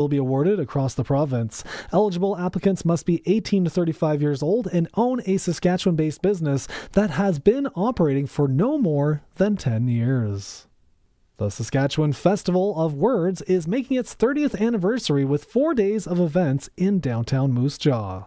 will be awarded across the province. Eligible applicants must be 18 to 35 years old and own a Saskatchewan-based business that has been operating for no more than 10 years. The Saskatchewan Festival of Words is making its 30th anniversary with 4 days of events in downtown Moose Jaw.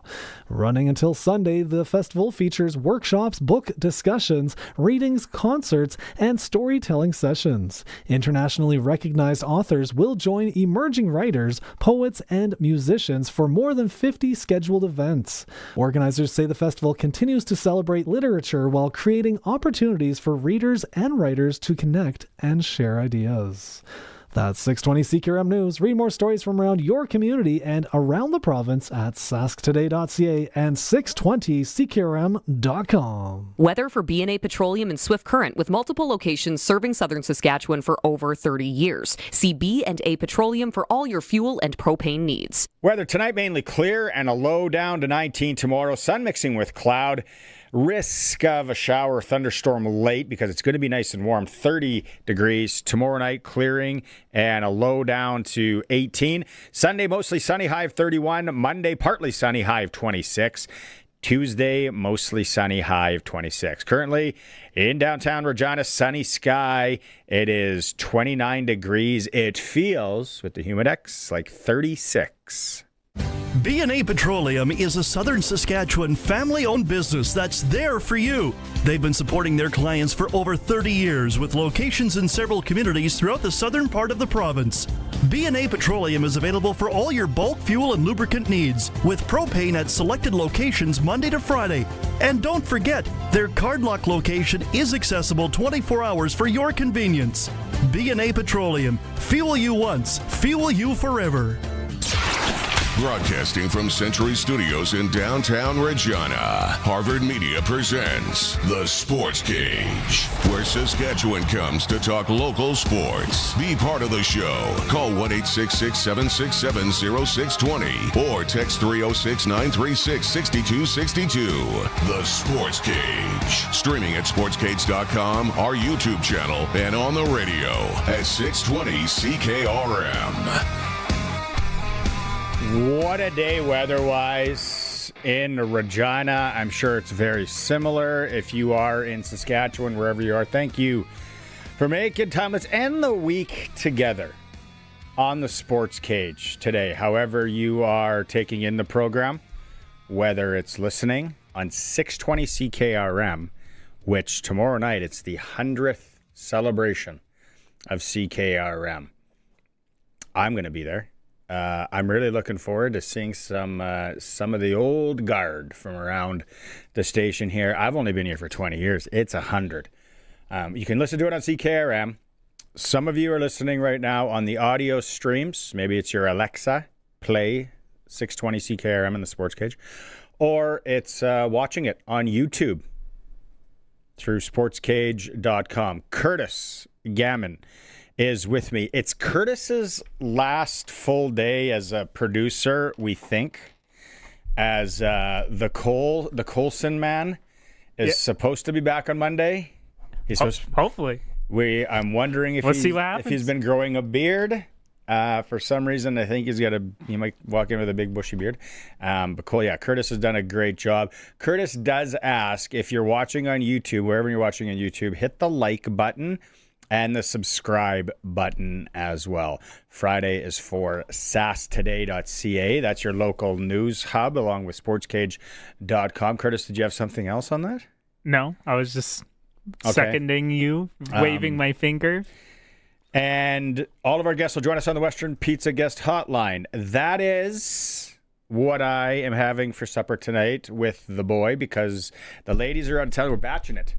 Running until Sunday, the festival features workshops, book discussions, readings, concerts, and storytelling sessions. Internationally recognized authors will join emerging writers, poets, and musicians for more than 50 scheduled events. Organizers say the festival continues to celebrate literature while creating opportunities for readers and writers to connect and share ideas. That's 620 CQRM News. Read more stories from around your community and around the province at sasktoday.ca and 620cqrm.com. Weather for B&A Petroleum in Swift Current with multiple locations serving southern Saskatchewan for over 30 years. See B&A Petroleum for all your fuel and propane needs. Weather tonight mainly clear and a low down to 19 tomorrow. Sun mixing with cloud. Risk of a shower or thunderstorm late because it's going to be nice and warm, 30 degrees. Tomorrow night, clearing and a low down to 18. Sunday, mostly sunny, high of 31. Monday, partly sunny, high of 26. Tuesday, mostly sunny, high of 26. Currently, in downtown Regina, sunny sky. It is 29 degrees. It feels, with the humidex, like 36. B&A Petroleum is a southern Saskatchewan family-owned business that's there for you. They've been supporting their clients for over 30 years with locations in several communities throughout the southern part of the province. B&A Petroleum is available for all your bulk fuel and lubricant needs with propane at selected locations Monday to Friday. And don't forget, their Cardlock location is accessible 24 hours for your convenience. B&A Petroleum. Fuel you once, fuel you forever. Broadcasting from Century Studios in downtown Regina, Harvard Media presents The Sportscage, where Saskatchewan comes to talk local sports. Be part of the show. Call 1-866-767-0620 or text 306-936-6262. The Sportscage. Streaming at sportscage.com, our YouTube channel, and on the radio at 620 CKRM. What a day weather-wise in Regina. I'm sure it's very similar if you are in Saskatchewan, wherever you are. Thank you for making time. Let's end the week together on the Sports Cage today. However you are taking in the program, whether it's listening on 620 CKRM, which tomorrow night, it's the 100th celebration of CKRM. I'm going to be there. I'm really looking forward to seeing some of the old guard from around the station here. I've only been here for 20 years. It's 100. You can listen to it on CKRM. Some of you are listening right now on the audio streams. Maybe it's your Alexa. Play 620 CKRM in the Sports Cage. Or it's watching it on YouTube through sportscage.com. Curtis Gammon is with me. It's Curtis's last full day as a producer, we think, as the Coulson man is supposed to be back on Monday. He's hopefully. I'm wondering if he's been growing a beard. For some reason, I think he might walk in with a big bushy beard. But cool, yeah, Curtis has done a great job. Curtis does ask, if you're watching on YouTube, wherever you're watching on YouTube, hit the like button and the subscribe button as well. Friday is for sasktoday.ca. That's your local news hub, along with sportscage.com. Curtis, did you have something else on that? No, I was just seconding you, waving my finger. And all of our guests will join us on the Western Pizza Guest Hotline. That is what I am having for supper tonight with the boy, because the ladies are out of town. We're batching it.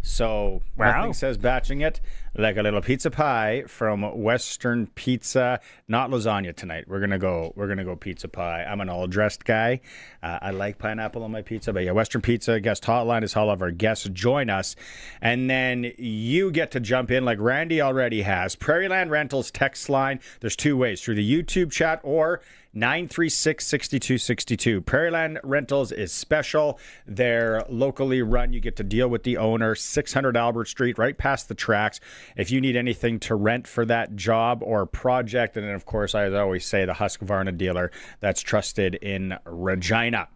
So nothing says batching it like a little pizza pie from Western Pizza. Not lasagna tonight. We're gonna go pizza pie. I'm an all dressed guy. I like pineapple on my pizza, but yeah, Western Pizza Guest Hotline is how all of our guests join us, and then you get to jump in like Randy already has. Prairieland Rentals text line. There's two ways: through the YouTube chat or 936-6262. Prairieland Rentals is special. They're locally run. You get to deal with the owner. 600 Albert Street, right past the tracks. if you need anything to rent for that job or project. And then, of course, I always say the Husqvarna dealer that's trusted in Regina.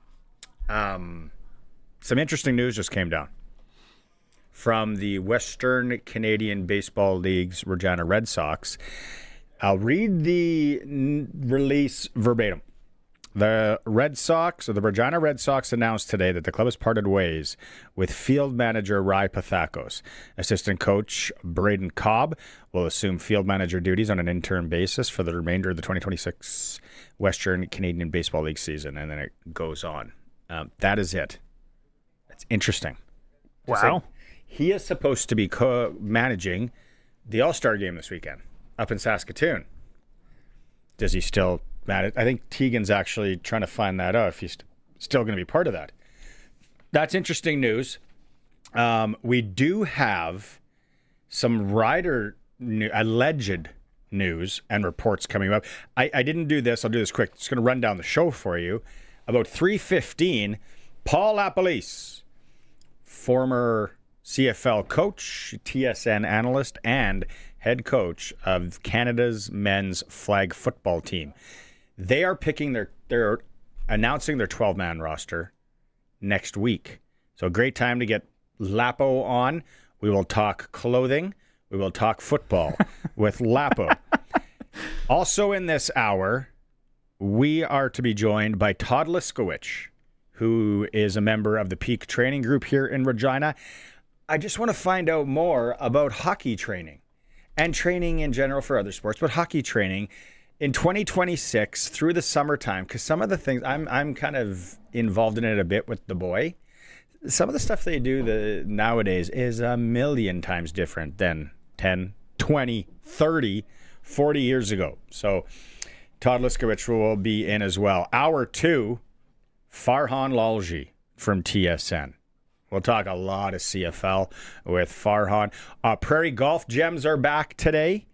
Some interesting news just came down from the Western Canadian Baseball League's Regina Red Sox. I'll read the release verbatim. The Regina Red Sox announced today that the club has parted ways with field manager Rai Pathakos. Assistant coach Braden Cobb will assume field manager duties on an interim basis for the remainder of the 2026 Western Canadian Baseball League season. And then it goes on. That is it. That's interesting. Wow. He is supposed to be managing the All-Star game this weekend up in Saskatoon. Does he still manage? I think Tegan's actually trying to find that out if he's still going to be part of that. That's interesting news. We do have some alleged news and reports coming up. I didn't do this. I'll do this quick. Just going to run down the show for you. About 3:15, Paul LaPolice, former CFL coach, TSN analyst, and head coach of Canada's men's flag football team. They are they're announcing their 12-man roster next week. So a great time to get Lapo on. We will talk clothing. We will talk football with Lapo. Also in this hour, we are to be joined by Todd Liskowich, who is a member of the Peak Training Group here in Regina. I just want to find out more about hockey training and training in general for other sports, but hockey training in 2026 through the summertime, because some of the things I'm kind of involved in it a bit with the boy. Some of the stuff they do nowadays is a million times different than 10, 20, 30, 40 years ago. So Todd Liskowich will be in as well. Hour 2, Farhan Lalji from TSN. We'll talk a lot of CFL with Farhan. Prairie Golf Gems are back today.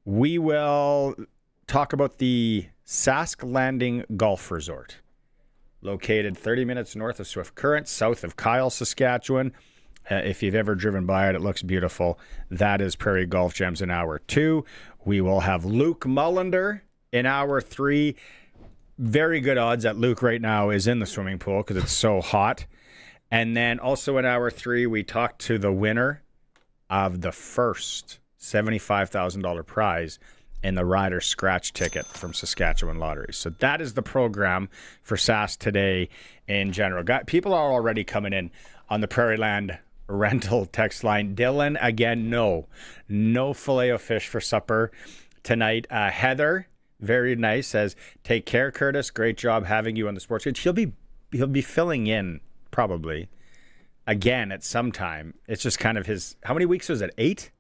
We will talk about the Sask Landing Golf Resort, located 30 minutes north of Swift Current, south of Kyle, Saskatchewan. If you've ever driven by it, it looks beautiful. That is Prairie Golf Gems in hour 2. We will have Luke Mullinder in hour 3. Very good odds that Luke right now is in the swimming pool because it's so hot. And then also in hour 3, we talked to the winner of the first $75,000 prize in the Rider Scratch ticket from Saskatchewan Lottery. So that is the program for Sask today in general. People are already coming in on the Prairie Land rental text line. Dylan, again, no Filet-O-Fish for supper tonight. Heather, very nice, says, take care, Curtis. Great job having you on the Sports Page. He'll be filling in probably again at some time. It's just kind of his, how many weeks was it? 8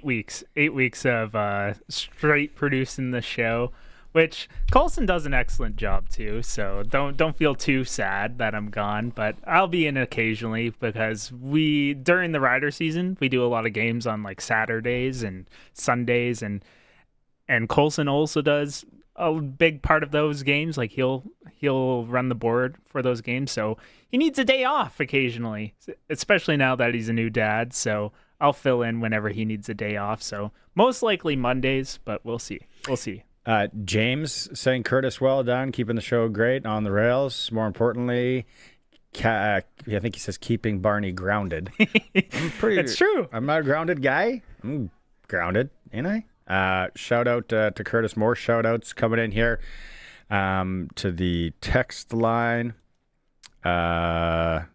weeks. 8 weeks of straight producing the show, which Colson does an excellent job too, so don't feel too sad that I'm gone, but I'll be in occasionally because during the Rider season we do a lot of games on like Saturdays and Sundays, and Colson also does a big part of those games. Like he'll run the board for those games, so he needs a day off occasionally, especially now that he's a new dad. So I'll fill in whenever he needs a day off. So most likely Mondays, but we'll see. James saying, Curtis, well done, keeping the show great on the rails. More importantly, I think he says keeping Barney grounded. It's true. I'm not a grounded guy. I'm grounded, ain't I? Shout out to Curtis. More shout outs coming in here to the text line. Everyone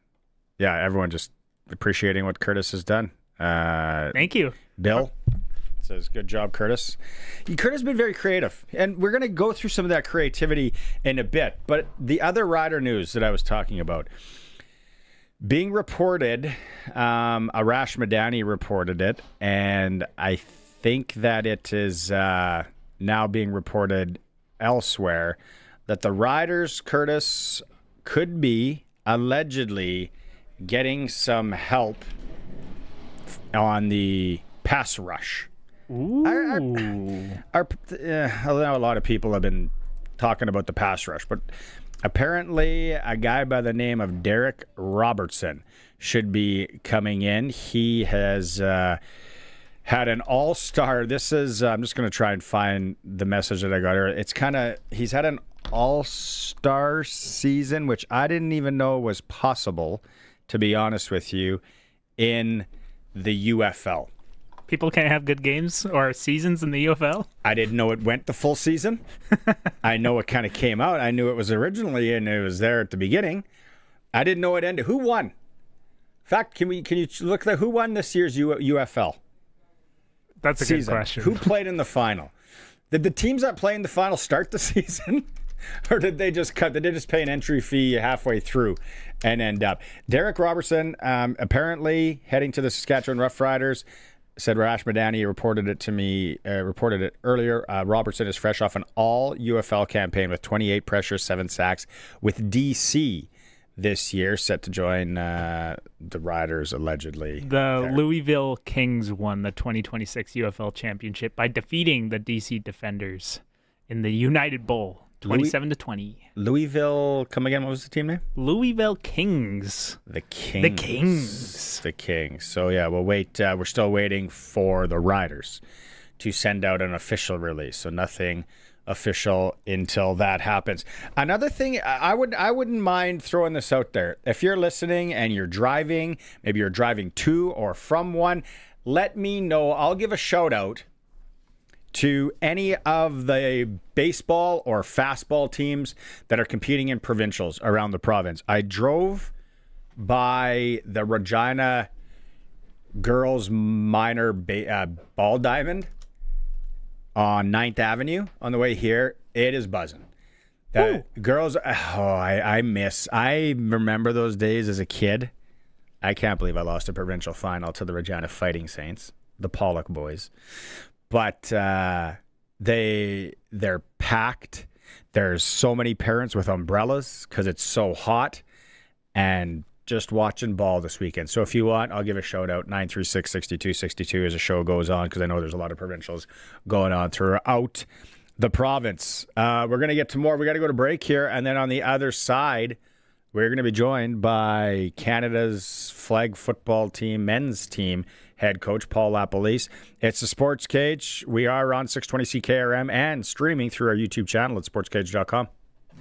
just appreciating what Curtis has done. Thank you. Bill says, good job, Curtis. Curtis has been very creative, and we're going to go through some of that creativity in a bit. But the other Rider news that I was talking about, being reported, Arash Madani reported it, and I think that it is now being reported elsewhere that the Riders, Curtis, could be allegedly getting some help on the pass rush. Ooh. I know a lot of people have been talking about the pass rush, but apparently a guy by the name of Derek Robertson should be coming in. He has had an all-star. This is, I'm just going to try and find the message that I got here. It's he's had an all-star season, which I didn't even know was possible, to be honest with you, in the UFL. People can't have good games or seasons in the UFL? I didn't know it went the full season. I know it kind of came out. I knew it was originally, and it was there at the beginning. I didn't know it ended. Who won? In fact, can you look at who won this year's UFL? That's a good question. Who played in the final? Did the teams that play in the final start the season? Or did they just cut? Did they just pay an entry fee halfway through and end up? Derek Robertson, apparently heading to the Saskatchewan Roughriders, said Rash Madani reported it earlier. Robertson is fresh off an all UFL campaign with 28 pressures, 7 sacks with DC this year, set to join the Riders allegedly. The Louisville Kings won the 2026 UFL championship by defeating the DC Defenders in the United Bowl, 27-20. Louisville, come again, what was the team name? Louisville Kings. The Kings. So yeah, we'll wait. We're still waiting for the Riders to send out an official release. So nothing official until that happens. Another thing, I wouldn't mind throwing this out there. If you're listening and you're driving, maybe you're driving to or from one, let me know. I'll give a shout out to any of the baseball or fastball teams that are competing in provincials around the province. I drove by the Regina girls minor ball diamond on 9th Avenue on the way here. It is buzzing. Girls, I remember those days as a kid. I can't believe I lost a provincial final to the Regina Fighting Saints, the Pollock boys. But they're packed. There's so many parents with umbrellas because it's so hot, and just watching ball this weekend. So if you want, I'll give a shout out 936-6262 as the show goes on, because I know there's a lot of provincials going on throughout the province. We're going to get to more. We got to go to break here, and then on the other side, we're going to be joined by Canada's flag football team, men's team, head coach Paul LaPolice. It's the Sportscage. We are on 620 CKRM and streaming through our YouTube channel at sportscage.com.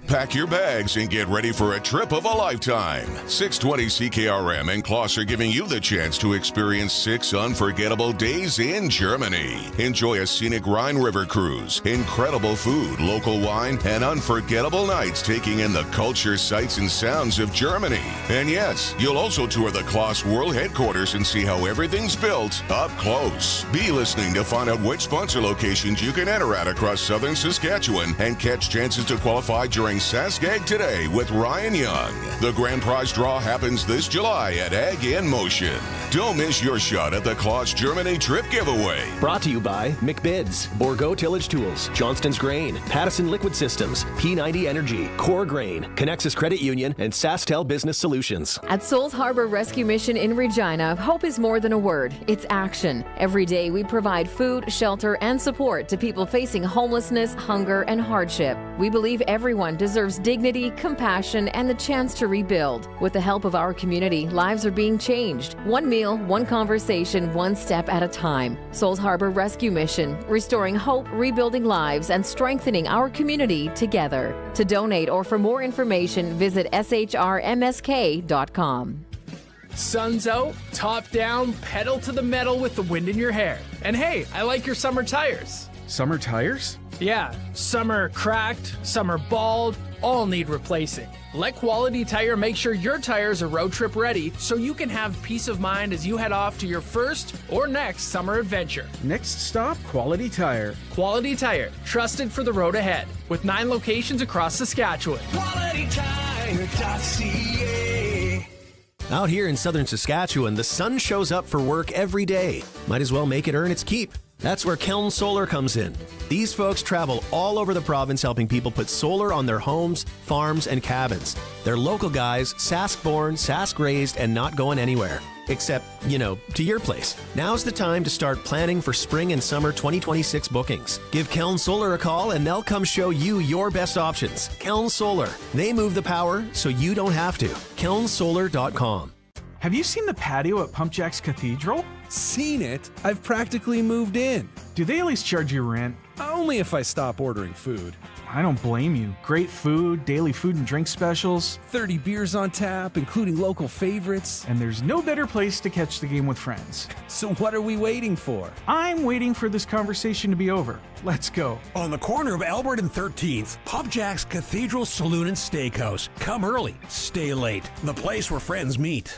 Pack your bags and get ready for a trip of a lifetime. 620 CKRM and Kloss are giving you the chance to experience 6 unforgettable days in Germany. Enjoy a scenic Rhine River cruise, incredible food, local wine, and unforgettable nights taking in the culture, sights, and sounds of Germany. And yes, you'll also tour the Kloss World Headquarters and see how everything's built up close. Be listening to find out which sponsor locations you can enter at across southern Saskatchewan and catch chances to qualify during Sask Ag Today with Ryan Young. The grand prize draw happens this July at Ag in Motion. Don't miss your shot at the Kloss Germany trip giveaway. Brought to you by McBids, Borgo Tillage Tools, Johnston's Grain, Pattison Liquid Systems, P90 Energy, Core Grain, Connexus Credit Union, and SaskTel Business Solutions. At Souls Harbor Rescue Mission in Regina, hope is more than a word. It's action. Every day we provide food, shelter, and support to people facing homelessness, hunger, and hardship. We believe everyone deserves dignity, compassion, and the chance to rebuild. With the help of our community, lives are being changed. One meal, one conversation, one step at a time. Souls Harbor Rescue Mission, restoring hope, rebuilding lives, and strengthening our community together. To donate or for more information, visit shrmsk.com. Sun's out, top down, pedal to the metal with the wind in your hair. And hey, I like your summer tires. Summer tires? Yeah, some are cracked, some are bald, all need replacing. Let Quality Tire make sure your tires are road trip ready so you can have peace of mind as you head off to your first or next summer adventure. Next stop, Quality Tire. Quality Tire, trusted for the road ahead, with 9 locations across Saskatchewan. QualityTire.ca. Out here in southern Saskatchewan, the sun shows up for work every day. Might as well make it earn its keep. That's where Keln Solar comes in. These folks travel all over the province helping people put solar on their homes, farms, and cabins. They're local guys, Sask-born, Sask-raised, and not going anywhere. Except, to your place. Now's the time to start planning for spring and summer 2026 bookings. Give Keln Solar a call and they'll come show you your best options. Keln Solar. They move the power so you don't have to. KelnSolar.com. Have you seen the patio at Pump Jack's Cathedral? Seen it? I've practically moved in. Do they at least charge you rent? Only if I stop ordering food. I don't blame you. Great food, daily food and drink specials. 30 beers on tap, including local favorites. And there's no better place to catch the game with friends. So what are we waiting for? I'm waiting for this conversation to be over. Let's go. On the corner of Albert and 13th, Pop Jack's Cathedral Saloon and Steakhouse. Come early, stay late. The place where friends meet.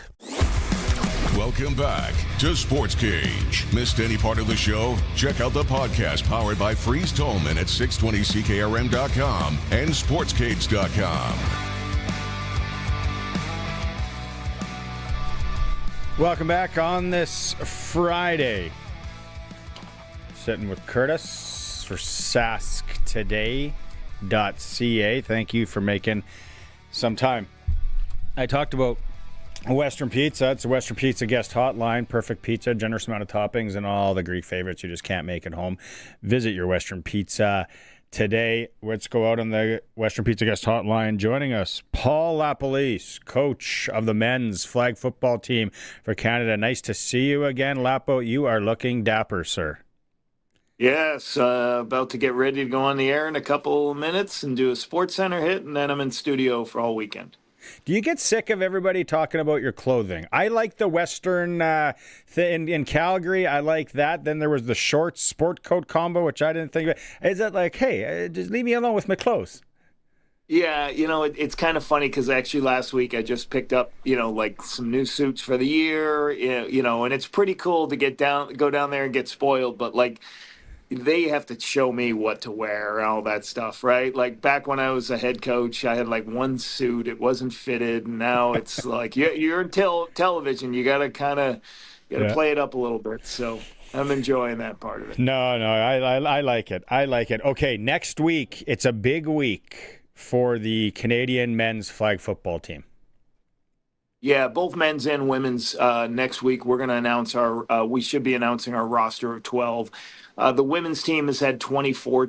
Welcome back to Sportscage. Missed any part of the show? Check out the podcast powered by Freeze Tolman at 620ckrm.com and sportscage.com. Welcome back on this Friday. Sitting with Curtis for sasktoday.ca. Thank you for making some time. I talked about Western Pizza. It's a Western Pizza guest hotline. Perfect pizza, generous amount of toppings, and all the Greek favorites you just can't make at home. Visit your Western Pizza today. Let's go out on the Western Pizza guest hotline. Joining us, Paul LaPolice, coach of the men's flag football team for Canada. Nice to see you again, Lapo. You are looking dapper, sir. Yes, about to get ready to go on the air in a couple of minutes and do a Sports Center hit, and then I'm in studio for all weekend. Do you get sick of everybody talking about your clothing? I like the Western thing in Calgary. I like that. Then there was the shorts sport coat combo, which I didn't think of. Is it like, hey, just leave me alone with my clothes? Yeah, it's kind of funny because actually last week I just picked up, like some new suits for the year, and it's pretty cool to go down there and get spoiled. But like, they have to show me what to wear and all that stuff, right? Like back when I was a head coach, I had like one suit, it wasn't fitted, and now it's like you're in television, you gotta play it up a little bit. So I'm enjoying that part of it. No, I like it. I like it. Okay, next week it's a big week for the Canadian men's flag football team. Yeah, both men's and women's. Next week we're going to announce we should be announcing our roster of 12. The women's team has had 24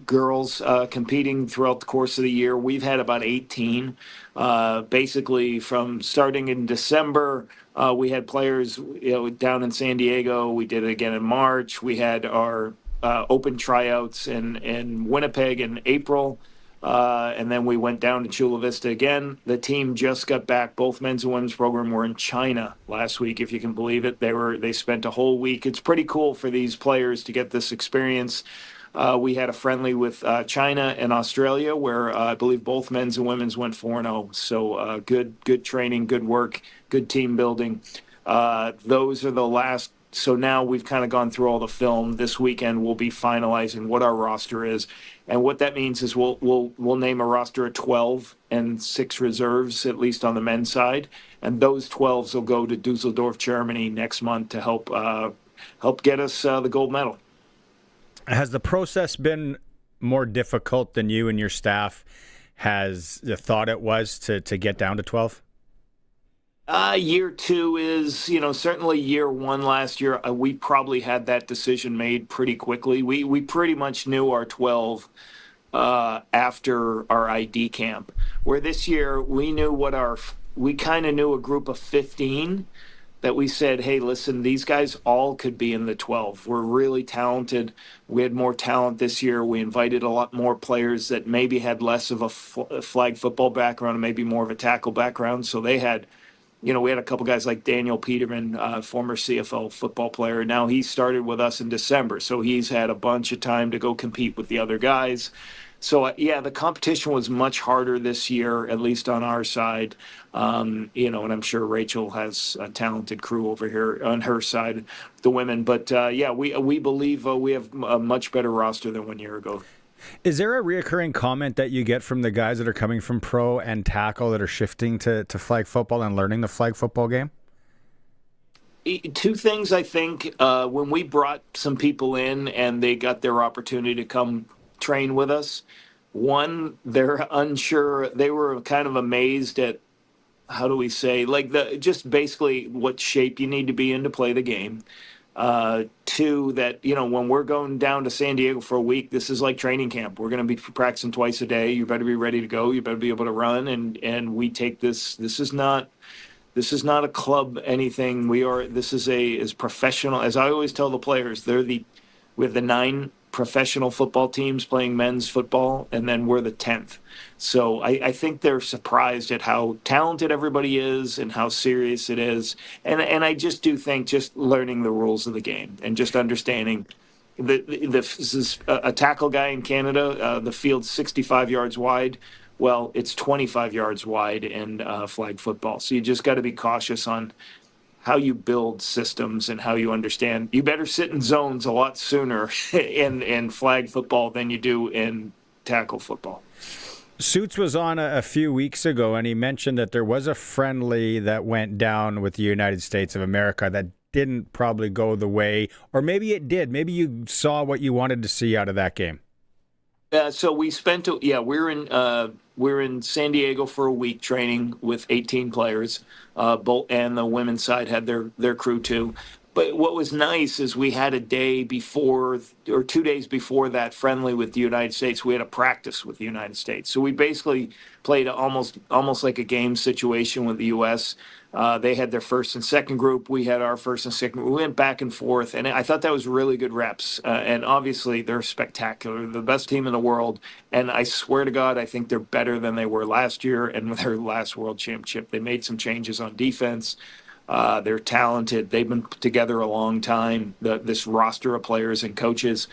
girls competing throughout the course of the year. We've had about 18. Basically, from starting in December, we had players down in San Diego. We did it again in March. We had our open tryouts in Winnipeg in April. And then we went down to Chula Vista again. The team just got back. Both men's and women's program were in China last week, if you can believe it. They spent a whole week. It's pretty cool for these players to get this experience. We had a friendly with China and Australia where I believe both men's and women's went 4-0. So good training, good work, good team building. Those are the last. So now we've kind of gone through all the film. This weekend we'll be finalizing what our roster is. And what that means is we'll name a roster of 12 and 6 reserves, at least on the men's side. And those 12s will go to Dusseldorf, Germany next month to help get us the gold medal. Has the process been more difficult than you and your staff has thought it was to get down to 12? Year 2 is, certainly year 1 last year, we probably had that decision made pretty quickly. We pretty much knew our 12 after our ID camp, where this year we kind of knew a group of 15 that we said, hey, listen, these guys all could be in the 12. We're really talented. We had more talent this year. We invited a lot more players that maybe had less of a flag football background and maybe more of a tackle background. So they had... we had a couple guys like Daniel Peterman, former CFL football player. Now he started with us in December, so he's had a bunch of time to go compete with the other guys. So, the competition was much harder this year, at least on our side. And I'm sure Rachel has a talented crew over here on her side, the women. But, we believe we have a much better roster than 1 year ago. Is there a reoccurring comment that you get from the guys that are coming from pro and tackle that are shifting to flag football and learning the flag football game? 2 things, I think. When we brought some people in and they got their opportunity to come train with us, one, they're unsure. They were kind of amazed at, how do we say, like just basically what shape you need to be in to play the game. 2, that, when we're going down to San Diego for a week, this is like training camp. We're going to be practicing twice a day. You better be ready to go. You better be able to run. And we take this. This is not This is not a club anything. This is professional. As I always tell the players, we have the 9 professional football teams playing men's football, and then we're the 10th. So I think they're surprised at how talented everybody is and how serious it is. And I just do think just learning the rules of the game and just understanding this is a tackle guy in Canada, the field's 65 yards wide. Well, it's 25 yards wide in flag football. So you just got to be cautious on how you build systems and how you understand. You better sit in zones a lot sooner in flag football than you do in tackle football. Suits was on a few weeks ago, and he mentioned that there was a friendly that went down with the United States of America that didn't probably go the way, or maybe it did. Maybe you saw what you wanted to see out of that game. So we spent, we're in San Diego for a week training with 18 players, both, and the women's side had their crew too. But what was nice is we had a day before or 2 days before that friendly with the United States. We had a practice with the United States. So we basically played almost like a game situation with the U.S. They had their first and second group. We had our first and second. We went back and forth, and I thought that was really good reps. And obviously, they're spectacular. They're the best team in the world. And I swear to God, I think they're better than they were last year and with their last World Championship. They made some changes on defense. They're talented. They've been together a long time, this roster of players and coaches.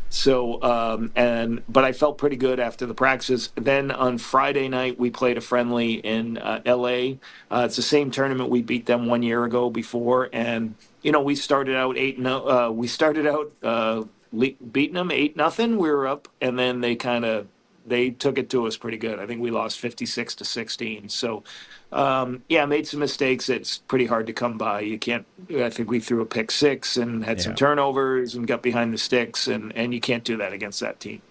So, but I felt pretty good after the practices. Then on Friday night, we played a friendly in L.A. It's the same tournament we beat them 1 year ago before. And, we started out 8-0. We started out beating them 8-0. We were up, and then they took it to us pretty good. I think we lost 56-16. So, made some mistakes. It's pretty hard to come by. I think we threw a pick six and had some turnovers and got behind the sticks, and you can't do that against that team.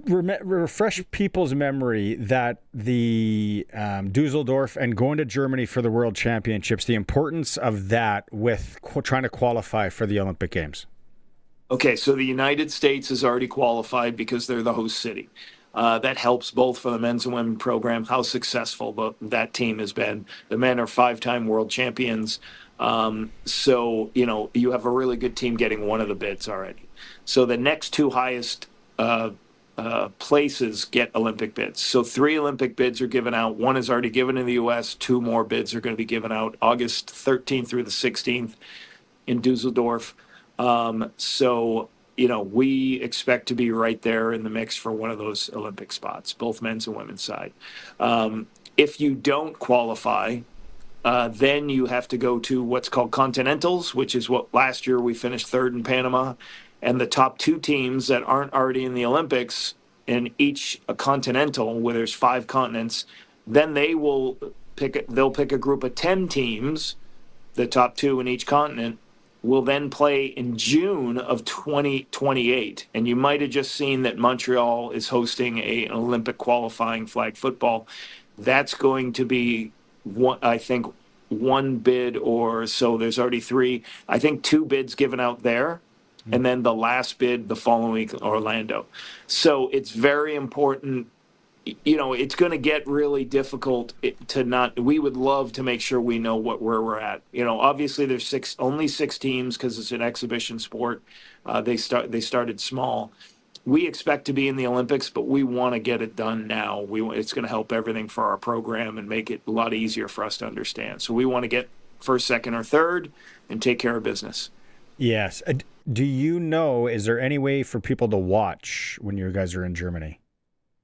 Refresh people's memory that the Dusseldorf and going to Germany for the World Championships, the importance of that with trying to qualify for the Olympic Games. Okay, so the United States is already qualified because they're the host city. That helps both for the men's and women's program, how successful that team has been. The men are 5-time world champions. So, you have a really good team getting one of the bids already. So the next 2 highest places get Olympic bids. So 3 Olympic bids are given out. 1 is already given in the U.S. 2 more bids are going to be given out August 13th through the 16th in Dusseldorf. We expect to be right there in the mix for one of those Olympic spots, both men's and women's side. If you don't qualify, then you have to go to what's called Continentals, which is what last year we finished 3rd in Panama. And the top 2 teams that aren't already in the Olympics in each a continental, where there's 5 continents, then they'll pick a group of 10 teams, the top 2 in each continent, will then play in June of 2028. And you might have just seen that Montreal is hosting an Olympic qualifying flag football. That's going to be, one bid or so. There's already 3. I think 2 bids given out there. And then the last bid the following week, Orlando. So it's very important. It's going to get really difficult we would love to make sure we know where we're at. Obviously there's only 6 teams because it's an exhibition sport. They started small. We expect to be in the Olympics, but we want to get it done now. It's going to help everything for our program and make it a lot easier for us to understand. So we want to get 1st, 2nd, or 3rd and take care of business. Yes. Do you know, is there any way for people to watch when you guys are in Germany?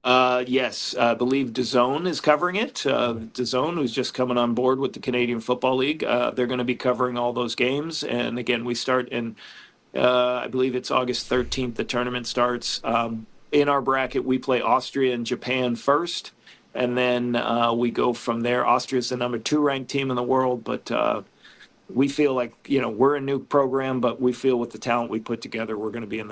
Yes, I believe DAZN is covering it. DAZN, who's just coming on board with the Canadian Football League, they're going to be covering all those games. And again, we start in, I believe it's August 13th, the tournament starts. In our bracket, we play Austria and Japan first, and then we go from there. Austria is the number 2 ranked team in the world, but we feel like, we're a new program, but we feel with the talent we put together, we're going to be in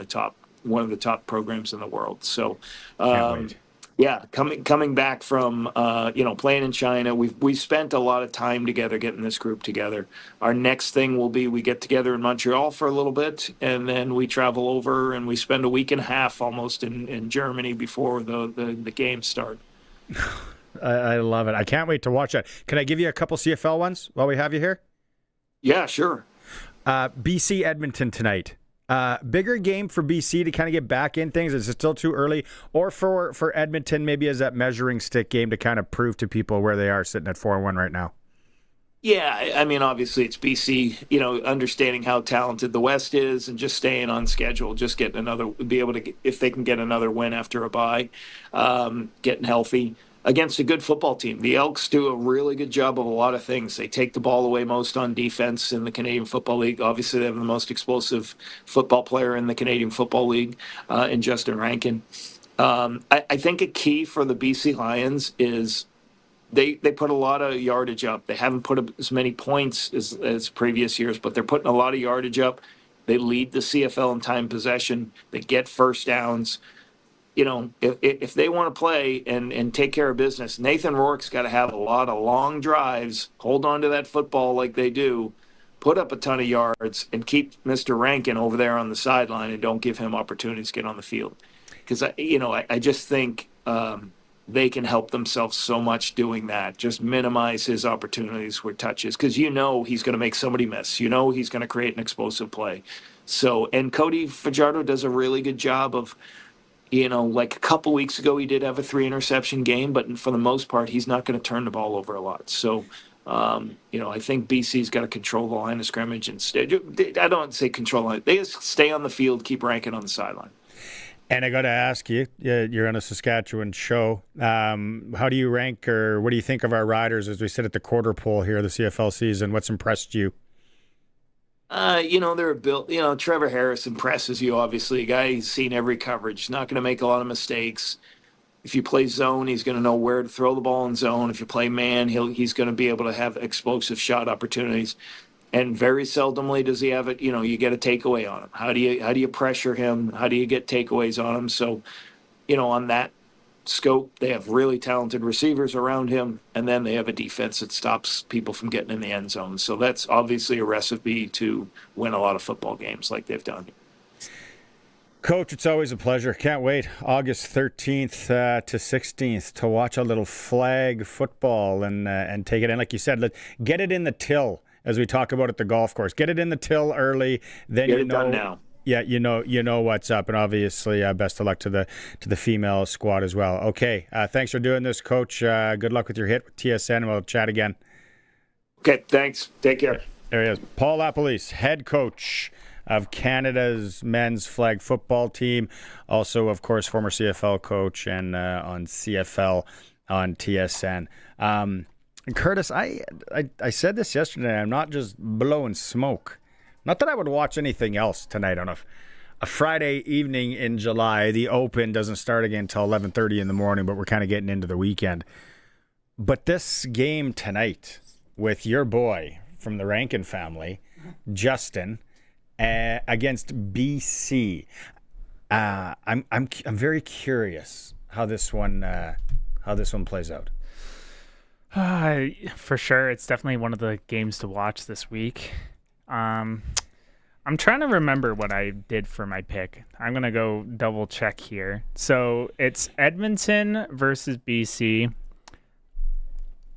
one of the top programs in the world. So, coming back from, playing in China, we've spent a lot of time together getting this group together. Our next thing will be we get together in Montreal for a little bit, and then we travel over and we spend a week and a half almost in Germany before the games start. I love it. I can't wait to watch that. Can I give you a couple CFL ones while we have you here? Yeah, sure. BC Edmonton tonight. Bigger game for BC to kind of get back in things. Is it still too early? Or for Edmonton, maybe as that measuring stick game to kind of prove to people where they are sitting at 4-1 right now? Yeah, I mean, obviously it's BC, understanding how talented the West is and just staying on schedule, just getting if they can get another win after a bye, getting healthy against a good football team. The Elks do a really good job of a lot of things. They take the ball away most on defense in the Canadian Football League. Obviously, they have the most explosive football player in the Canadian Football League in Justin Rankin. I think a key for the BC Lions is they put a lot of yardage up. They haven't put up as many points as previous years, but they're putting a lot of yardage up. They lead the CFL in time possession. They get first downs. If they want to play and take care of business, Nathan Rourke's got to have a lot of long drives, hold on to that football like they do, put up a ton of yards, and keep Mr. Rankin over there on the sideline and don't give him opportunities to get on the field. Because, I just think they can help themselves so much doing that. Just minimize his opportunities with touches because he's going to make somebody miss. He's going to create an explosive play. And Cody Fajardo does a really good job of, like a couple weeks ago, he did have a 3-interception game, but for the most part, he's not going to turn the ball over a lot. So, I think BC's got to control the line of scrimmage and I don't say control line. They just stay on the field, keep Rankin on the sideline. And I got to ask you, you're on a Saskatchewan show. How do you rank or what do you think of our Riders as we sit at the quarter pole here of the CFL season? What's impressed you? They're built, Trevor Harris impresses you, obviously. A guy who's seen every coverage, not going to make a lot of mistakes. If you play zone, he's going to know where to throw the ball in zone. If you play man, he's going to be able to have explosive shot opportunities. And very seldomly does he have it. You get a takeaway on him. How do you pressure him? How do you get takeaways on him? So, on that scope, they have really talented receivers around him, and then they have a defense that stops people from getting in the end zone. So that's obviously a recipe to win a lot of football games like they've done. Coach, it's always a pleasure. Can't wait. August 13th to 16th to watch a little flag football and take it in. Like you said, get it in the till. As we talk about at the golf course, get it in the till early. Then get it done now. Yeah, you know what's up, and obviously, best of luck to the female squad as well. Okay, thanks for doing this, Coach. Good luck with your hit with TSN. We'll chat again. Okay, thanks. Take care. There he is, Paul LaPolice, head coach of Canada's men's flag football team. Also, of course, former CFL coach and on CFL on TSN. And Curtis, I said this yesterday. I'm not just blowing smoke. Not that I would watch anything else tonight on a Friday evening in July. The Open doesn't start again until 11:30 in the morning, but we're kind of getting into the weekend. But this game tonight with your boy from the Rankin family, Justin, against BC, I'm very curious how this one plays out. For sure, it's definitely one of the games to watch this week. I'm trying to remember what I did for my pick. I'm going to go double check here. So it's Edmonton versus BC.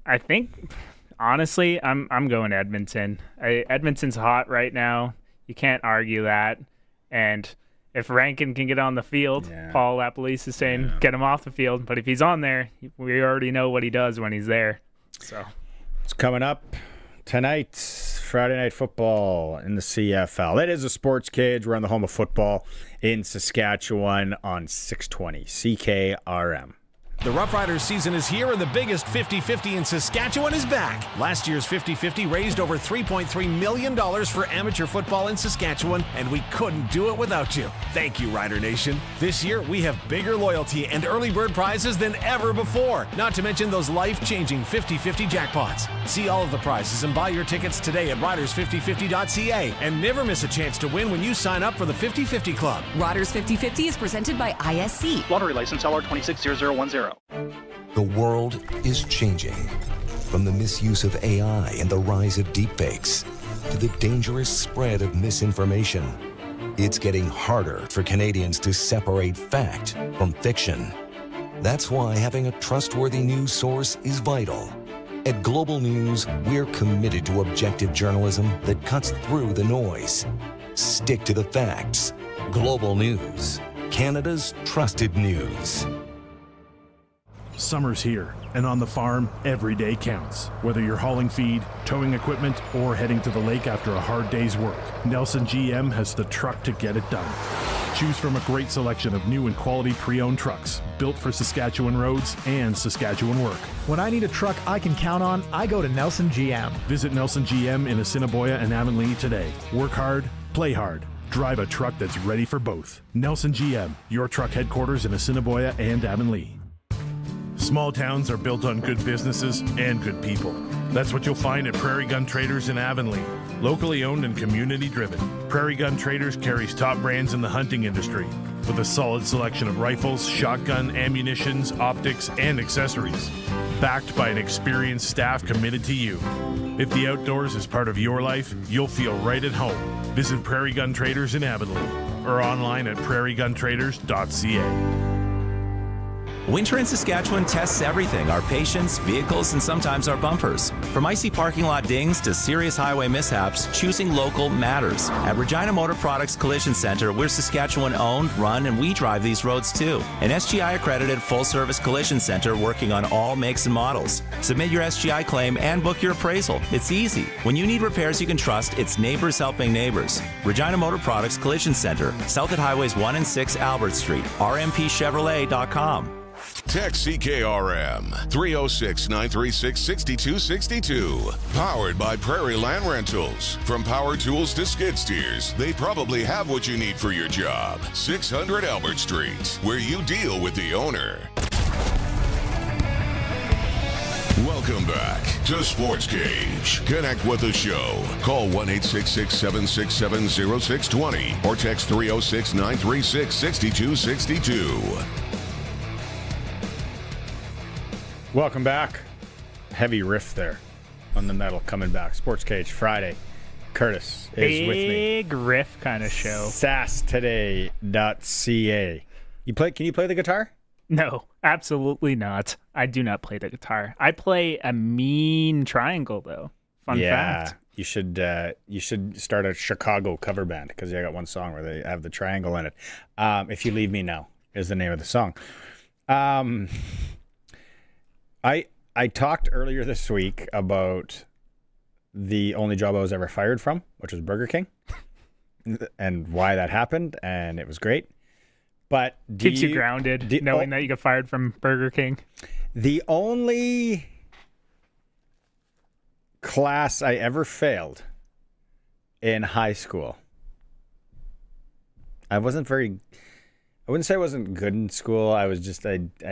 I think, honestly, I'm going Edmonton. Edmonton's hot right now. You can't argue that. And if Rankin can get on the field, Paul LaPolice is saying get him off the field. But if he's on there, we already know what he does when he's there. So it's coming up tonight, Friday Night Football in the CFL. It is a sports cage. We're on the home of football in Saskatchewan on 620 CKRM. The Roughriders season is here, and the biggest 50-50 in Saskatchewan is back. Last year's 50-50 raised over $3.3 million for amateur football in Saskatchewan, and we couldn't do it without you. Thank you, Rider Nation. This year, we have bigger loyalty and early bird prizes than ever before, not to mention those life-changing 50-50 jackpots. See all of the prizes and buy your tickets today at riders5050.ca, and never miss a chance to win when you sign up for the 50-50 Club. Riders 50-50 is presented by ISC. Lottery license LR260010. The world is changing. From the misuse of AI and the rise of deepfakes to the dangerous spread of misinformation, it's getting harder for Canadians to separate fact from fiction. That's why having a trustworthy news source is vital. At Global News, we're committed to objective journalism that cuts through the noise. Stick to the facts. Global News, Canada's trusted news. Summer's here, and on the farm, every day counts. Whether you're hauling feed, towing equipment, or heading to the lake after a hard day's work, Nelson GM has the truck to get it done. Choose from a great selection of new and quality pre-owned trucks, built for Saskatchewan roads and Saskatchewan work. When I need a truck I can count on, I go to Nelson GM. Visit Nelson GM in Assiniboia and Avonlea today. Work hard, play hard. Drive a truck that's ready for both. Nelson GM, your truck headquarters in Assiniboia and Avonlea. Small towns are built on good businesses and good people. That's what you'll find at Prairie Gun Traders in Avonlea. Locally owned and community driven, Prairie Gun Traders carries top brands in the hunting industry with a solid selection of rifles, shotgun, ammunitions, optics, and accessories. Backed by an experienced staff committed to you. If the outdoors is part of your life, you'll feel right at home. Visit Prairie Gun Traders in Avonlea or online at prairieguntraders.ca. Winter in Saskatchewan tests everything, our patience, vehicles, and sometimes our bumpers. From icy parking lot dings to serious highway mishaps, choosing local matters. At Regina Motor Products Collision Center, we're Saskatchewan owned, run, and we drive these roads too. An SGI accredited full-service collision center working on all makes and models. Submit your SGI claim and book your appraisal. It's easy. When you need repairs you can trust, it's neighbors helping neighbors. Regina Motor Products Collision Center, south at Highways 1 and 6 Albert Street, rmpchevrolet.com. Text CKRM 306-936-6262. Powered by Prairie Land Rentals. From power tools to skid steers, they probably have what you need for your job. 600 Albert Street, where you deal with the owner. Welcome back to Sportscage. Connect with the show. Call 1-866-767-0620 or text 306-936-6262. Welcome back. Heavy riff there on the metal coming back. Sportscage Friday. Curtis is with me. Big riff kind of show. Sasktoday.ca. Can you play the guitar? No, absolutely not. I do not play the guitar. I play a mean triangle though. Fun fact. You should start a Chicago cover band because I got one song where they have the triangle in it. If You Leave Me Now is the name of the song. I talked earlier this week about the only job I was ever fired from, which was Burger King, and why that happened, and it was great. But keeps you grounded, knowing that you got fired from Burger King. The only class I ever failed in high school. I wouldn't say I wasn't good in school. I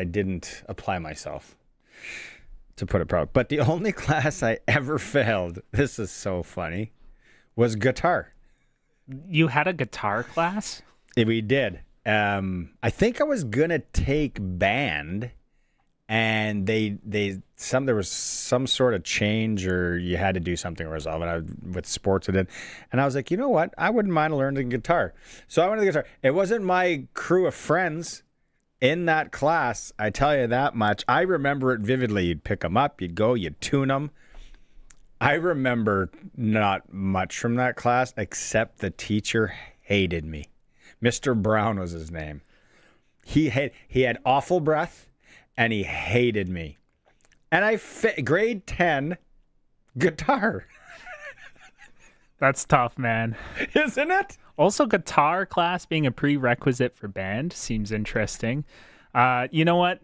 didn't apply myself, to put it proud. But the only class I ever failed, this is so funny, was guitar. You had a guitar class? We did. I think I was gonna take band, and there was some sort of change, or you had to do something or resolve it with sports I did. And I was like, you know what? I wouldn't mind learning guitar. So I went to the guitar. It wasn't my crew of friends in that class, I tell you that much. I remember it vividly. You'd pick them up, you'd go, you'd tune them. I remember not much from that class, except the teacher hated me. Mr. Brown was his name. He had awful breath, and he hated me. And grade 10 guitar. That's tough, man. Isn't it? Also, guitar class being a prerequisite for band seems interesting. You know what?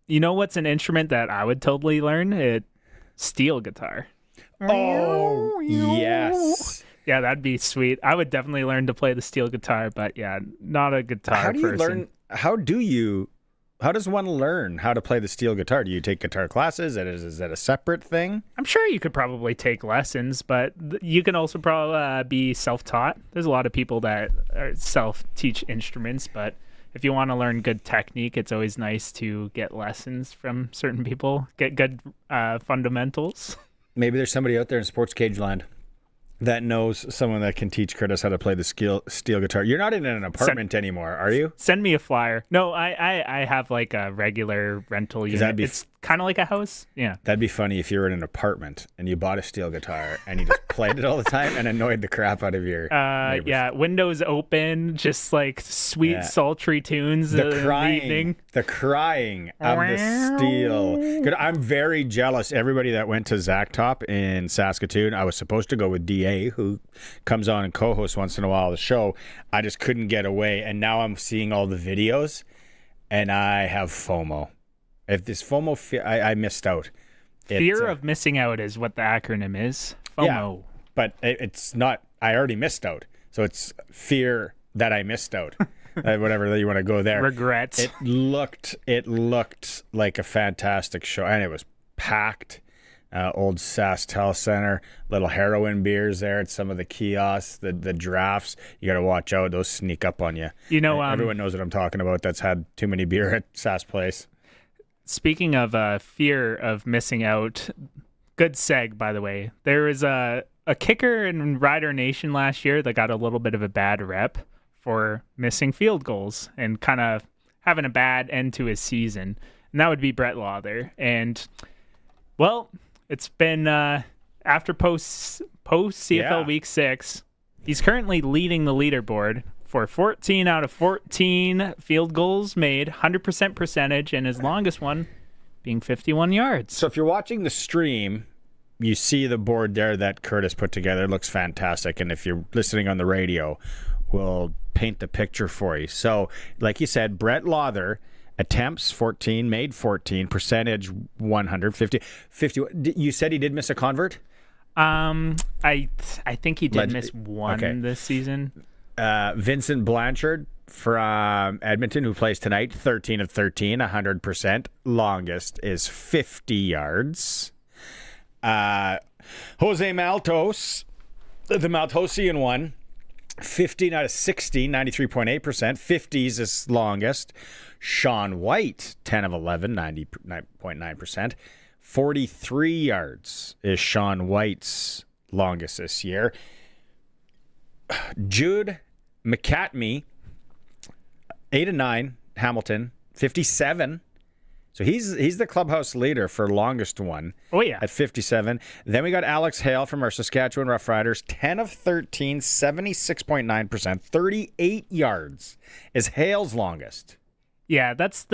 You know what's an instrument that I would totally learn? Steel guitar. Oh, yes. Yeah, that'd be sweet. I would definitely learn to play the steel guitar, but yeah, not a guitar person. How does one learn how to play the steel guitar? Do you take guitar classes? Is that a separate thing? I'm sure you could probably take lessons, but you can also probably be self-taught. There's a lot of people that self-teach instruments, but if you want to learn good technique, it's always nice to get lessons from certain people, get good fundamentals. Maybe there's somebody out there in Sportscage land that knows someone that can teach Curtis how to play the steel guitar. You're not in an apartment anymore, are you? Send me a flyer. No, I have like a regular rental unit. It's kind of like a house. Yeah. That'd be funny if you were in an apartment and you bought a steel guitar and you just played it all the time and annoyed the crap out of your neighbors. Yeah, windows open, just like sweet, sultry tunes in the evening. The crying of the steel. Good. I'm very jealous. Everybody that went to Zacktop in Saskatoon, I was supposed to go with DA, who comes on and co-hosts once in a while the show. I just couldn't get away, and now I'm seeing all the videos, and I have FOMO. If this FOMO, I missed out. Fear of missing out is what the acronym is. FOMO. Yeah, but it's not. I already missed out, so it's fear that I missed out. Whatever you want to go there. Regrets. It looked like a fantastic show, and it was packed. Old Sask Health Center, little heroin beers there at some of the kiosks, the drafts. You got to watch out; those sneak up on you. You know, everyone knows what I'm talking about. That's had too many beer at Sask Place. Speaking of fear of missing out, good seg, by the way. There was a kicker in Rider Nation last year that got a little bit of a bad rep for missing field goals and kind of having a bad end to his season, and that would be Brett Lother. And well, it's been after post CFL Week 6. He's currently leading the leaderboard for 14 out of 14 field goals made, 100% percentage, and his longest one being 51 yards. So if you're watching the stream, you see the board there that Curtis put together. It looks fantastic. And if you're listening on the radio, we'll paint the picture for you. So, like you said, Brett Lother, attempts 14, made 14, percentage 150. 50. You said he did miss a convert? I think he did miss one this season. Vincent Blanchard from Edmonton, who plays tonight, 13 of 13, 100%. Longest is 50 yards. Jose Maltos, the Maltosian one, 15 out of 16, 93.8%. 50s is longest. Sean White, 10 of 11, 90.9%. 43 yards is Sean White's longest this year. Jude McCatney, 8 of 9, Hamilton, 57. So he's the clubhouse leader for longest one. Oh, yeah. At 57. Then we got Alex Hale from our Saskatchewan Roughriders, 10 of 13, 76.9%, 38 yards is Hale's longest. Yeah, that's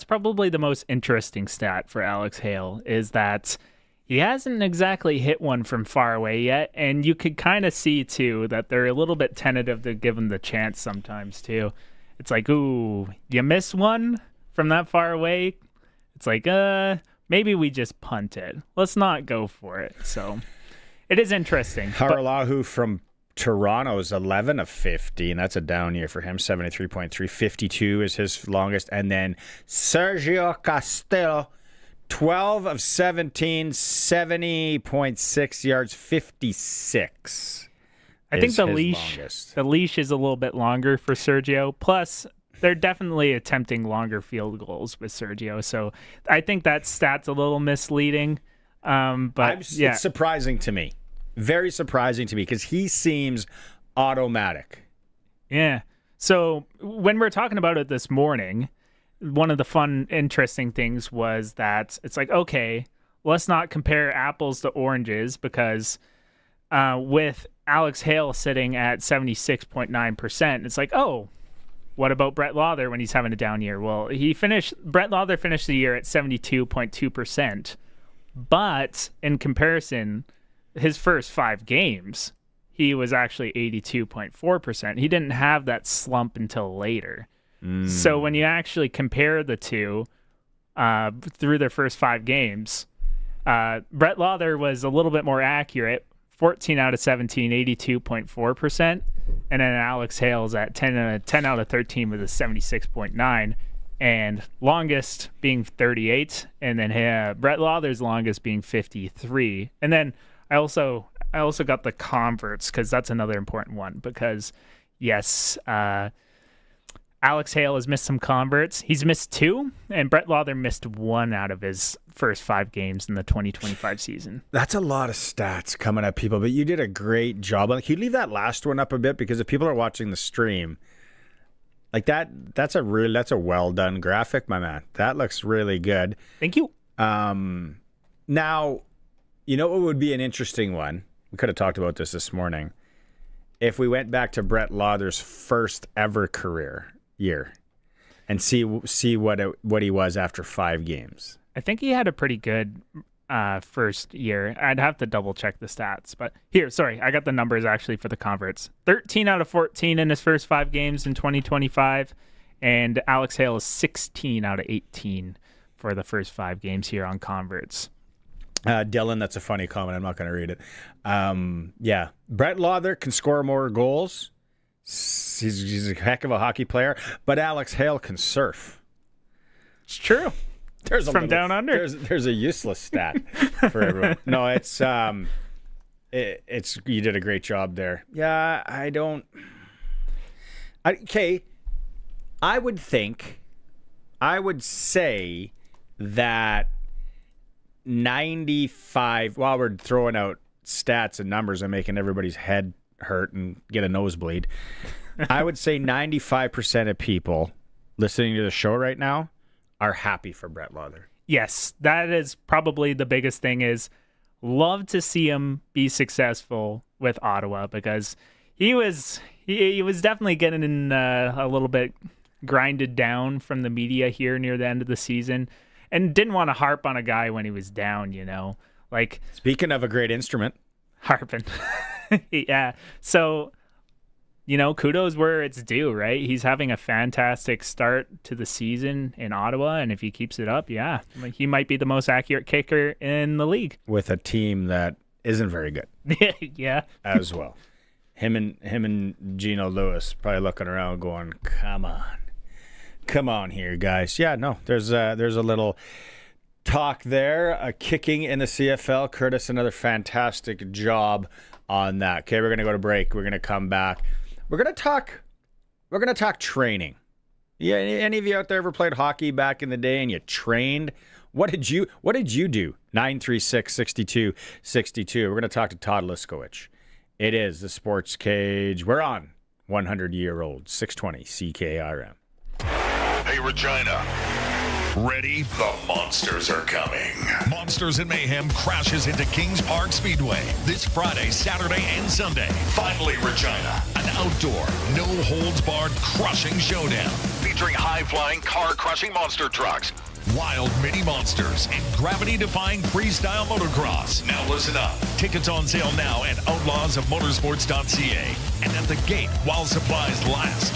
probably the most interesting stat for Alex Hale, is that he hasn't exactly hit one from far away yet, and you could kind of see, too, that they're a little bit tentative to give him the chance sometimes, too. It's like, ooh, you miss one from that far away? It's like, maybe we just punt it. Let's not go for it. So it is interesting. Haralahu from Toronto is 11 of 50, and that's a down year for him, 73.3. 52 is his longest. And then Sergio Castillo, 12 of 17, 70.6 yards, 56. I think the leash is a little bit longer for Sergio. Plus, they're definitely attempting longer field goals with Sergio. So I think that stat's a little misleading. It's surprising to me. Very surprising to me, because he seems automatic. Yeah. So when we're talking about it this morning, one of the fun, interesting things was that it's like, okay, let's not compare apples to oranges, because with Alex Hale sitting at 76.9%, it's like, oh, what about Brett Lother when he's having a down year? Well, Brett Lother finished the year at 72.2%, but in comparison, his first 5 games, he was actually 82.4%. He didn't have that slump until later. So when you actually compare the two through their first 5 games, Brett Lother was a little bit more accurate, 14 out of 17, 82.4%. And then Alex Hale's at 10 out of 13 with a 76.9. And longest being 38. And then Brett Lother's longest being 53. And then I also got the converts, because that's another important one. Because, yes, Alex Hale has missed some converts. He's missed 2, and Brett Lawler missed 1 out of his first 5 games in the 2025 season. That's a lot of stats coming at people, but you did a great job. Like, you leave that last one up a bit, because if people are watching the stream, like that's a well done graphic, my man. That looks really good. Thank you. Now, you know what would be an interesting one? We could have talked about this morning. If we went back to Brett Lawler's first ever career year and see what he was after 5 games. I think he had a pretty good first year. I'd have to double check the stats, but I got the numbers actually for the converts. 13 out of 14 in his first 5 games in 2025, and Alex Hale is 16 out of 18 for the first 5 games here on converts. Dylan, that's a funny comment. I'm not going to read it. Yeah, Brett Lawler can score more goals. He's a heck of a hockey player, but Alex Hale can surf. It's true. There's from down under. There's a useless stat for everyone. No, it's you did a great job there. Yeah, I would say that 95, while we're throwing out stats and numbers and making everybody's head hurt and get a nosebleed, I would say 95% of people listening to the show right now are happy for Brett Lawler. Yes, that is probably the biggest thing, is love to see him be successful with Ottawa, because he was definitely getting in a little bit grinded down from the media here near the end of the season, and didn't want to harp on a guy when he was down, Like, speaking of a great instrument, harping. Yeah. So, kudos where it's due, right? He's having a fantastic start to the season in Ottawa, and if he keeps it up, he might be the most accurate kicker in the league. With a team that isn't very good. Yeah. As well. Him and Gino Lewis probably looking around going, Come on here, guys. Yeah, no, there's a little talk there. A kicking in the CFL. Curtis, another fantastic job on that. Okay, we're going to go to break. We're going to come back. We're going to talk training. Yeah, any of you out there ever played hockey back in the day and you trained? What did you do? 936-6262. We're going to talk to Todd Liskowich. It is the Sports Cage. We're on 100-year-old 620 CKRM. Hey, Regina. Ready? The monsters are coming. Monsters in Mayhem crashes into Kings Park Speedway this Friday, Saturday, and Sunday. Finally, Regina. An outdoor, no-holds-barred crushing showdown featuring high-flying, car-crushing monster trucks, wild mini monsters, and gravity-defying freestyle motocross. Now listen up. Tickets on sale now at outlawsofmotorsports.ca and at the gate while supplies last.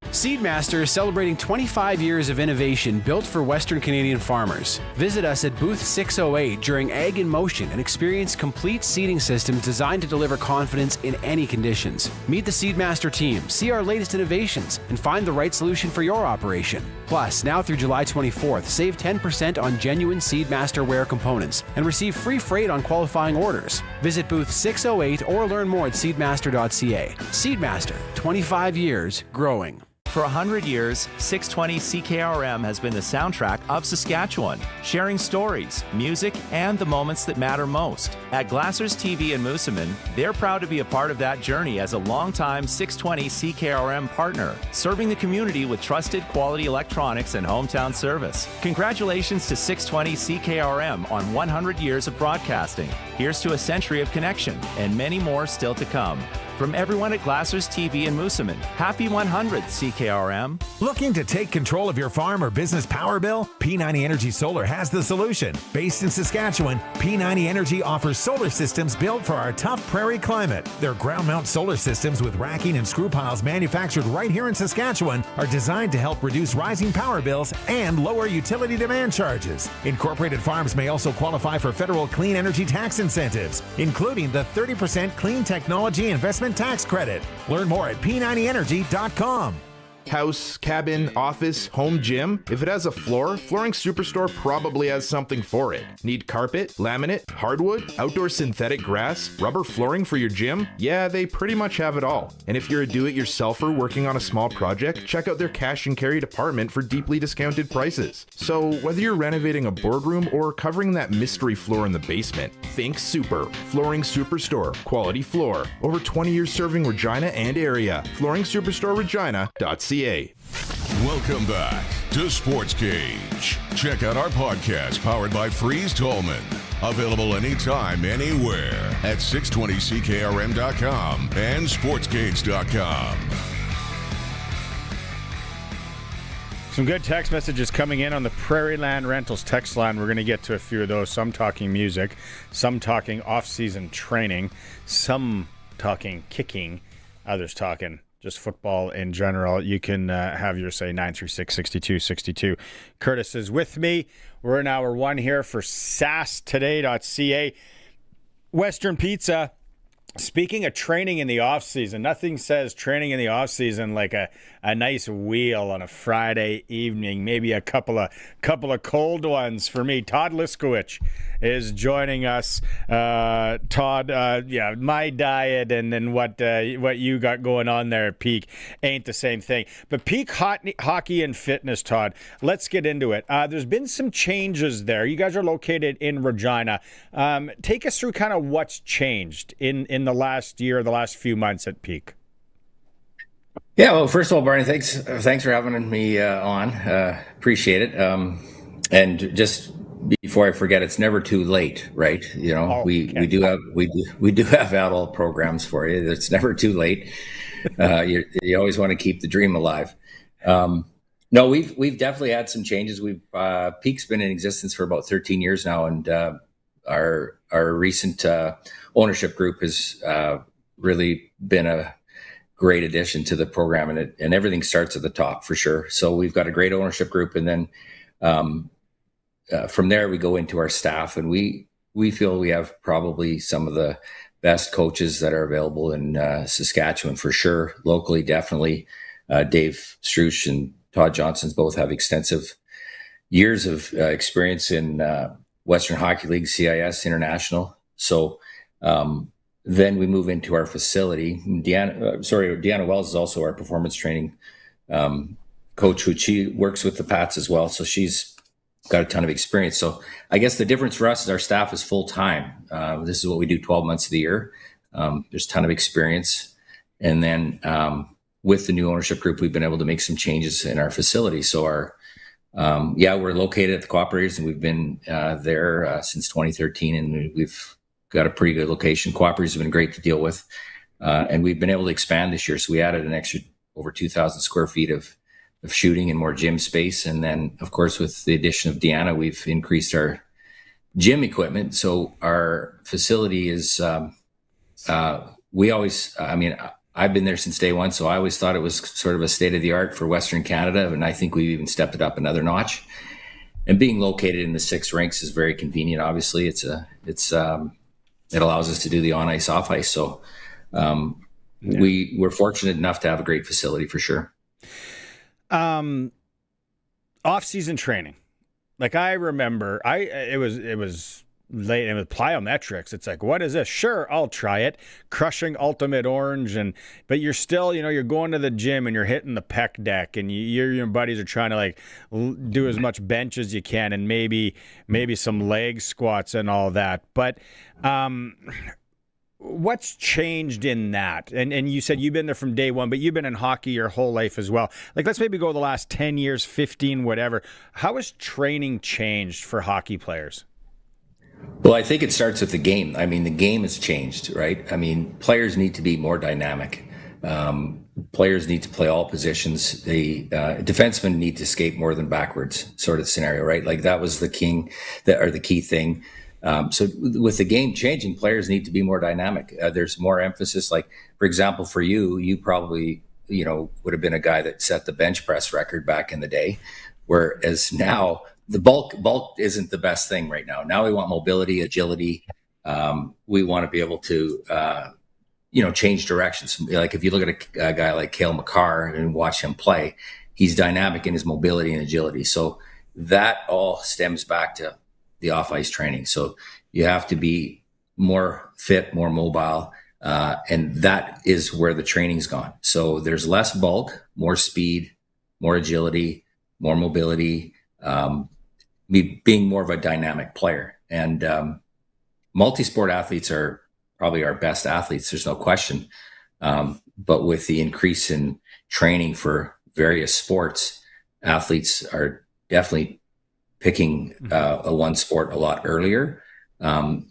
Seedmaster is celebrating 25 years of innovation built for Western Canadian farmers. Visit us at booth 608 during Ag in Motion and experience complete seeding systems designed to deliver confidence in any conditions. Meet the Seedmaster team, see our latest innovations, and find the right solution for your operation. Plus, now through July 24th, save 10% on genuine Seedmaster wear components and receive free freight on qualifying orders. Visit booth 608 or learn more at seedmaster.ca. Seedmaster, 25 years growing. For 100 years, 620 CKRM has been the soundtrack of Saskatchewan, sharing stories, music, and the moments that matter most. At Glassers TV in Moosomin, they're proud to be a part of that journey as a longtime 620 CKRM partner, serving the community with trusted quality electronics and hometown service. Congratulations to 620 CKRM on 100 years of broadcasting. Here's to a century of connection and many more still to come. From everyone at Glassers TV in Moosomin, happy 100th CKRM. Looking to take control of your farm or business power bill? P90 Energy Solar has the solution. Based in Saskatchewan, P90 Energy offers solar systems built for our tough prairie climate. Their ground mount solar systems with racking and screw piles manufactured right here in Saskatchewan are designed to help reduce rising power bills and lower utility demand charges. Incorporated farms may also qualify for federal clean energy tax incentives, including the 30% clean technology investment tax credit. Learn more at P90energy.com. House, cabin, office, home gym? If it has a floor, Flooring Superstore probably has something for it. Need carpet, laminate, hardwood, outdoor synthetic grass, rubber flooring for your gym? Yeah, they pretty much have it all. And if you're a do-it-yourselfer working on a small project, check out their cash and carry department for deeply discounted prices. So whether you're renovating a boardroom or covering that mystery floor in the basement, think Super. Flooring Superstore. Quality floor. Over 20 years serving Regina and area. FlooringSuperstoreRegina.ca. Welcome back to Sportscage. Check out our podcast powered by Freeze Tolman. Available anytime, anywhere at 620ckrm.com and sportscage.com. Some good text messages coming in on the Prairie Land Rentals text line. We're going to get to a few of those. Some talking music, some talking off-season training, some talking kicking, others talking just football in general. You can have your say, 936-6262. Curtis is with me. We're in hour one here for sasktoday.ca. Western Pizza. Speaking of training in the off-season, nothing says training in the off-season like a nice wheel on a Friday evening, maybe a couple of cold ones for me. Todd Liskowich is joining us. Todd, my diet and then what you got going on there at Peak ain't the same thing. But Peak Hockey and Fitness, Todd, let's get into it. There's been some changes there. You guys are located in Regina. Take us through kind of what's changed in the last year, the last few months at Peak. Yeah, well, first of all, Barney, thanks for having me on. Appreciate it. And just before I forget, it's never too late, right? You know, we do have adult programs for you. It's never too late. You always want to keep the dream alive. No, we've definitely had some changes. Peak's been in existence for about 13 years now, and our recent ownership group has really been a great addition to the program, and everything starts at the top for sure. So we've got a great ownership group, and then from there we go into our staff, and we feel we have probably some of the best coaches that are available in Saskatchewan for sure. Locally, definitely. Dave Struch and Todd Johnson's both have extensive years of experience in Western Hockey League, CIS, International. So then we move into our facility. Deanna Wells is also our performance training coach, who she works with the Pats as well. So she's got a ton of experience. So I guess the difference for us is our staff is full time. This is what we do 12 months of the year. There's a ton of experience. And then with the new ownership group, we've been able to make some changes in our facility. So we're located at the Cooperators, and we've been there since 2013, and we've got a pretty good location. Cooperators have been great to deal with, and we've been able to expand this year. So we added an extra over 2,000 square feet of shooting and more gym space. And then, of course, with the addition of Deanna, we've increased our gym equipment. So our facility is, I've been there since day one, so I always thought it was sort of a state of the art for Western Canada, and I think we've even stepped it up another notch. And being located in the 6 rinks is very convenient. Obviously, it allows us to do the on ice, off ice. So we're fortunate enough to have a great facility for sure. Off-season training, like I remember, it was late, and with plyometrics, it's like, what is this? Sure, I'll try it. Crushing Ultimate Orange, but you're still, you're going to the gym and you're hitting the pec deck, and your buddies are trying to like do as much bench as you can, and maybe some leg squats and all that. But what's changed in that? And you said you've been there from day one, but you've been in hockey your whole life as well. Like, let's maybe go the last 10 years, 15, whatever. How has training changed for hockey players? Well, I think it starts with the game. I mean, the game has changed, right? I mean, players need to be more dynamic. Players need to play all positions. The defensemen need to skate more than backwards, sort of scenario, right? Like that was the key thing. So with the game changing, players need to be more dynamic. There's more emphasis. Like, for example, for you probably, would have been a guy that set the bench press record back in the day, whereas now the bulk isn't the best thing right now. Now we want mobility, agility. We want to be able to, change directions. Like if you look at a guy like Cale McCarr and watch him play, he's dynamic in his mobility and agility. So that all stems back to the off-ice training. So you have to be more fit, more mobile, and that is where the training's gone. So there's less bulk, more speed, more agility, more mobility, being more of a dynamic player. And multi-sport athletes are probably our best athletes, there's no question. But with the increase in training for various sports, athletes are definitely picking a one sport a lot earlier.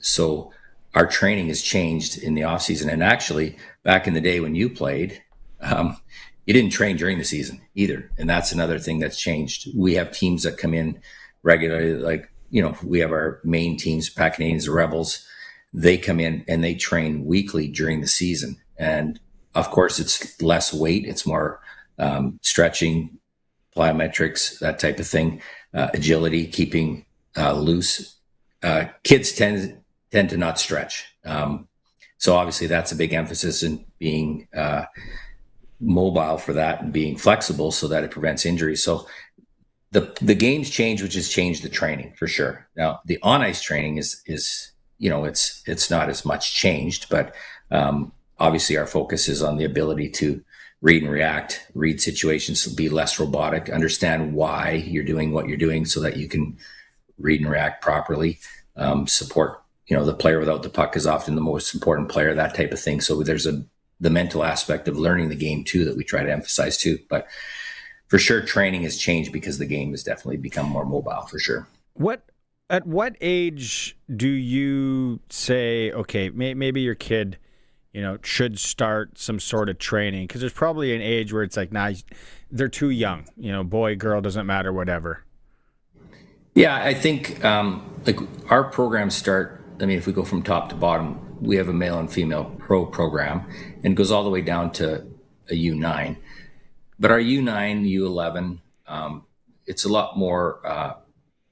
So our training has changed in the off season. And actually, back in the day when you played, you didn't train during the season either. And that's another thing that's changed. We have teams that come in regularly, like, we have our main teams, Pac Canadians, the Rebels. They come in and they train weekly during the season. And of course, it's less weight. It's more stretching, plyometrics, that type of thing, agility, keeping loose. Kids tend to not stretch. So obviously that's a big emphasis in being mobile for that and being flexible so that it prevents injuries. So the game's changed, which has changed the training for sure. Now the on-ice training is it's not as much changed, but obviously our focus is on the ability to read and react, read situations, be less robotic, understand why you're doing what you're doing so that you can read and react properly, support, the player without the puck is often the most important player, that type of thing. So there's the mental aspect of learning the game too, that we try to emphasize too. But for sure, training has changed because the game has definitely become more mobile for sure. At what age do you say, okay, maybe your kid, should start some sort of training? Because there's probably an age where it's like, nah, they're too young. Boy, girl, doesn't matter, whatever. Yeah, I think like our programs start. I mean, if we go from top to bottom, we have a male and female pro program, and it goes all the way down to a U9. But our U9, U11, it's a lot more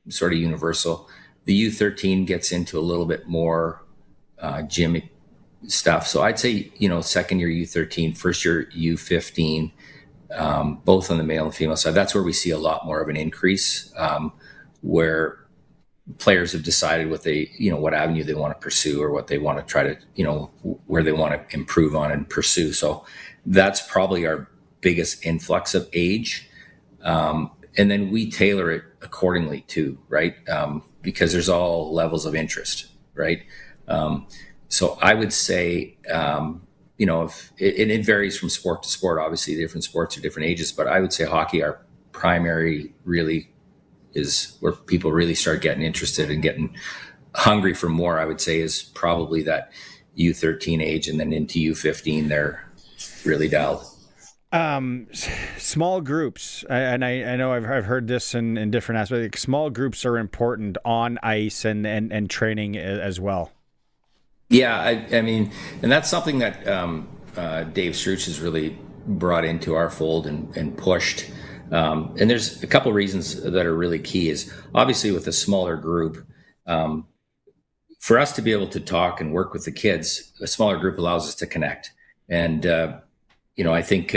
sort of universal. The U13 gets into a little bit more gym stuff. So I'd say, second year U13, first year U15, both on the male and female side. That's where we see a lot more of an increase, where players have decided what avenue they want to pursue or what they want to try to, where they want to improve on and pursue. So that's probably our biggest influx of age. And then we tailor it accordingly too, right? Because there's all levels of interest, right? So I would say, if it varies from sport to sport, obviously different sports are different ages, but I would say hockey, our primary really is where people really start getting interested and getting hungry for more, I would say, is probably that U13 age, and then into U15, they're really dialed. Small groups, and I know I've heard this in different aspects. Like small groups are important on ice and training as well. Yeah, I mean, and that's something that Dave Struch has really brought into our fold and pushed. And there's a couple of reasons that are really key. Is obviously with a smaller group, for us to be able to talk and work with the kids, a smaller group allows us to connect. And I think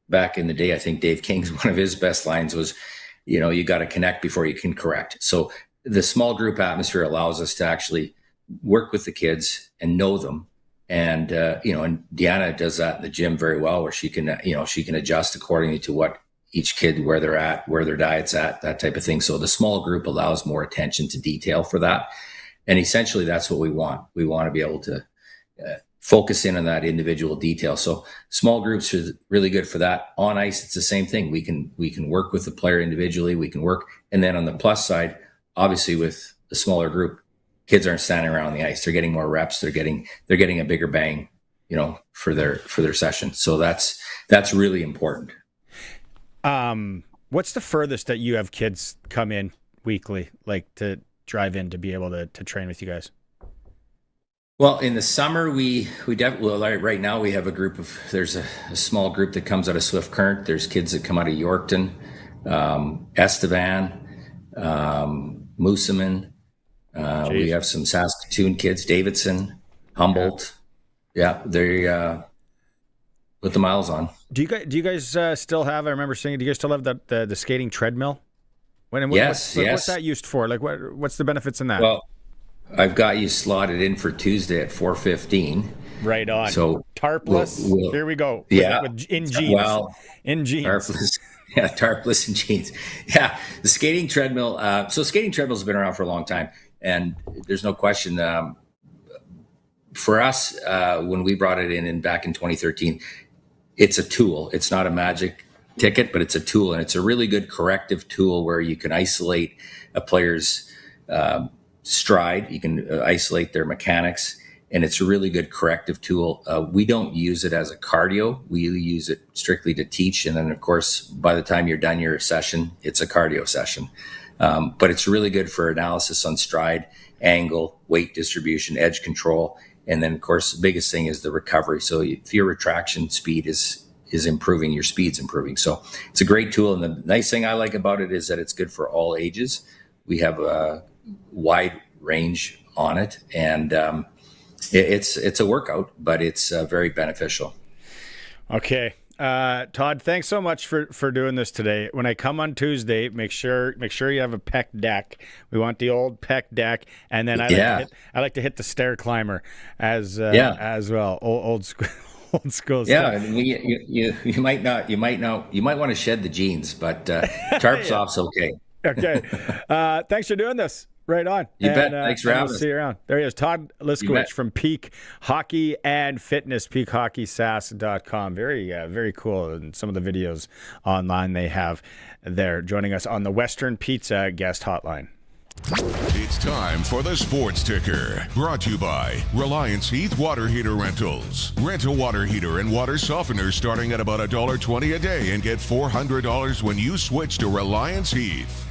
back in the day, I think Dave King's one of his best lines was, you got to connect before you can correct. So the small group atmosphere allows us to actually work with the kids and know them. And, and Deanna does that in the gym very well, where she can adjust accordingly to what each kid, where they're at, where their diet's at, that type of thing. So the small group allows more attention to detail for that. And essentially that's what we want. We want to be able to focus in on that individual detail. So small groups are really good for that. On ice, it's the same thing. We can work with the player individually. We can work. And then on the plus side, obviously with the smaller group, kids aren't standing around on the ice. They're getting more reps. They're getting a bigger bang, for their session. So that's really important. What's the furthest that you have kids come in weekly, like to drive in to be able to train with you guys? Well, in the summer, we definitely, right now we have there's a small group that comes out of Swift Current. There's kids that come out of Yorkton, Estevan, Moosomin. We have some Saskatoon kids, Davidson, Humboldt. Yeah, they put the miles on. Do you guys still have? I remember seeing. Do you guys still have the skating treadmill? Yes. What's that used for? Like, what's the benefits in that? Well, I've got you slotted in for Tuesday at 4:15. Right on. So tarpless. Here we go. Yeah. In jeans. Well, in jeans. Tarpless. Yeah, tarpless and jeans. Yeah, the skating treadmill. So skating treadmills have been around for a long time, and there's no question. For us, when we brought it in back in 2013, it's a tool. It's not a magic ticket, but it's a tool, and it's a really good corrective tool where you can isolate a player's stride. You can isolate their mechanics, and it's a really good corrective tool. We don't use it as a cardio. We use it strictly to teach. And then, of course, by the time you're done your session, it's a cardio session. But it's really good for analysis on stride, angle, weight distribution, edge control. And then, of course, the biggest thing is the recovery. So if your retraction speed is improving, your speed's improving. So it's a great tool. And the nice thing I like about it is that it's good for all ages. We have a wide range on it. And it's a workout, but it's very beneficial. Okay. Todd, thanks so much for doing this today. When I come on Tuesday, make sure you have a pec deck. We want the old pec deck, and then I like to hit the stair climber as well. Old school. Old school yeah, stuff. You might want to shed the jeans, but tarps off's okay. Okay. Thanks for doing this. Right on. You bet. Thanks for having us. See you around. There he is, Todd Liskowich from Peak Hockey and Fitness, peakhockeysask.com. Very cool. And some of the videos online they have there, joining us on the Western Pizza guest hotline. It's time for the Sports Ticker, brought to you by Reliance Heath Water Heater Rentals. Rent a water heater and water softener starting at about $1.20 a day and get $400 when you switch to Reliance Heath.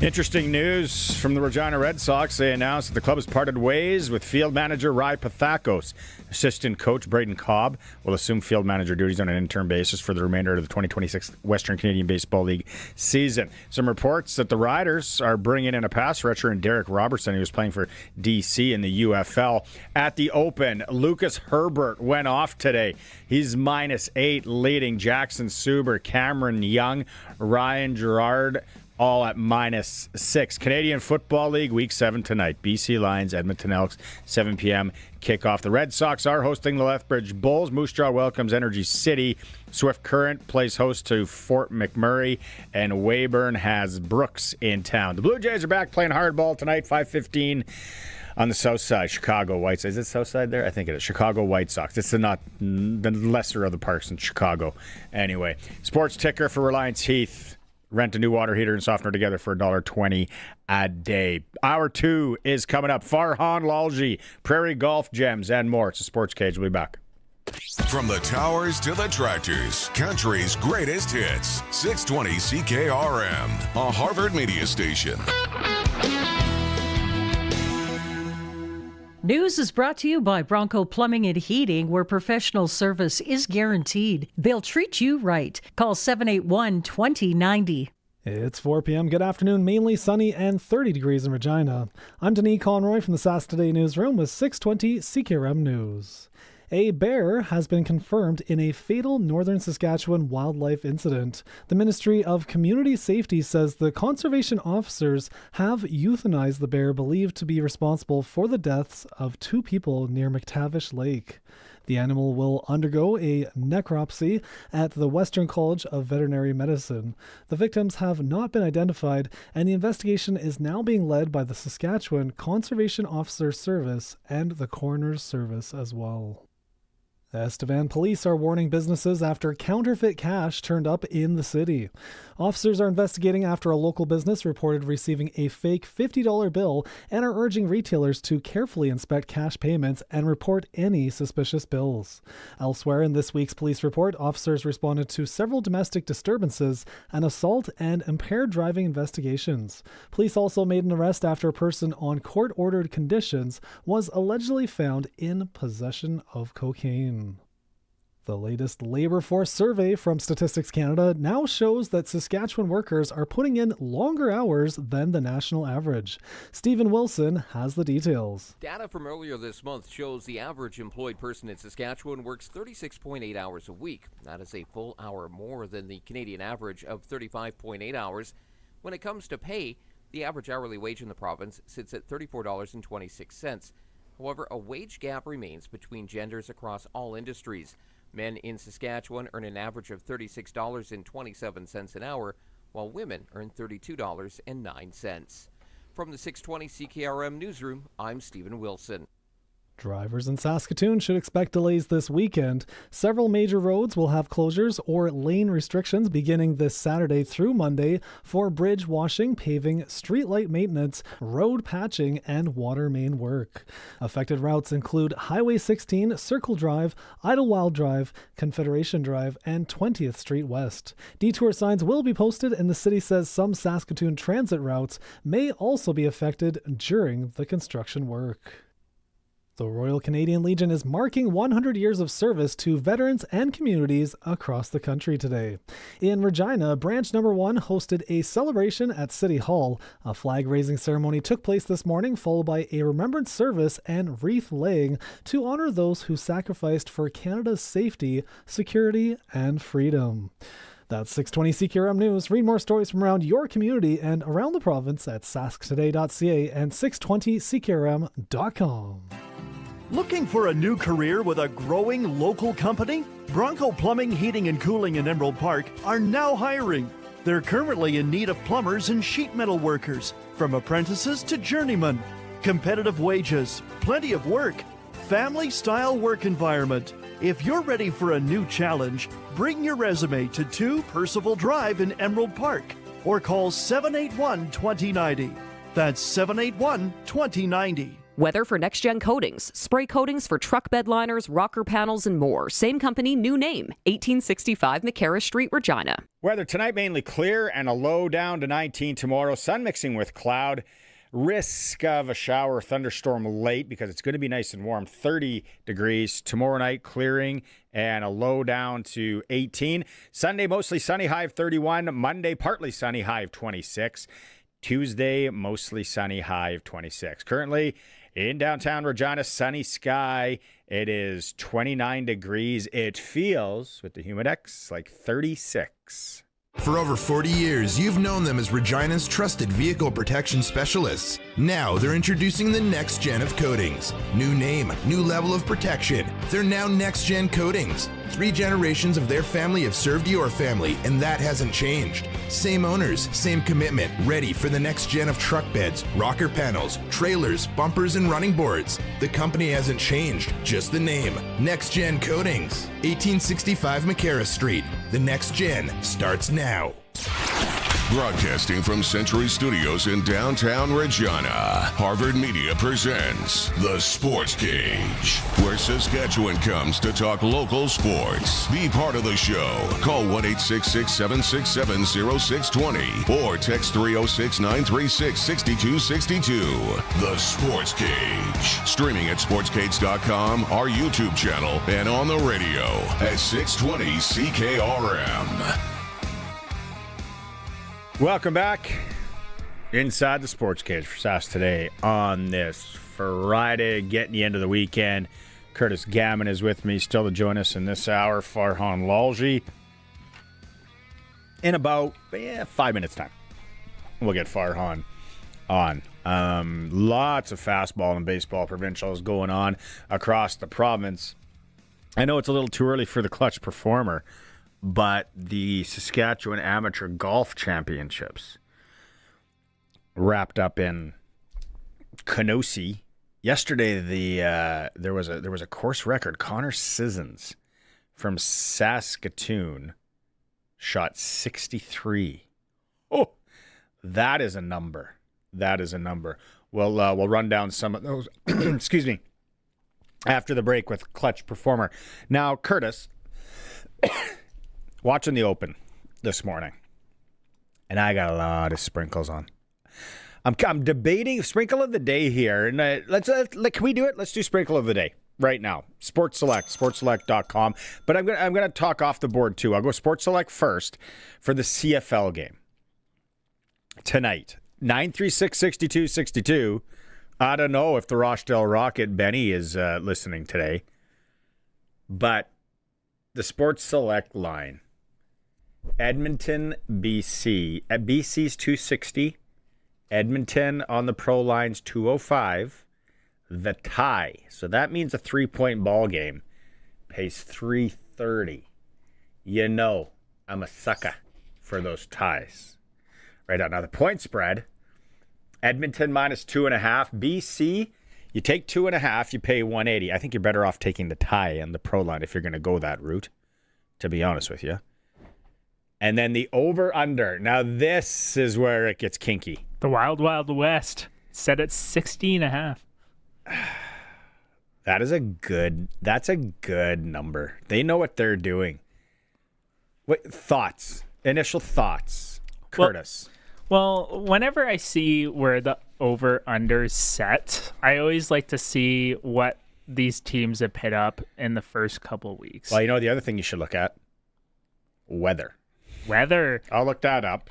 Interesting news from the Regina Red Sox. They announced that the club has parted ways with field manager Ry Pathakos. Assistant coach Braden Cobb will assume field manager duties on an interim basis for the remainder of the 2026 Western Canadian Baseball League season. Some reports that the Riders are bringing in a pass rusher in Derek Robertson, who was playing for DC in the UFL. At the Open, Lucas Herbert went off today. He's -8, leading Jackson Suber, Cameron Young, Ryan Gerard, all at -6. Canadian Football League, Week 7 tonight. BC Lions, Edmonton Elks, 7 p.m. kickoff. The Red Sox are hosting the Lethbridge Bulls. Moose Jaw welcomes Energy City. Swift Current plays host to Fort McMurray. And Weyburn has Brooks in town. The Blue Jays are back playing hardball tonight, 5:15 on the south side. Chicago White Sox. Is it south side there? I think it is. Chicago White Sox. It's the lesser of the parks in Chicago. Anyway, Sports Ticker for Reliance Heath. Rent a new water heater and softener together for $1.20 a day. Hour 2 is coming up. Farhan, Lalji, Prairie Golf Gems, and more. It's a Sports Cage. We'll be back. From the towers to the tractors, country's greatest hits. 620 CKRM, a Harvard media station. News is brought to you by Bronco Plumbing and Heating, where professional service is guaranteed. They'll treat you right. Call 781-2090. It's 4 p.m. Good afternoon. Mainly sunny and 30 degrees in Regina. I'm Denis Conroy from the Sask Today newsroom with 620 CKRM News. A bear has been confirmed in a fatal northern Saskatchewan wildlife incident. The Ministry of Community Safety says the conservation officers have euthanized the bear believed to be responsible for the deaths of 2 people near McTavish Lake. The animal will undergo a necropsy at the Western College of Veterinary Medicine. The victims have not been identified, and the investigation is now being led by the Saskatchewan Conservation Officer Service and the Coroner's Service as well. Estevan police are warning businesses after counterfeit cash turned up in the city. Officers are investigating after a local business reported receiving a fake $50 bill and are urging retailers to carefully inspect cash payments and report any suspicious bills. Elsewhere in this week's police report, officers responded to several domestic disturbances, an assault, and impaired driving investigations. Police also made an arrest after a person on court-ordered conditions was allegedly found in possession of cocaine. The latest labor force survey from Statistics Canada now shows that Saskatchewan workers are putting in longer hours than the national average. Stephen Wilson has the details. Data from earlier this month shows the average employed person in Saskatchewan works 36.8 hours a week. That is a full hour more than the Canadian average of 35.8 hours. When it comes to pay, the average hourly wage in the province sits at $34.26. However, a wage gap remains between genders across all industries. Men in Saskatchewan earn an average of $36.27 an hour, while women earn $32.09. From the 620 CKRM Newsroom, I'm Stephen Wilson. Drivers in Saskatoon should expect delays this weekend. Several major roads will have closures or lane restrictions beginning this Saturday through Monday for bridge washing, paving, streetlight maintenance, road patching, and water main work. Affected routes include Highway 16, Circle Drive, Idlewild Drive, Confederation Drive, and 20th Street West. Detour signs will be posted, and the city says some Saskatoon transit routes may also be affected during the construction work. The Royal Canadian Legion is marking 100 years of service to veterans and communities across the country today. In Regina, Branch No. 1 hosted a celebration at City Hall. A flag-raising ceremony took place this morning, followed by a remembrance service and wreath laying to honor those who sacrificed for Canada's safety, security, and freedom. That's 620 CKRM News. Read more stories from around your community and around the province at sasktoday.ca and 620ckrm.com. Looking for a new career with a growing local company? Bronco Plumbing, Heating and Cooling in Emerald Park are now hiring. They're currently in need of plumbers and sheet metal workers, from apprentices to journeymen. Competitive wages, plenty of work, family-style work environment. If you're ready for a new challenge, bring your resume to 2 Percival Drive in Emerald Park or call 781-2090. That's 781-2090. Weather for next-gen coatings, spray coatings for truck bed liners, rocker panels, and more. Same company, new name, 1865 McCarra Street, Regina. Weather tonight mainly clear and a low down to 19 tomorrow. Sun mixing with cloud. Risk of a shower or thunderstorm late because it's going to be nice and warm, 30 degrees. Tomorrow night clearing and a low down to 18. Sunday mostly sunny, high of 31. Monday partly sunny, high of 26. Tuesday mostly sunny, high of 26. Currently in downtown Regina, sunny sky. It is 29 degrees. It feels, with the Humidex, like 36. For over 40 years, you've known them as Regina's trusted vehicle protection specialists. Now they're introducing the next gen of coatings. New name, new level of protection. They're now next gen coatings. 3 generations of their family have served your family, and that hasn't changed. Same owners, same commitment, ready for the next gen of truck beds, rocker panels, trailers, bumpers, and running boards. The company hasn't changed, just the name. Next Gen Coatings, 1865 McCarra Street. The next gen starts now. Broadcasting from Century Studios in downtown Regina, Harvard Media presents The Sportscage, where Saskatchewan comes to talk local sports. Be part of the show. Call 1-866-767-0620 or text 306-936-6262. The Sportscage. Streaming at sportscage.com, our YouTube channel, and on the radio at 620 CKRM. Welcome back inside the Sports Cage for Sask today on this Friday, getting the end of the weekend. Curtis Gammon is with me still to join us in this hour. Farhan Lalji. In about 5 minutes time, we'll get Farhan on. Lots of fastball and baseball provincials going on across the province. I know it's a little too early for the clutch performer, but the Saskatchewan Amateur Golf Championships wrapped up in Kenosee yesterday. There was a course record. Connor Sissons from Saskatoon shot 63. Oh, that is a number. That is a number. We'll run down some of those. Excuse me. After the break with clutch performer. Now, Curtis. Watching the Open this morning, and I got a lot of sprinkles on. I'm debating sprinkle of the day here, and can we do it? Let's do sprinkle of the day. right now. Sports Select, sportselect.com. But I'm gonna talk off the board too. I'll go Sports Select first for the CFL game tonight. 936-6262. I don't know if the Rochdale Rocket Benny is listening today, but the Sports Select line, Edmonton, BC. At BC's 260, Edmonton on the pro line's 205. The tie, so that means a 3-point ball game, pays 330. You know, I'm a sucker for those ties. Right now, the point spread, Edmonton minus 2.5. BC, you take 2.5, you pay 180. I think you're better off taking the tie and the pro line if you're going to go that route, to be honest with you. And then the over-under. Now, this is where it gets kinky. The Wild Wild West, set at 60.5. That's a good number. They know what they're doing. What thoughts? Initial thoughts, Curtis? Well, whenever I see where the over-under's set, I always like to see what these teams have put up in the first couple weeks. Well, you know the other thing you should look at? Weather. I'll look that up.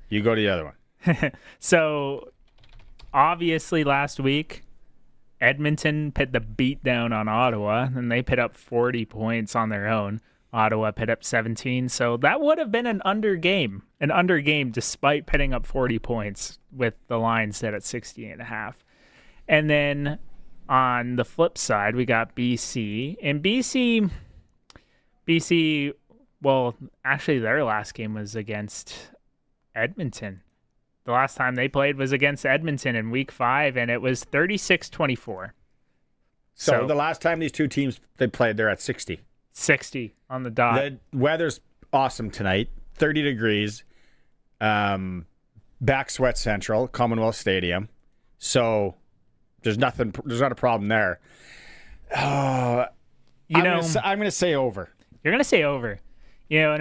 You go to the other one. So, obviously last week, Edmonton put the beat down on Ottawa, and they put up 40 points on their own. Ottawa put up 17, so that would have been an under game despite putting up 40 points with the line set at 60.5. And then on the flip side, we got BC. And BC, well, actually their last game was against Edmonton. The last time they played was against Edmonton in Week 5, and it was 36-24. So the last time these two teams they played, they're at 60. 60 on the dot. The weather's awesome tonight. 30 degrees. Back sweat central, Commonwealth Stadium. So there's not a problem there. I'm going to say over. You're going to say over. I'm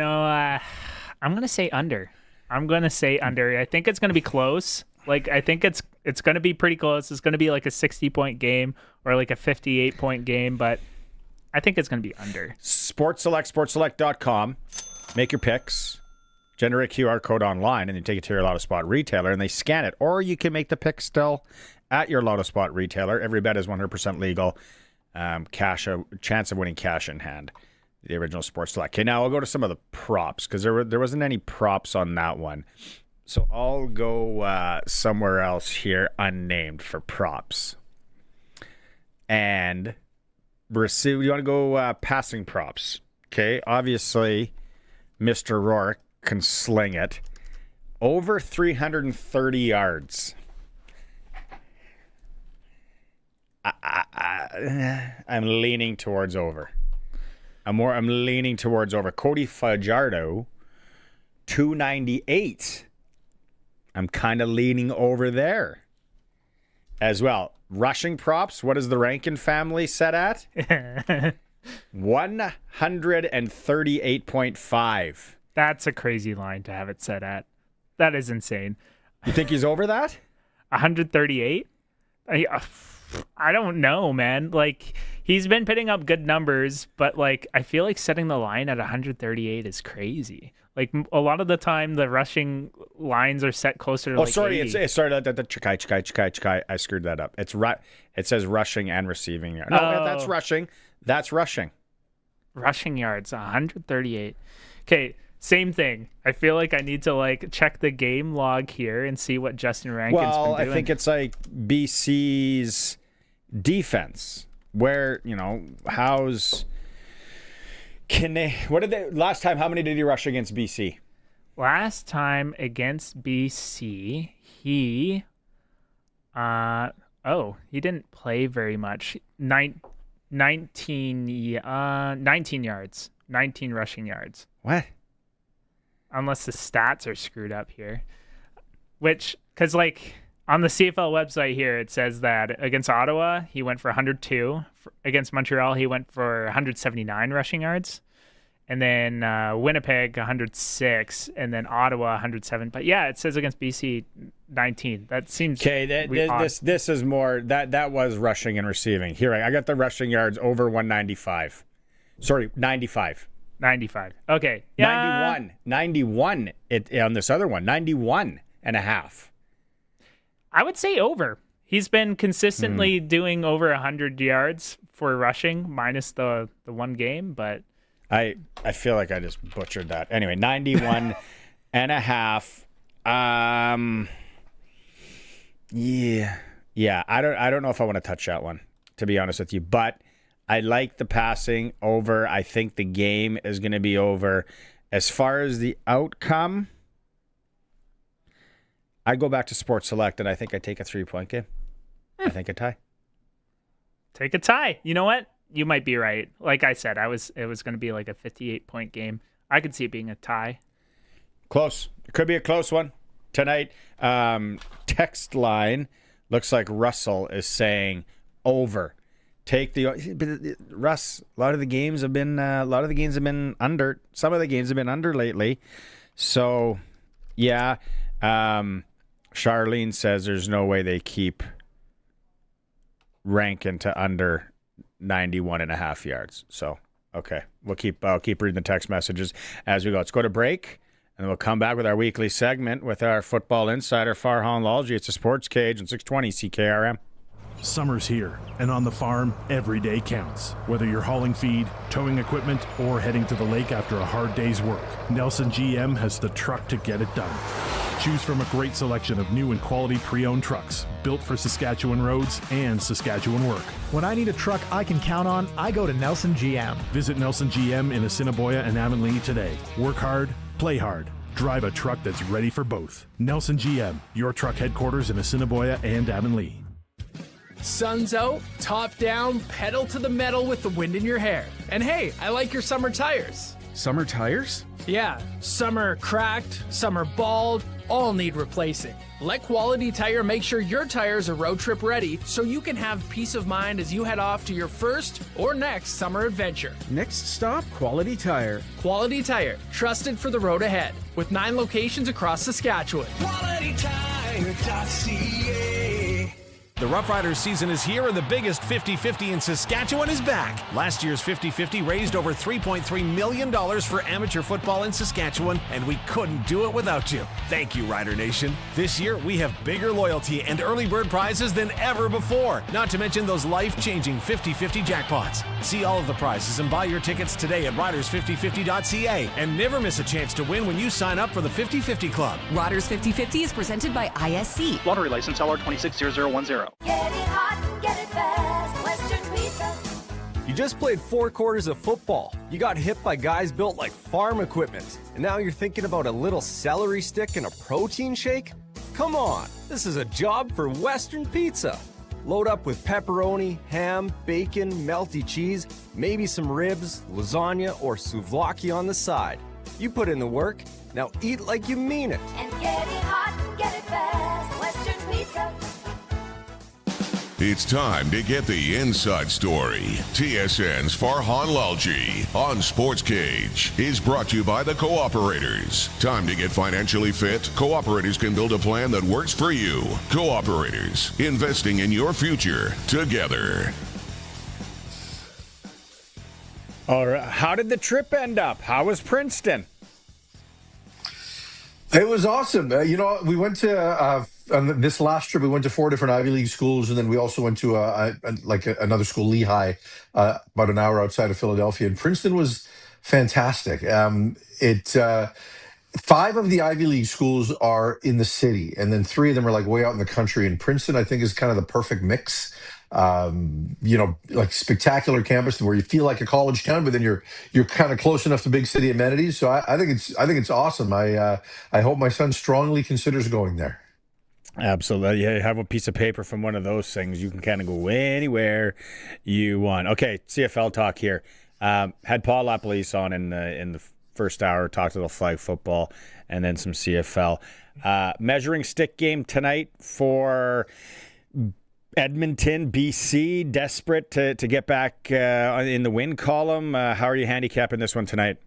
going to say under. I think it's going to be close. Like, I think it's going to be pretty close. It's going to be like a 60-point game or like a 58-point game, but I think it's going to be under. Sports Select, sportselect.com. Make your picks. Generate a QR code online, and then take it to your Lotto Spot retailer, and they scan it. Or you can make the pick still at your Lotto Spot retailer. Every bet is 100% legal. Chance of winning cash in hand. The original Sports Select. Okay, now I'll go to some of the props because there wasn't any props on that one. So I'll go somewhere else here, unnamed, for props. And you want to go passing props. Okay, obviously, Mr. Rourke can sling it. Over 330 yards. I'm leaning towards over. I'm leaning towards over. Cody Fajardo, 298. I'm kind of leaning over there as well. Rushing props, what is the Rankin family set at? 138.5. That's a crazy line to have it set at. That is insane. You think he's over that? 138? I don't know, man. Like, he's been putting up good numbers, but like, I feel like setting the line at 138 is crazy. Like, a lot of the time, the rushing lines are set closer to 80. It's Chikai. I screwed that up. It says rushing and receiving. No, that's rushing. That's rushing. Rushing yards, 138. Okay, same thing. I feel like I need to like check the game log here and see what Justin Rankin's been doing. I think it's like BC's defense, where last time, how many did he rush against BC? Last time against BC, he didn't play very much. 19 yards. 19 rushing yards. What? Unless the stats are screwed up here. Because like on the CFL website here, it says that against Ottawa, he went for 102. Against Montreal, he went for 179 rushing yards. And then Winnipeg 106, and then Ottawa 107. But yeah, it says against BC 19. That seems okay. This is more that was rushing and receiving. Here, I got the rushing yards over 195. Sorry, 95. 95. Okay. Yeah. 91 on this other one, 91 and a half. I would say over. He's been consistently doing over 100 yards for rushing, minus the one game, but I feel like I just butchered that. Anyway, 91 and a half. Yeah. I don't know if I want to touch that one, to be honest with you, but I like the passing over. I think the game is going to be over. As far as the outcome, I go back to Sports Select, and I think I take a 3-point game. I think a tie. Take a tie. You know what? You might be right. Like I said, it was going to be like a 58-point game. I could see it being a tie. Close. It could be a close one tonight. Text line looks like Russell is saying over. Take the Russ. A lot of the games have been under. Some of the games have been under lately. So, yeah. Charlene says there's no way they keep ranking to under 91 and a half yards. So, okay. I'll keep reading the text messages as we go. Let's go to break, and then we'll come back with our weekly segment with our football insider, Farhan Lalji. It's a Sports Cage on 620 CKRM. Summer's here, and on the farm, every day counts. Whether you're hauling feed, towing equipment, or heading to the lake after a hard day's work, Nelson GM has the truck to get it done. Choose from a great selection of new and quality pre-owned trucks, built for Saskatchewan roads and Saskatchewan work. When I need a truck I can count on, I go to Nelson GM. Visit Nelson GM in Assiniboia and Avonlea today. Work hard, play hard. Drive a truck that's ready for both. Nelson GM, your truck headquarters in Assiniboia and Avonlea. Sun's out, top down, pedal to the metal with the wind in your hair. And hey, I like your summer tires. Summer tires? Yeah, some are cracked, some are bald, all need replacing. Let Quality Tire make sure your tires are road trip ready so you can have peace of mind as you head off to your first or next summer adventure. Next stop, Quality Tire. Quality Tire, trusted for the road ahead, with 9 locations across Saskatchewan. QualityTire.ca. The Roughriders season is here, and the biggest 50-50 in Saskatchewan is back. Last year's 50-50 raised over $3.3 million for amateur football in Saskatchewan, and we couldn't do it without you. Thank you, Rider Nation. This year, we have bigger loyalty and early bird prizes than ever before, not to mention those life-changing 50-50 jackpots. See all of the prizes and buy your tickets today at riders5050.ca, and never miss a chance to win when you sign up for the 50-50 Club. Riders 50-50 is presented by ISC. Lottery license LR260010. Get it hot and get it fast, Western Pizza. You just played 4 quarters of football. You got hit by guys built like farm equipment. And now you're thinking about a little celery stick and a protein shake? Come on, this is a job for Western Pizza. Load up with pepperoni, ham, bacon, melty cheese, maybe some ribs, lasagna, or souvlaki on the side. You put in the work, now eat like you mean it. And get it hot and get it fast, Western Pizza. It's time to get the inside story. TSN's Farhan Lalji on Sports Cage is brought to you by the Cooperators. Time to get financially fit? Cooperators can build a plan that works for you. Cooperators, investing in your future together. All right. How did the trip end up? How was Princeton? It was awesome. We went to on this last trip. We went to 4 different Ivy League schools, and then we also went to another school, Lehigh, about an hour outside of Philadelphia. And Princeton was fantastic. 5 of the Ivy League schools are in the city, and then 3 of them are like way out in the country. And Princeton, I think, is kind of the perfect mix. Like spectacular campus where you feel like a college town, but then you're kind of close enough to big city amenities. So I think it's awesome. I hope my son strongly considers going there. Absolutely. Yeah, have a piece of paper from one of those things. You can kind of go anywhere you want. Okay, CFL talk here. Had Paul LaPolice on in the first hour, talked a little flag football, and then some CFL. Measuring stick game tonight for Edmonton, BC, desperate to get back in the win column. How are you handicapping this one tonight?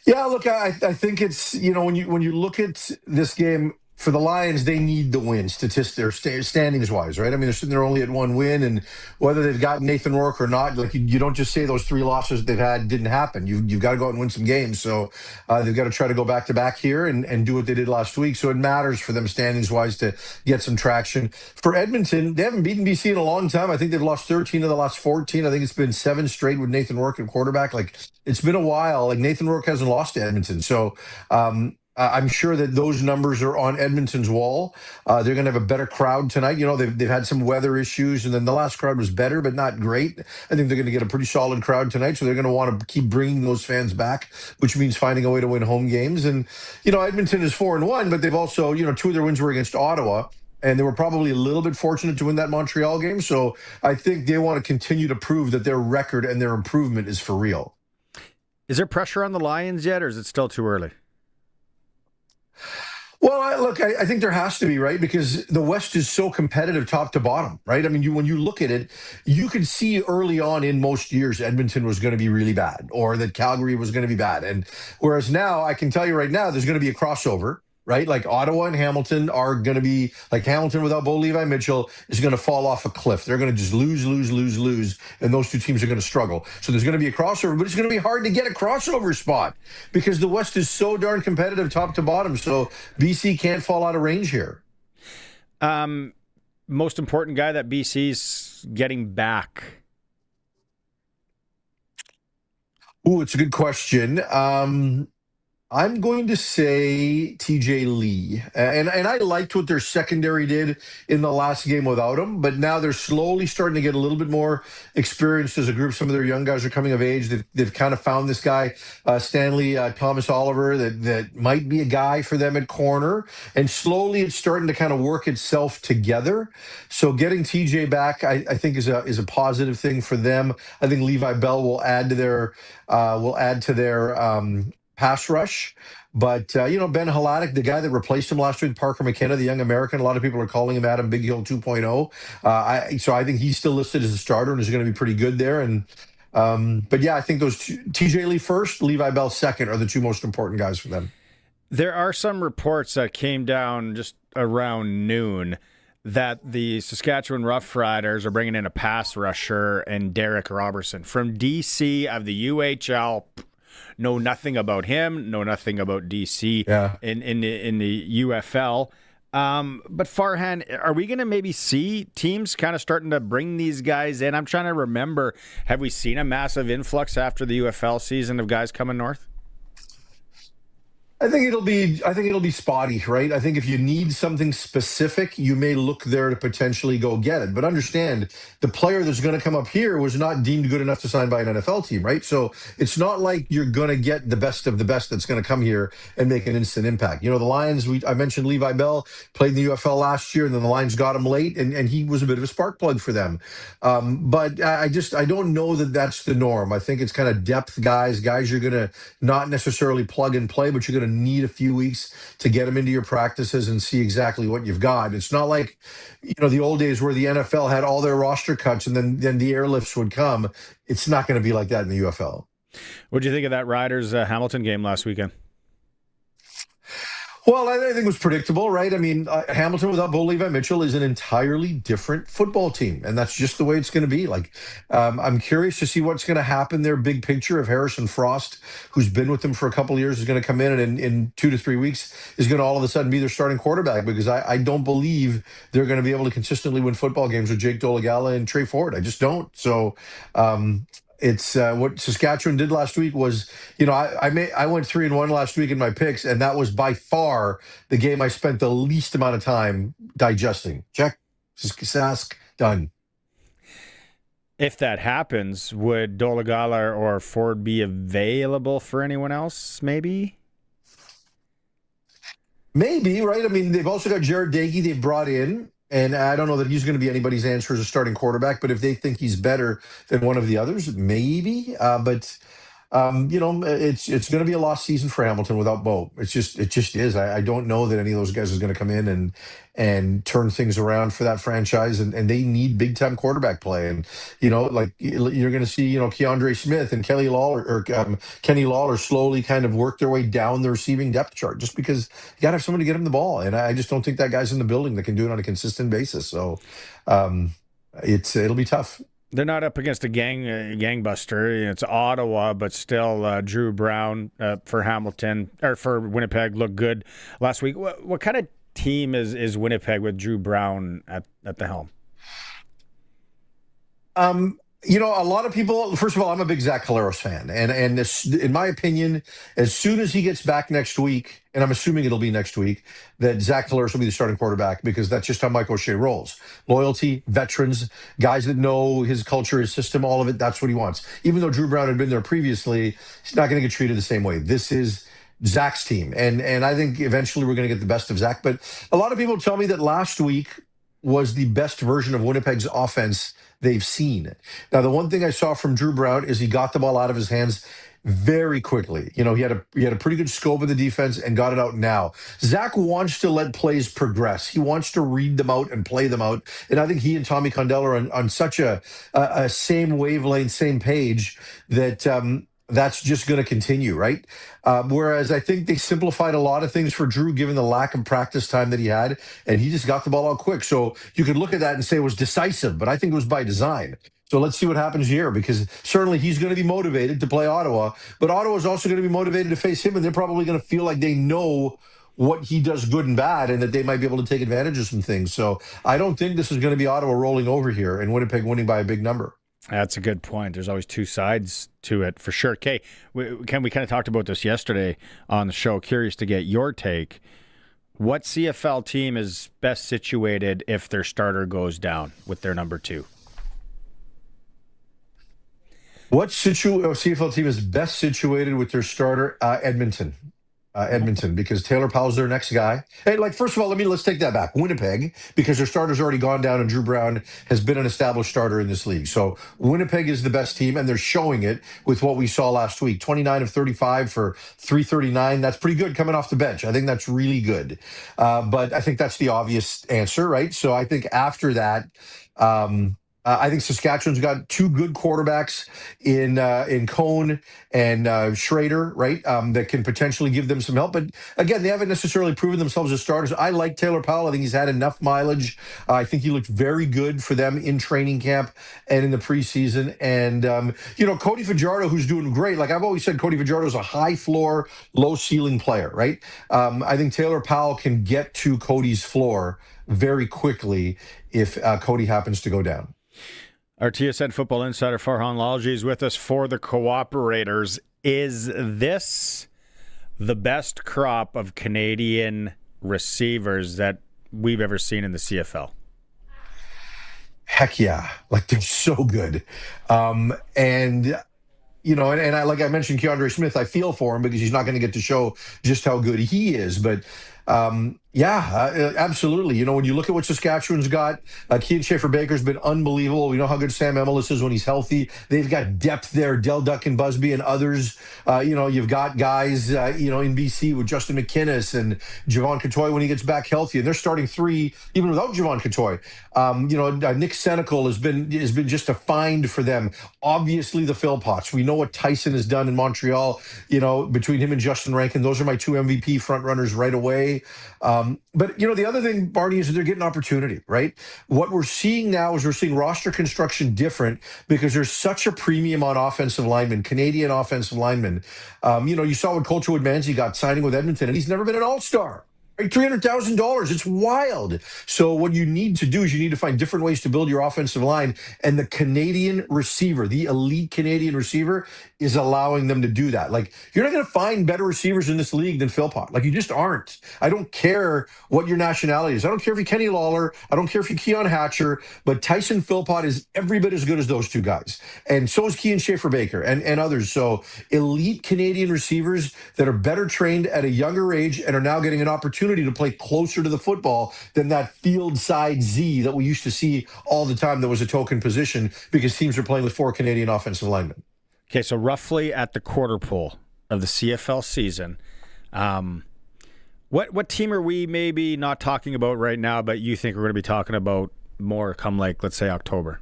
Yeah, look, I think it's, when you look at this game for the Lions, they need the win, standings wise, right? I mean, they're sitting there only at one win, and whether they've got Nathan Rourke or not, like you don't just say those three losses they've had didn't happen. You've got to go out and win some games. So they've got to try to go back to back here and do what they did last week. So it matters for them standings wise to get some traction. For Edmonton, they haven't beaten BC in a long time. I think they've lost 13 of the last 14. I think it's been 7 straight with Nathan Rourke at quarterback. Like, it's been a while. Like, Nathan Rourke hasn't lost to Edmonton. So I'm sure that those numbers are on Edmonton's wall. They're going to have a better crowd tonight. They've had some weather issues, and then the last crowd was better, but not great. I think they're going to get a pretty solid crowd tonight, so they're going to want to keep bringing those fans back, which means finding a way to win home games. And, Edmonton is 4-1, but they've also, 2 of their wins were against Ottawa, and they were probably a little bit fortunate to win that Montreal game. So I think they want to continue to prove that their record and their improvement is for real. Is there pressure on the Lions yet, or is it still too early? Well, I think there has to be, right? Because the West is so competitive top to bottom, right? I mean, when you look at it, you could see early on in most years Edmonton was going to be really bad, or that Calgary was going to be bad. And whereas now, I can tell you right now, there's going to be a crossover, right? Like, Ottawa and Hamilton are going to be, like, Hamilton without Bo Levi Mitchell is going to fall off a cliff. They're going to just lose, and those two teams are going to struggle. So there's going to be a crossover, but it's going to be hard to get a crossover spot because the West is so darn competitive top to bottom. So BC can't fall out of range here. Most important guy that BC's getting back? Ooh, it's a good question. I'm going to say TJ Lee. And I liked what their secondary did in the last game without him, but now they're slowly starting to get a little bit more experienced as a group. Some of their young guys are coming of age. They've kind of found this guy, Stanley Thomas Oliver, that might be a guy for them at corner. And slowly it's starting to kind of work itself together. So getting TJ back, I think is a positive thing for them. I think Levi Bell will add to their pass rush. But, Ben Haladic, the guy that replaced him last week, Parker McKenna, the young American, a lot of people are calling him Adam Big Hill 2.0. So I think he's still listed as a starter and is going to be pretty good there. And but yeah, I think those two, TJ Lee first, Levi Bell second, are the two most important guys for them. There are some reports that came down just around noon that the Saskatchewan Roughriders are bringing in a pass rusher and Derek Robertson from DC of the UHL. Know nothing about him, know nothing about DC in the UFL. But Farhan, are we going to maybe see teams kind of starting to bring these guys in? I'm trying to remember, have we seen a massive influx after the UFL season of guys coming north? I think it'll be spotty, right? I think if you need something specific, you may look there to potentially go get it. But understand, the player that's going to come up here was not deemed good enough to sign by an NFL team, right? So it's not like you're going to get the best of the best that's going to come here and make an instant impact. The Lions, I mentioned Levi Bell, played in the UFL last year, and then the Lions got him late, and he was a bit of a spark plug for them. But I don't know that that's the norm. I think it's kind of depth guys you're going to not necessarily plug and play, but you're going to need a few weeks to get them into your practices and see exactly what you've got. It's not like, the old days where the NFL had all their roster cuts and then the airlifts would come. It's not going to be like that in the UFL. What did you think of that Riders Hamilton game last weekend? Well, I think it was predictable, right? I mean, Hamilton without Bo Levi Mitchell is an entirely different football team, and that's just the way it's going to be. Like, I'm curious to see what's going to happen there. Big picture of Harrison Frost, who's been with them for a couple of years, is going to come in and in 2 to 3 weeks is going to all of a sudden be their starting quarterback, because I don't believe they're going to be able to consistently win football games with Jake Dolegala and Trey Ford. I just don't. So, it's what Saskatchewan did last week was, I went 3-1 last week in my picks, and that was by far the game I spent the least amount of time digesting. Check, Sask, done. If that happens, would Dolegala or Ford be available for anyone else, maybe? Maybe, right? I mean, they've also got Jared Dagey they've brought in. And I don't know that he's going to be anybody's answer as a starting quarterback, but if they think he's better than one of the others, maybe. But it's going to be a lost season for Hamilton without Bo. It just is. I don't know that any of those guys is going to come in and turn things around for that franchise, and they need big time quarterback play. And like you're going to see Keandre Smith and Kenny Lawler slowly kind of work their way down the receiving depth chart, just because you got to have someone to get him the ball. And I just don't think that guy's in the building that can do it on a consistent basis. So it'll be tough. They're not up against a gangbuster. It's Ottawa, but still Drew Brown for Hamilton or for Winnipeg looked good last week. What kind of team is Winnipeg with Drew Brown at the helm? A lot of people, first of all, I'm a big Zach Collaros fan. And this, in my opinion, as soon as he gets back next week, and I'm assuming it'll be next week, that Zach Collaros will be the starting quarterback, because that's just how Mike O'Shea rolls. Loyalty, veterans, guys that know his culture, his system, all of it, that's what he wants. Even though Drew Brown had been there previously, he's not going to get treated the same way. This is Zach's team. And I think eventually we're going to get the best of Zach. But a lot of people tell me that last week was the best version of Winnipeg's offense they've seen. Now, the one thing I saw from Drew Brown is he got the ball out of his hands very quickly. He had a pretty good scope of the defense and got it out now. Zach wants to let plays progress. He wants to read them out and play them out. And I think he and Tommy Condell are on such a same wavelength, same page that that's just going to continue, right? Whereas I think they simplified a lot of things for Drew, given the lack of practice time that he had, and he just got the ball out quick. So you could look at that and say it was decisive, but I think it was by design. So let's see what happens here, because certainly he's going to be motivated to play Ottawa, but Ottawa is also going to be motivated to face him, and they're probably going to feel like they know what he does good and bad, and that they might be able to take advantage of some things. So I don't think this is going to be Ottawa rolling over here and Winnipeg winning by a big number. That's a good point. There's always two sides to it, for sure. Kay, we kind of talked about this yesterday on the show. Curious to get your take. What CFL team is best situated if their starter goes down with their number two? What CFL team is best situated with their starter? Edmonton. Edmonton, because Taylor Powell's their next guy. Hey, first of all, let's take that back. Winnipeg, because their starter's already gone down, and Drew Brown has been an established starter in this league. So Winnipeg is the best team, and they're showing it with what we saw last week. 29 of 35 for 339. That's pretty good coming off the bench. I think that's really good. But I think that's the obvious answer, right? So I think after that, I think Saskatchewan's got two good quarterbacks in Cone and Schrader, right? That can potentially give them some help. But again, they haven't necessarily proven themselves as starters. I like Taylor Powell. I think he's had enough mileage. I think he looked very good for them in training camp and in the preseason. And Cody Fajardo, who's doing great. Like I've always said, Cody Fajardo is a high floor, low ceiling player, right? I think Taylor Powell can get to Cody's floor very quickly if Cody happens to go down. Our TSN football insider Farhan Lalji is with us for the Cooperators. Is this the best crop of Canadian receivers that we've ever seen in the CFL? Heck yeah. They're so good. And I, like I mentioned, Keandre Smith, I feel for him because he's not going to get to show just how good he is. But absolutely. When you look at what Saskatchewan's got, Kean Schaefer-Baker's been unbelievable. We know how good Sam Emilus is when he's healthy. They've got depth there, Del Duck and Busby and others. You've got guys, in BC with Justin McInnes and Javon Catoy when he gets back healthy. And they're starting three even without Javon Catoy. Nick Senecal has been just a find for them. Obviously, the Philpotts. We know what Tyson has done in Montreal, between him and Justin Rankin. Those are my two MVP front runners right away. But the other thing, Barney, is that they're getting opportunity, right? What we're seeing now is we're seeing roster construction different because there's such a premium on offensive linemen, Canadian offensive linemen. You saw what Colter Woodmansey got signing with Edmonton, and he's never been an all-star. Right, $300,000. It's wild. So what you need to do is you need to find different ways to build your offensive line. And the Canadian receiver, the elite Canadian receiver, is allowing them to do that. You're not going to find better receivers in this league than Philpott. You just aren't. I don't care what your nationality is. I don't care if you're Kenny Lawler. I don't care if you're Keon Hatcher. But Tyson Philpott is every bit as good as those two guys. And so is Kean Schaefer-Baker and others. So elite Canadian receivers that are better trained at a younger age and are now getting an opportunity to play closer to the football than that field side Z that we used to see all the time that was a token position because teams are playing with four Canadian offensive linemen. Okay, so roughly at the quarter pole of the CFL season, what team are we maybe not talking about right now, but you think we're going to be talking about more come, like, let's say October?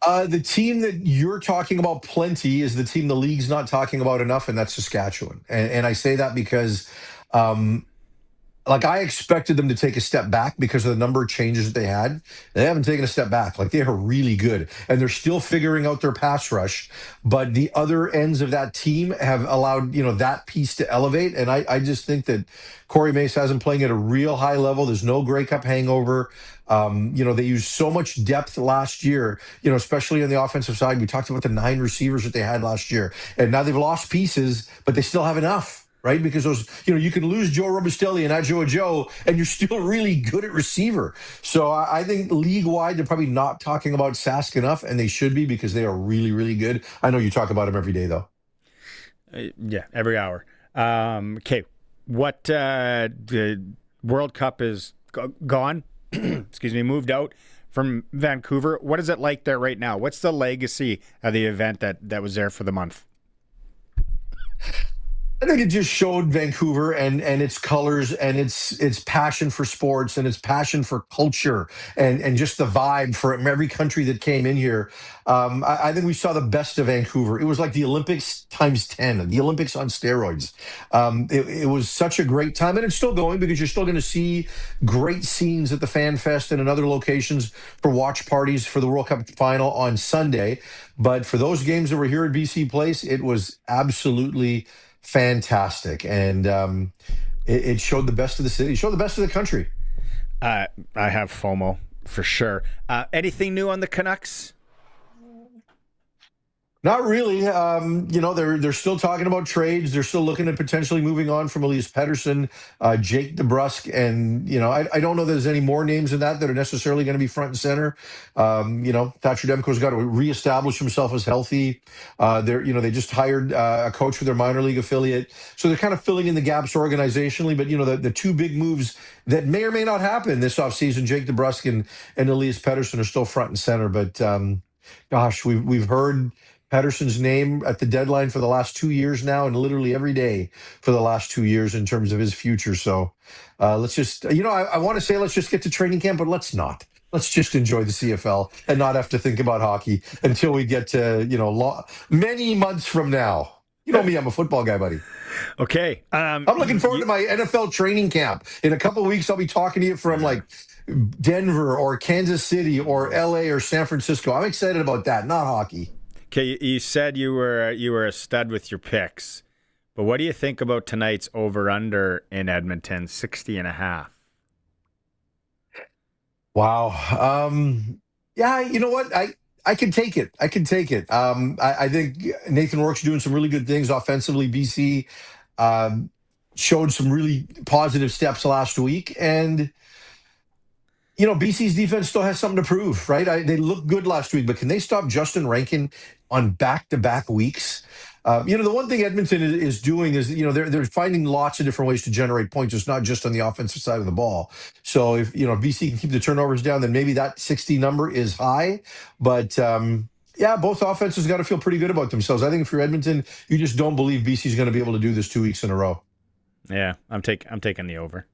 The team that you're talking about plenty is the team the league's not talking about enough, and that's Saskatchewan. And I say that because, I expected them to take a step back because of the number of changes that they had. They haven't taken a step back. Like, they are really good, and they're still figuring out their pass rush. But the other ends of that team have allowed, that piece to elevate. And I just think that Corey Mace has them playing at a real high level. There's no Grey Cup hangover. They used so much depth last year, especially on the offensive side. We talked about the 9 receivers that they had last year, and now they've lost pieces, but they still have enough. Right? Because those, you can lose Joe Robustelli and Joe, and you're still really good at receiver. So I think league-wide, they're probably not talking about Sask enough, and they should be because they are really, really good. I know you talk about them every day, though. Yeah, every hour. Okay, what the World Cup is gone, excuse me, moved out from Vancouver. What is it like there right now? What's the legacy of the event that was there for the month? I think it just showed Vancouver and its colors and its passion for sports and its passion for culture and just the vibe from every country that came in here. I think we saw the best of Vancouver. It was like the Olympics times 10, the Olympics on steroids. It was such a great time, and it's still going because you're still going to see great scenes at the Fan Fest and in other locations for watch parties for the World Cup final on Sunday. But for those games that were here at BC Place, it was absolutely fantastic, and it showed the best of the city, showed the best of the country. I have FOMO for sure. Anything new on the Canucks? Not really. They're still talking about trades. They're still looking at potentially moving on from Elias Pettersson, Jake DeBrusk, and I don't know that there's any more names in that are necessarily going to be front and center. Thatcher Demko's got to reestablish himself as healthy. They just hired a coach for their minor league affiliate, so they're kind of filling in the gaps organizationally. But the 2 big moves that may or may not happen this offseason, Jake DeBrusk and Elias Pettersson, are still front and center. But gosh, we've heard Pettersson's name at the deadline for the last 2 years now, and literally every day for the last 2 years in terms of his future. So let's just, I want to say let's just get to training camp, but let's not. Let's just enjoy the CFL and not have to think about hockey until we get to, many months from now. You know me, I'm a football guy, buddy. Okay. I'm looking forward to my NFL training camp. In a couple of weeks, I'll be talking to you from Denver or Kansas City or LA or San Francisco. I'm excited about that, not hockey. Okay, you said you were a stud with your picks, but what do you think about tonight's over-under in Edmonton, 60.5? Wow. Yeah, you know what? I can take it. I think Nathan Rourke's doing some really good things offensively. BC showed some really positive steps last week, and BC's defense still has something to prove, right? They looked good last week, but can they stop Justin Rankin on back-to-back weeks? The one thing Edmonton is doing is, they're finding lots of different ways to generate points. It's not just on the offensive side of the ball. So if, BC can keep the turnovers down, then maybe that 60 number is high. But, both offenses got to feel pretty good about themselves. I think if you're Edmonton, you just don't believe BC's going to be able to do this 2 weeks in a row. Yeah, I'm taking the over.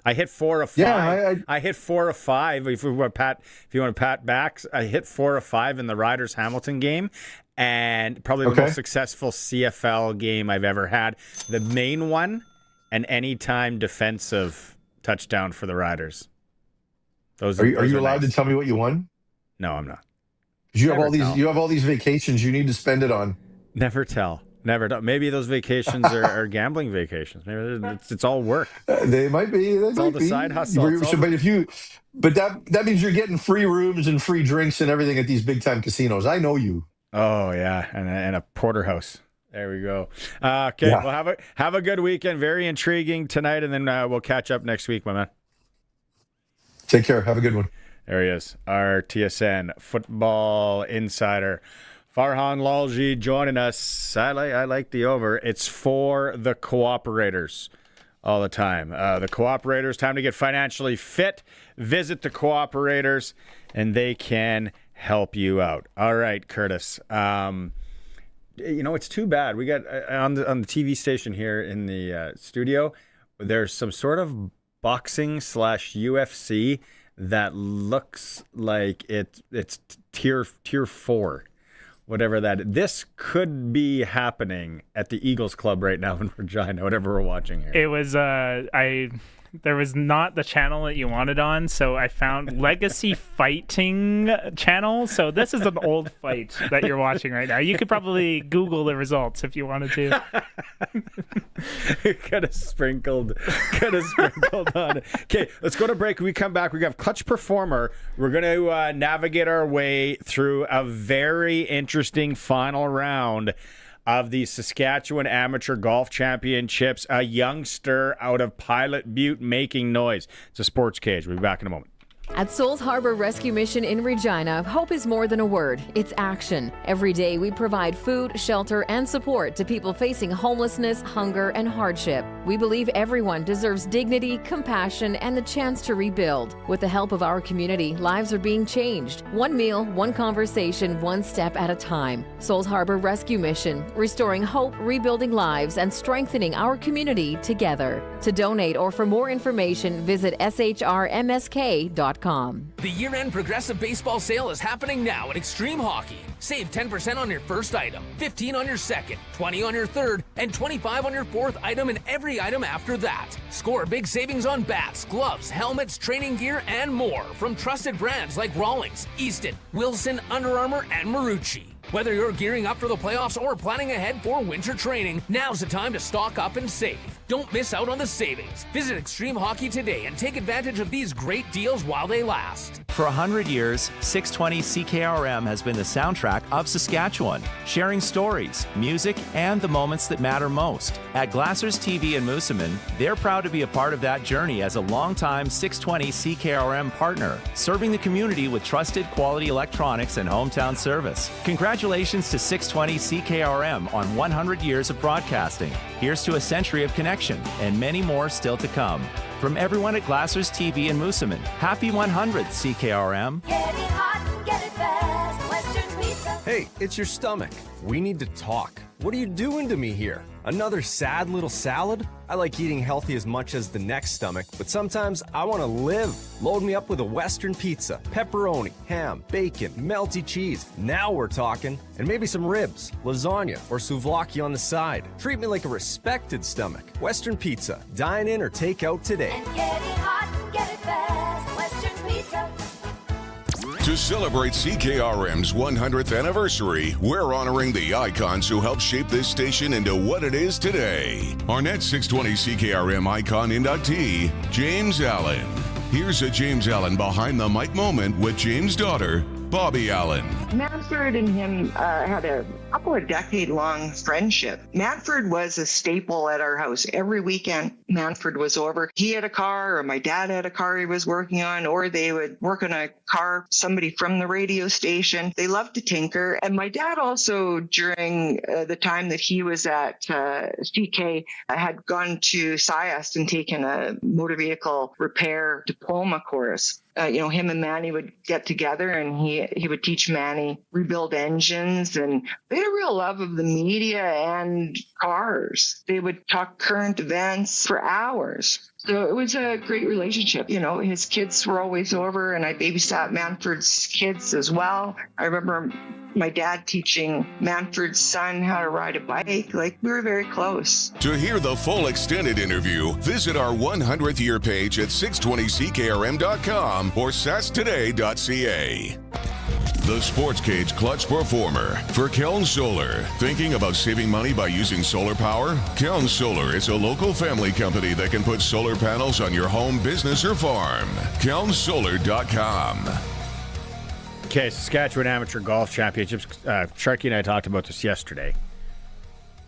I hit 4 of 5. Yeah, I hit 4 of 5. If you want to pat backs, I hit 4 of 5 in the Riders Hamilton game, and probably the most successful CFL game I've ever had. The main one, an anytime defensive touchdown for the Riders. Are you allowed to tell me what you won? No, I'm not. You have all these vacations you need to spend it on. Never tell. Never. Maybe those vacations are gambling vacations. Maybe it's all work. They might be. It's all the side hustle. But that means you're getting free rooms and free drinks and everything at these big time casinos. I know you. Oh yeah, and a porterhouse. There we go. Okay, well have a good weekend. Very intriguing tonight, and then we'll catch up next week, my man. Take care. Have a good one. There he is, our TSN football insider. Farhan Lalji joining us. I like the over. It's for the cooperators all the time. The cooperators, time to get financially fit. Visit the cooperators, and they can help you out. All right, Curtis. It's too bad. We got on the TV station here in the studio, there's some sort of boxing / UFC that looks like it's tier 4, whatever that. This could be happening at the Eagles Club right now in Regina, whatever we're watching here. It was there was not the channel that you wanted on, so I found Legacy Fighting channel. So this is an old fight that you're watching right now. You could probably Google the results if you wanted to. Could have sprinkled on it. Okay, let's go to break. When we come back, we have Clutch Performer. We're going to navigate our way through a very interesting final round of the Saskatchewan Amateur Golf Championships. A youngster out of Pilot Butte making noise. It's a Sportscage. We'll be back in a moment. At Souls Harbor Rescue Mission in Regina, hope is more than a word, it's action. Every day we provide food, shelter, and support to people facing homelessness, hunger, and hardship. We believe everyone deserves dignity, compassion, and the chance to rebuild. With the help of our community, lives are being changed. One meal, one conversation, one step at a time. Souls Harbor Rescue Mission, restoring hope, rebuilding lives, and strengthening our community together. To donate or for more information, visit shrmsk.com. The year-end Progressive Baseball Sale is happening now at Extreme Hockey. Save 10% on your first item, 15% on your second, 20% on your third, and 25% on your fourth item and every item after that. Score big savings on bats, gloves, helmets, training gear, and more from trusted brands like Rawlings, Easton, Wilson, Under Armour, and Marucci. Whether you're gearing up for the playoffs or planning ahead for winter training, now's the time to stock up and save. Don't miss out on the savings. Visit Extreme Hockey today and take advantage of these great deals while they last. For 100 years, 620 CKRM has been the soundtrack of Saskatchewan, sharing stories, music, and the moments that matter most. At Glassers TV in Moosomin, they're proud to be a part of that journey as a longtime 620 CKRM partner, serving the community with trusted quality electronics and hometown service. Congratulations to 620 CKRM on 100 years of broadcasting. Here's to a century of connection and many more still to come. From everyone at Glassers TV in Moosomin, happy 100th CKRM. Get it hot and get it fast. Western Pizza. Hey, it's your stomach. We need to talk. What are you doing to me here? Another sad little salad? I like eating healthy as much as the next stomach, but sometimes I want to live. Load me up with a Western pizza, pepperoni, ham, bacon, melty cheese. Now we're talking. And maybe some ribs, lasagna, or souvlaki on the side. Treat me like a respected stomach. Western Pizza. Dine in or take out today. And get it hot and get it fast. Western Pizza. To celebrate CKRM's 100th anniversary, we're honoring the icons who helped shape this station into what it is today. Our next 620 CKRM icon inductee, James Allen. Here's a James Allen behind the mic moment with James' daughter, Bobby Allen. Manfred and him had a couple of decade-long friendship. Manfred was a staple at our house. Every weekend, Manfred was over. He had a car, or my dad had a car he was working on, or they would work on a car, somebody from the radio station. They loved to tinker. And my dad also, during the time that he was at CK, had gone to Sask and taken a motor vehicle repair diploma course. Him and Manny would get together and he would teach Manny rebuild engines, and they had a real love of the media and cars. They would talk current events for hours. So it was a great relationship. His kids were always over, and I babysat Manfred's kids as well. I remember my dad teaching Manfred's son how to ride a bike. We were very close. To hear the full extended interview, visit our 100th year page at 620ckrm.com or sasktoday.ca. The Sportscage Clutch Performer for Keln Solar. Thinking about saving money by using solar power? Keln Solar is a local family company that can put solar panels on your home, business, or farm. KelnSolar.com. Okay, Saskatchewan Amateur Golf Championships. Sharky and I talked about this yesterday.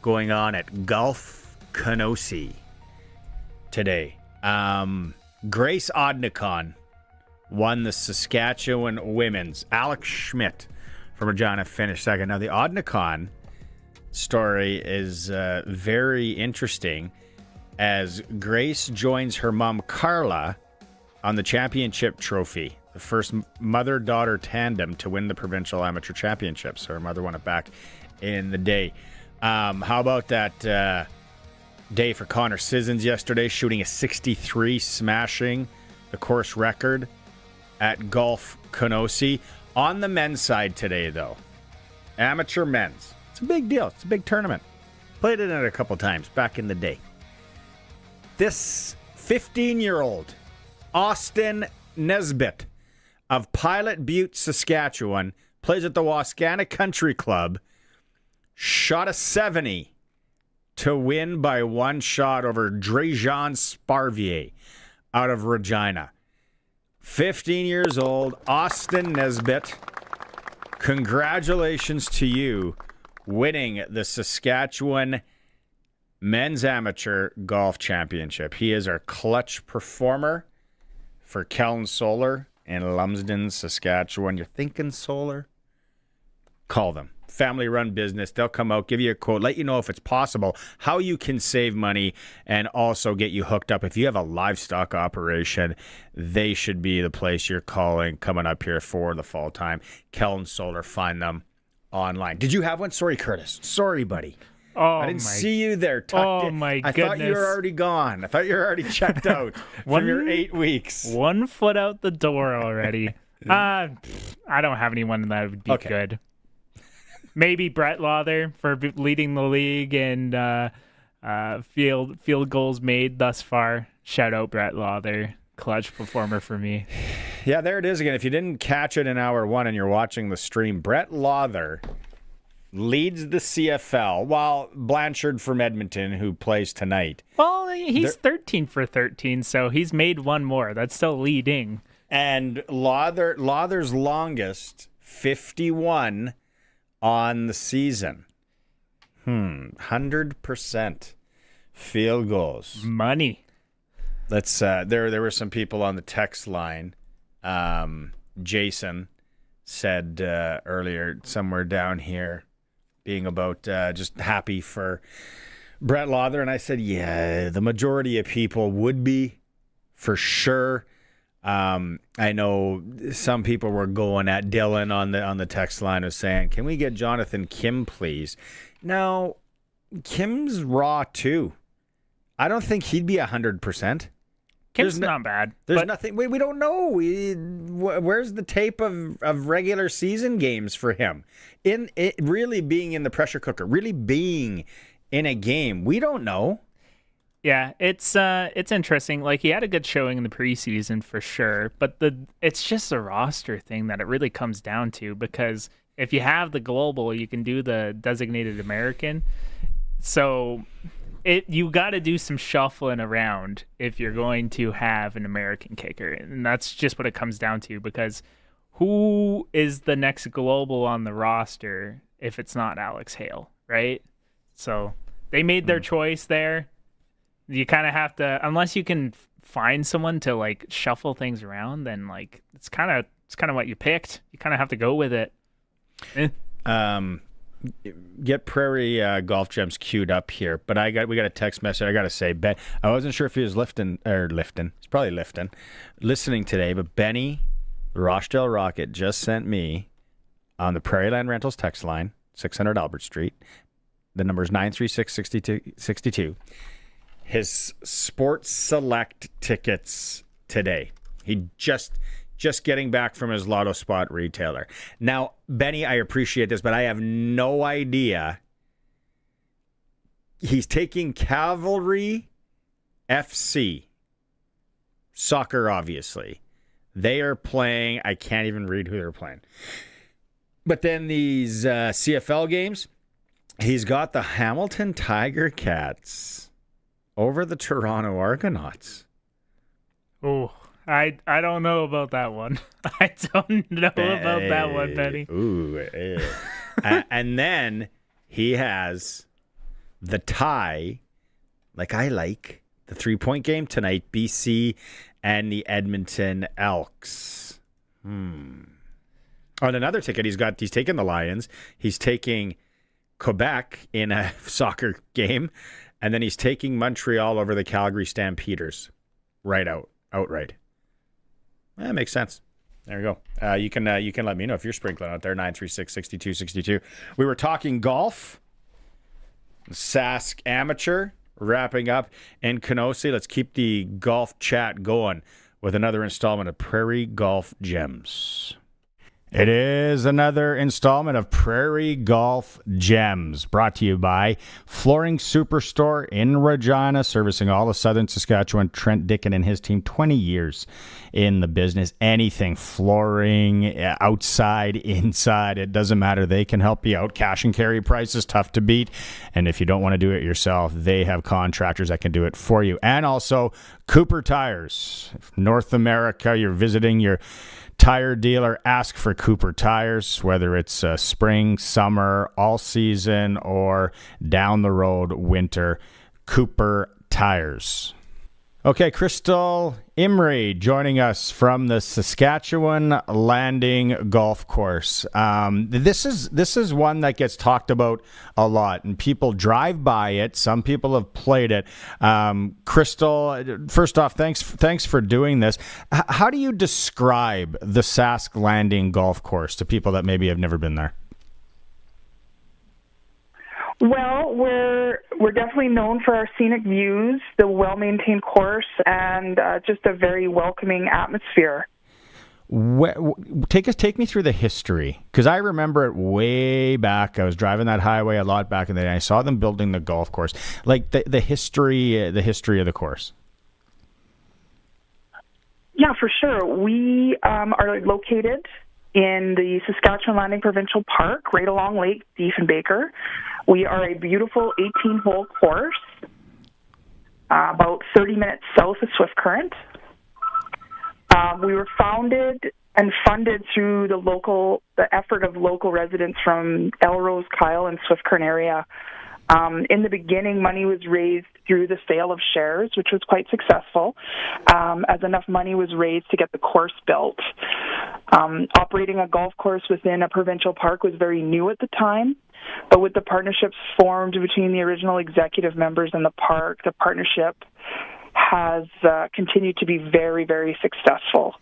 Going on at Gulf Kenosi today. Grace Odnicon won the Saskatchewan Women's. Alex Schmidt from Regina finished second. Now, the Odnicon story is very interesting as Grace joins her mom, Carla, on the championship trophy The first mother-daughter tandem to win the provincial amateur championship. So her mother won it back in the day. How about that day for Connor Sissons yesterday, shooting a 63, smashing the course record at Golf Kenosi. On the men's side today, though, amateur men's. It's a big deal. It's a big tournament. Played it in a couple times back in the day. This 15-year-old Austin Nesbitt of Pilot Butte, Saskatchewan, plays at the Wascana Country Club, shot a 70 to win by one shot over Drejan Sparvier out of Regina. 15 years old, Austin Nesbitt. Congratulations to you winning the Saskatchewan Men's Amateur Golf Championship. He is our clutch performer for Kellen Solar in Lumsden, Saskatchewan. You're thinking solar? Call them. Family-run business. They'll come out, give you a quote, let you know if it's possible, how you can save money, and also get you hooked up. If you have a livestock operation, they should be the place you're calling coming up here for the fall time. Kellen Solar, find them online. Did you have one? Sorry, Curtis. Sorry, buddy. Oh, I didn't see you there. My I thought you were already gone. I thought you were already checked out from your 8 weeks. 1 foot out the door already. I don't have anyone that would be good. Maybe Brett Lawther for leading the league and field goals made thus far. Shout out Brett Lawther, clutch performer for me. Yeah, there it is again. If you didn't catch it in hour one and you're watching the stream, Brett Lawther leads the CFL, while Blanchard from Edmonton, who plays tonight. Well, he's 13 for 13, so he's made one more. That's still leading. And Lawther's longest, 51 on the season. 100% field goals. Money. Let's. There were some people on the text line. Jason said earlier, somewhere down here, being about just happy for Brett Lawther. And I said, yeah, the majority of people would be, for sure. I know some people were going at Dylan on the text line of saying, can we get Jonathan Kim, please? Now, Kim's raw, too. I don't think he'd be 100%. Kim's not bad. There's nothing. We don't know. Where's the tape of regular season games for him? In it really being in the pressure cooker, really being in a game. We don't know. Yeah, it's interesting. Like, he had a good showing in the preseason for sure, but it's just a roster thing that it really comes down to, because if you have the global, you can do the designated American. So you got to do some shuffling around if you're going to have an American kicker, and that's just what it comes down to, because who is the next global on the roster if it's not Alex Hale, right? So they made their choice there. You kind of have to, unless you can find someone to like shuffle things around, then like it's kind of what you picked. You kind of have to go with it. Get Prairie Golf Gems queued up here, but we got a text message. I got to say, Ben, I wasn't sure if he was lifting. He's probably lifting, listening today. But Benny, the Rochdale Rocket, just sent me on the Prairie Land Rentals text line, 600 Albert Street. The number is 936-6262. His Sports Select tickets today. He just getting back from his Lotto spot retailer. Now, Benny, I appreciate this, but I have no idea. He's taking Cavalry FC. Soccer, obviously. They are playing, I can't even read who they're playing. But then these CFL games, he's got the Hamilton Tiger Cats over the Toronto Argonauts. Oh, I don't know about that one. I don't know about that one, Benny. Ooh. And then he has the tie, like I like, the 3-point game tonight, BC and the Edmonton Elks. On another ticket, he's taking the Lions. He's taking Quebec in a soccer game. And then he's taking Montreal over the Calgary Stampeders outright. That makes sense. There you go. You can let me know if you're sprinkling out there. 936-6262. We were talking golf. Sask Amateur wrapping up in Kenosha. Let's keep the golf chat going with another installment of Prairie Golf Gems. It is another installment of Prairie Golf Gems, brought to you by Flooring Superstore in Regina, servicing all of southern Saskatchewan. Trent Dickin and his team, 20 years in the business. Anything, flooring, outside, inside, it doesn't matter. They can help you out. Cash and carry prices, tough to beat. And if you don't want to do it yourself, they have contractors that can do it for you. And also, Cooper Tires. North America, you're visiting your tire dealer, ask for Cooper Tires, whether it's spring, summer, all season, or down the road, winter. Cooper Tires. Okay, Crystal Imrie joining us from the Saskatchewan Landing Golf Course. This is one that gets talked about a lot, and people drive by it. Some people have played it. Crystal, first off, thanks for doing this. How do you describe the Sask Landing Golf Course to people that maybe have never been there? Well, we're definitely known for our scenic views, the well-maintained course, and just a very welcoming atmosphere. Take me through the history, because I remember it way back. I was driving that highway a lot back in the day. I saw them building the golf course. Like the history of the course. Yeah, for sure. We are located in the Saskatchewan Landing Provincial Park, right along Lake Diefenbaker. We are a beautiful 18-hole course, about 30 minutes south of Swift Current. We were founded and funded through the effort of local residents from Elrose, Kyle, and Swift Current area. In the beginning, money was raised through the sale of shares, which was quite successful, as enough money was raised to get the course built. Operating a golf course within a provincial park was very new at the time, but with the partnerships formed between the original executive members and the park, the partnership has continued to be very, very successful.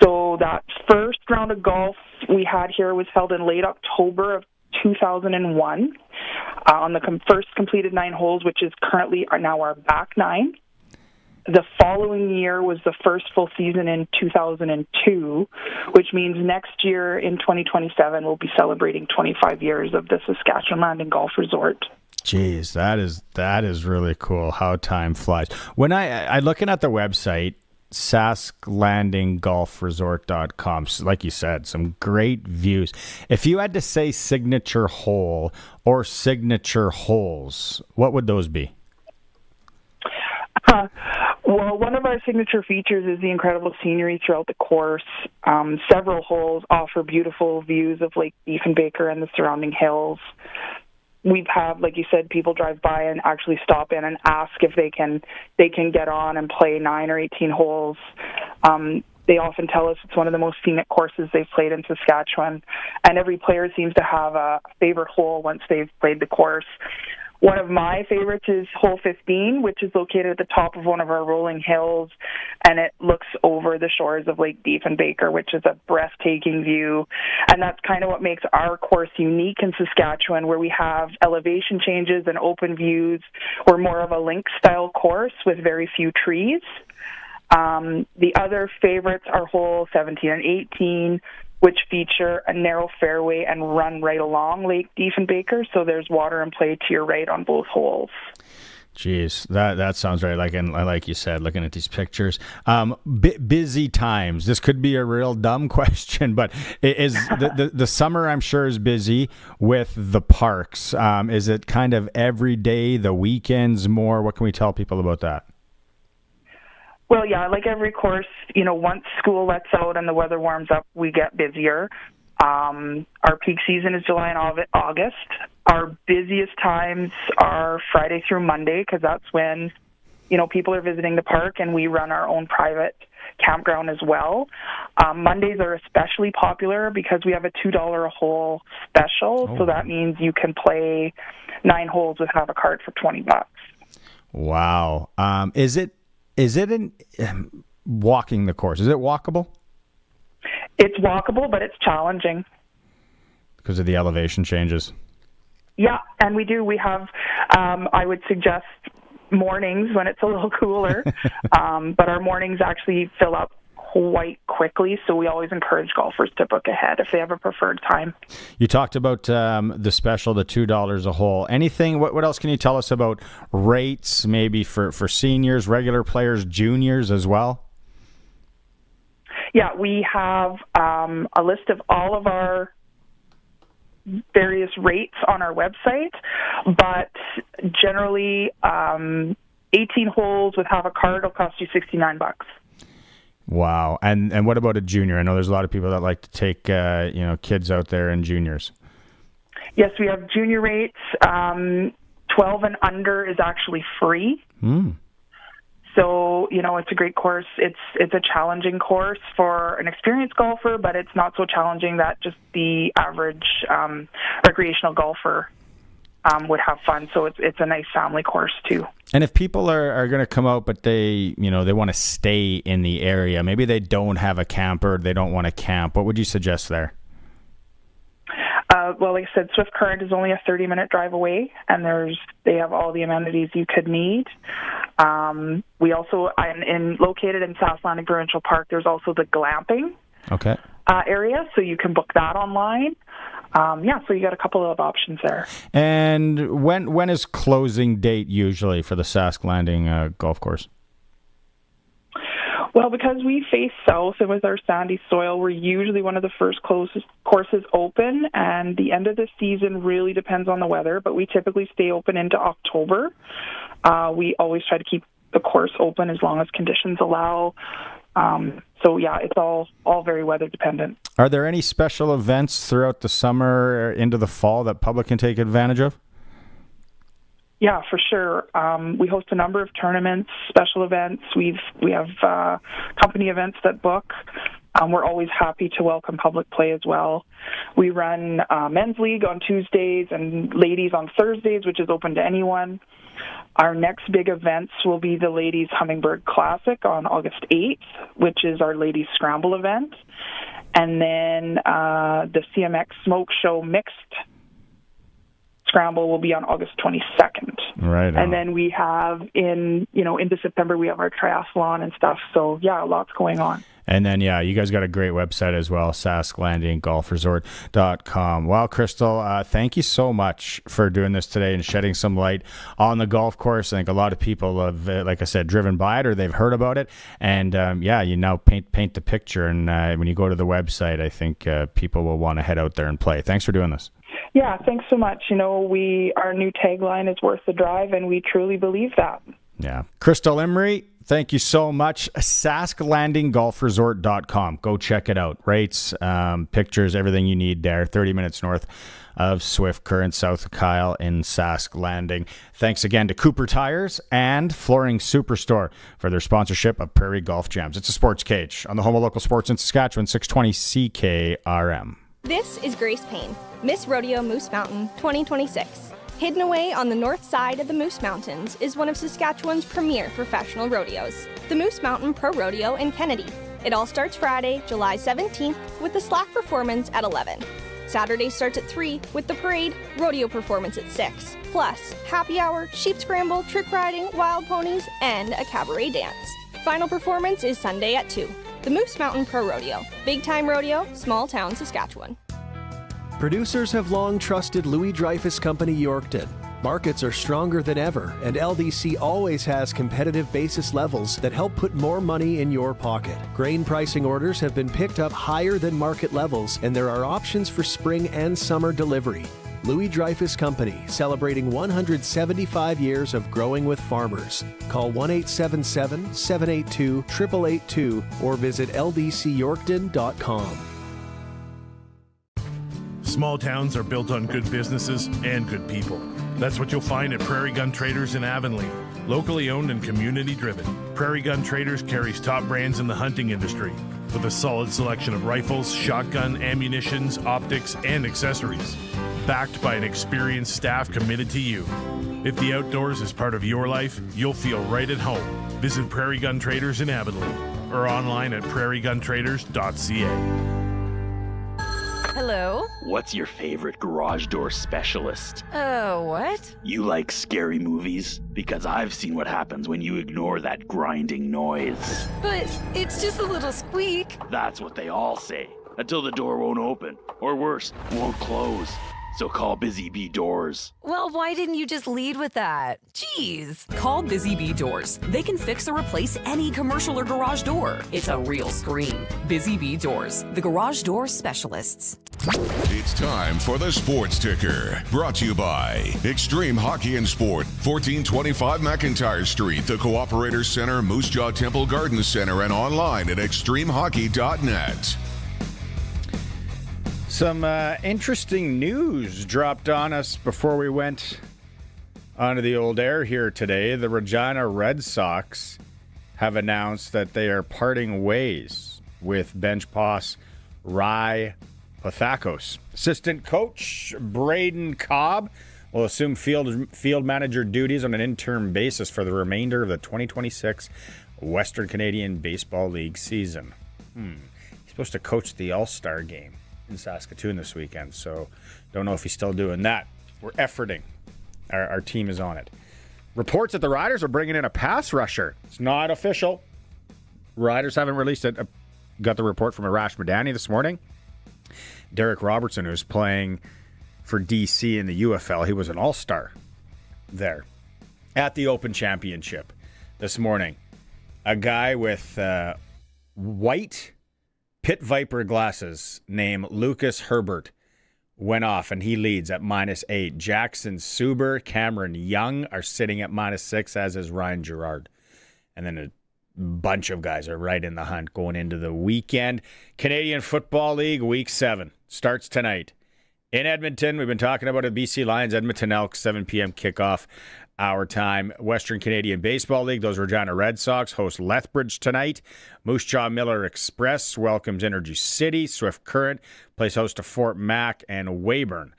So that first round of golf we had here was held in late October of 2001 on the first completed 9 holes, which is currently now our back 9. The following year was the first full season in 2002, which means next year in 2027 we'll be celebrating 25 years of the Saskatchewan Landing Golf Resort. Jeez, that is really cool how time flies. When I looking at the website, sasklandinggolfresort.com, like you said, some great views. If you had to say signature hole or signature holes, what would those be? Well, one of our signature features is the incredible scenery throughout the course. Several holes offer beautiful views of Lake Diefenbaker and the surrounding hills. We've had, like you said, people drive by and actually stop in and ask if they can get on and play 9 or 18 holes. They often tell us it's one of the most scenic courses they've played in Saskatchewan, and every player seems to have a favorite hole once they've played the course. One of my favorites is hole 15, which is located at the top of one of our rolling hills, and it looks over the shores of Lake Diefenbaker, which is a breathtaking view. And that's kind of what makes our course unique in Saskatchewan, where we have elevation changes and open views. We're more of a link-style course with very few trees. The other favorites are hole 17 and 18, which feature a narrow fairway and run right along Lake Diefenbaker, so there's water and play to your right on both holes. Jeez, that sounds right. Like you said, looking at these pictures, busy times. This could be a real dumb question, but is the summer, I'm sure, is busy with the parks. Is it kind of every day, the weekends more? What can we tell people about that? Well, yeah, like every course, once school lets out and the weather warms up, we get busier. Our peak season is July and August. Our busiest times are Friday through Monday, because that's when, people are visiting the park, and we run our own private campground as well. Mondays are especially popular because we have a $2 a hole special, so that means you can play 9 holes with half a cart for $20. Wow. Is it in walking the course? Is it walkable? It's walkable, but it's challenging. Because of the elevation changes. Yeah, and we have, I would suggest mornings when it's a little cooler, but our mornings actually fill up quite quickly, so we always encourage golfers to book ahead if they have a preferred time. You talked about the special, the $2 a hole. Anything, what else can you tell us about rates, maybe for seniors, regular players, juniors as well? Yeah, we have a list of all of our various rates on our website, but generally 18 holes with have a card will cost you $69. Wow. And what about a junior? I know there's a lot of people that like to take kids out there and juniors. Yes, we have junior rates. 12 and under is actually free. So, it's a great course. It's a challenging course for an experienced golfer, but it's not so challenging that just the average recreational golfer would have fun. So it's a nice family course too. And if people are going to come out, but they want to stay in the area, maybe they don't have a camper, they don't want to camp, what would you suggest there? Well, like I said, Swift Current is only a 30-minute drive away, and they have all the amenities you could need. We also, located in Sask Landing Provincial Park, there's also the glamping area, so you can book that online. So you got a couple of options there. And when is closing date usually for the Sask Landing golf course? Well, because we face south and with our sandy soil, we're usually one of the first courses open, and the end of the season really depends on the weather, but we typically stay open into October. We always try to keep the course open as long as conditions allow. It's all very weather dependent. Are there any special events throughout the summer into the fall that public can take advantage of? Yeah, for sure. We host a number of tournaments, special events. We have company events that book. We're always happy to welcome public play as well. We run men's league on Tuesdays and ladies on Thursdays, which is open to anyone. Our next big events will be the Ladies Hummingbird Classic on August 8th, which is our Ladies Scramble event. And then the CMX Smoke Show Mixed Scramble will be on August 22nd. Right. And then we have into September, we have our triathlon and stuff. So, lots going on. And then, you guys got a great website as well, sasklandinggolfresort.com. Well, Crystal, thank you so much for doing this today and shedding some light on the golf course. I think a lot of people have, like I said, driven by it or they've heard about it. And, you now paint the picture. And when you go to the website, I think people will want to head out there and play. Thanks for doing this. Yeah, thanks so much. Our new tagline is worth the drive, and we truly believe that. Yeah. Crystal Emery, thank you so much. sasklandinggolfresort.com. Go check it out. Rates, pictures, everything you need there. 30 minutes north of Swift Current, south of Kyle in Sask Landing. Thanks again to Cooper Tires and Flooring Superstore for their sponsorship of Prairie Golf Jams. It's a Sports Cage on the home of local sports in Saskatchewan, 620 CKRM. This is Grace Payne, Miss Rodeo Moose Mountain 2026. Hidden away on the north side of the Moose Mountains is one of Saskatchewan's premier professional rodeos, the Moose Mountain Pro Rodeo in Kennedy. It all starts Friday, July 17th, with the slack performance at 11. Saturday starts at 3 with the parade, rodeo performance at 6, plus happy hour, sheep scramble, trick riding, wild ponies, and a cabaret dance. Final performance is Sunday at 2. The Moose Mountain Pro Rodeo. Big time rodeo, small town Saskatchewan. Producers have long trusted Louis Dreyfus Company Yorkton. Markets are stronger than ever, and LDC always has competitive basis levels that help put more money in your pocket. Grain pricing orders have been picked up higher than market levels, and there are options for spring and summer delivery. Louis Dreyfus Company, celebrating 175 years of growing with farmers. Call 1-877-782-8882 or visit ldcyorkton.com. Small towns are built on good businesses and good people. That's what you'll find at Prairie Gun Traders in Avonlea. Locally owned and community driven, Prairie Gun Traders carries top brands in the hunting industry with a solid selection of rifles, shotgun, ammunitions, optics, and accessories. Backed by an experienced staff committed to you. If the outdoors is part of your life, you'll feel right at home. Visit Prairie Gun Traders in Avonlea or online at prairieguntraders.ca. Hello? What's your favorite garage door specialist? What? You like scary movies? Because I've seen what happens when you ignore that grinding noise. But it's just a little squeak. That's what they all say. Until the door won't open. Or worse, won't close. So call Busy Bee Doors. Well, why didn't you just lead with that? Jeez. Call Busy Bee Doors. They can fix or replace any commercial or garage door. It's a real scream. Busy Bee Doors, the garage door specialists. It's time for the Sports Ticker, brought to you by Extreme Hockey and Sport, 1425 McIntyre Street, the Cooperator Center, Moose Jaw Temple Garden Center, and online at extremehockey.net. Some interesting news dropped on us before we went onto the old air here today. The Regina Red Sox have announced that they are parting ways with bench boss Ry Pathakos. Assistant coach Braden Cobb will assume field manager duties on an interim basis for the remainder of the 2026 Western Canadian Baseball League season. He's supposed to coach the All-Star game in Saskatoon this weekend, so don't know if he's still doing that. We're efforting. Our team is on it. Reports that the Riders are bringing in a pass rusher. It's not official. Riders haven't released it. Got the report from Arash Madani this morning. Derek Robertson, who's playing for DC in the UFL, he was an all-star there at the Open Championship this morning. A guy with white Pit Viper glasses named Lucas Herbert went off, and he leads at -8. Jackson Suber, Cameron Young are sitting at -6, as is Ryan Gerard. And then a bunch of guys are right in the hunt going into the weekend. Canadian Football League Week 7 starts tonight in Edmonton. We've been talking about it. BC Lions, Edmonton Elks, 7 p.m. kickoff our time. Western Canadian Baseball League, those Regina Red Sox host Lethbridge tonight. Moose Jaw Miller Express welcomes Energy City. Swift Current plays host to Fort Mac, and Weyburn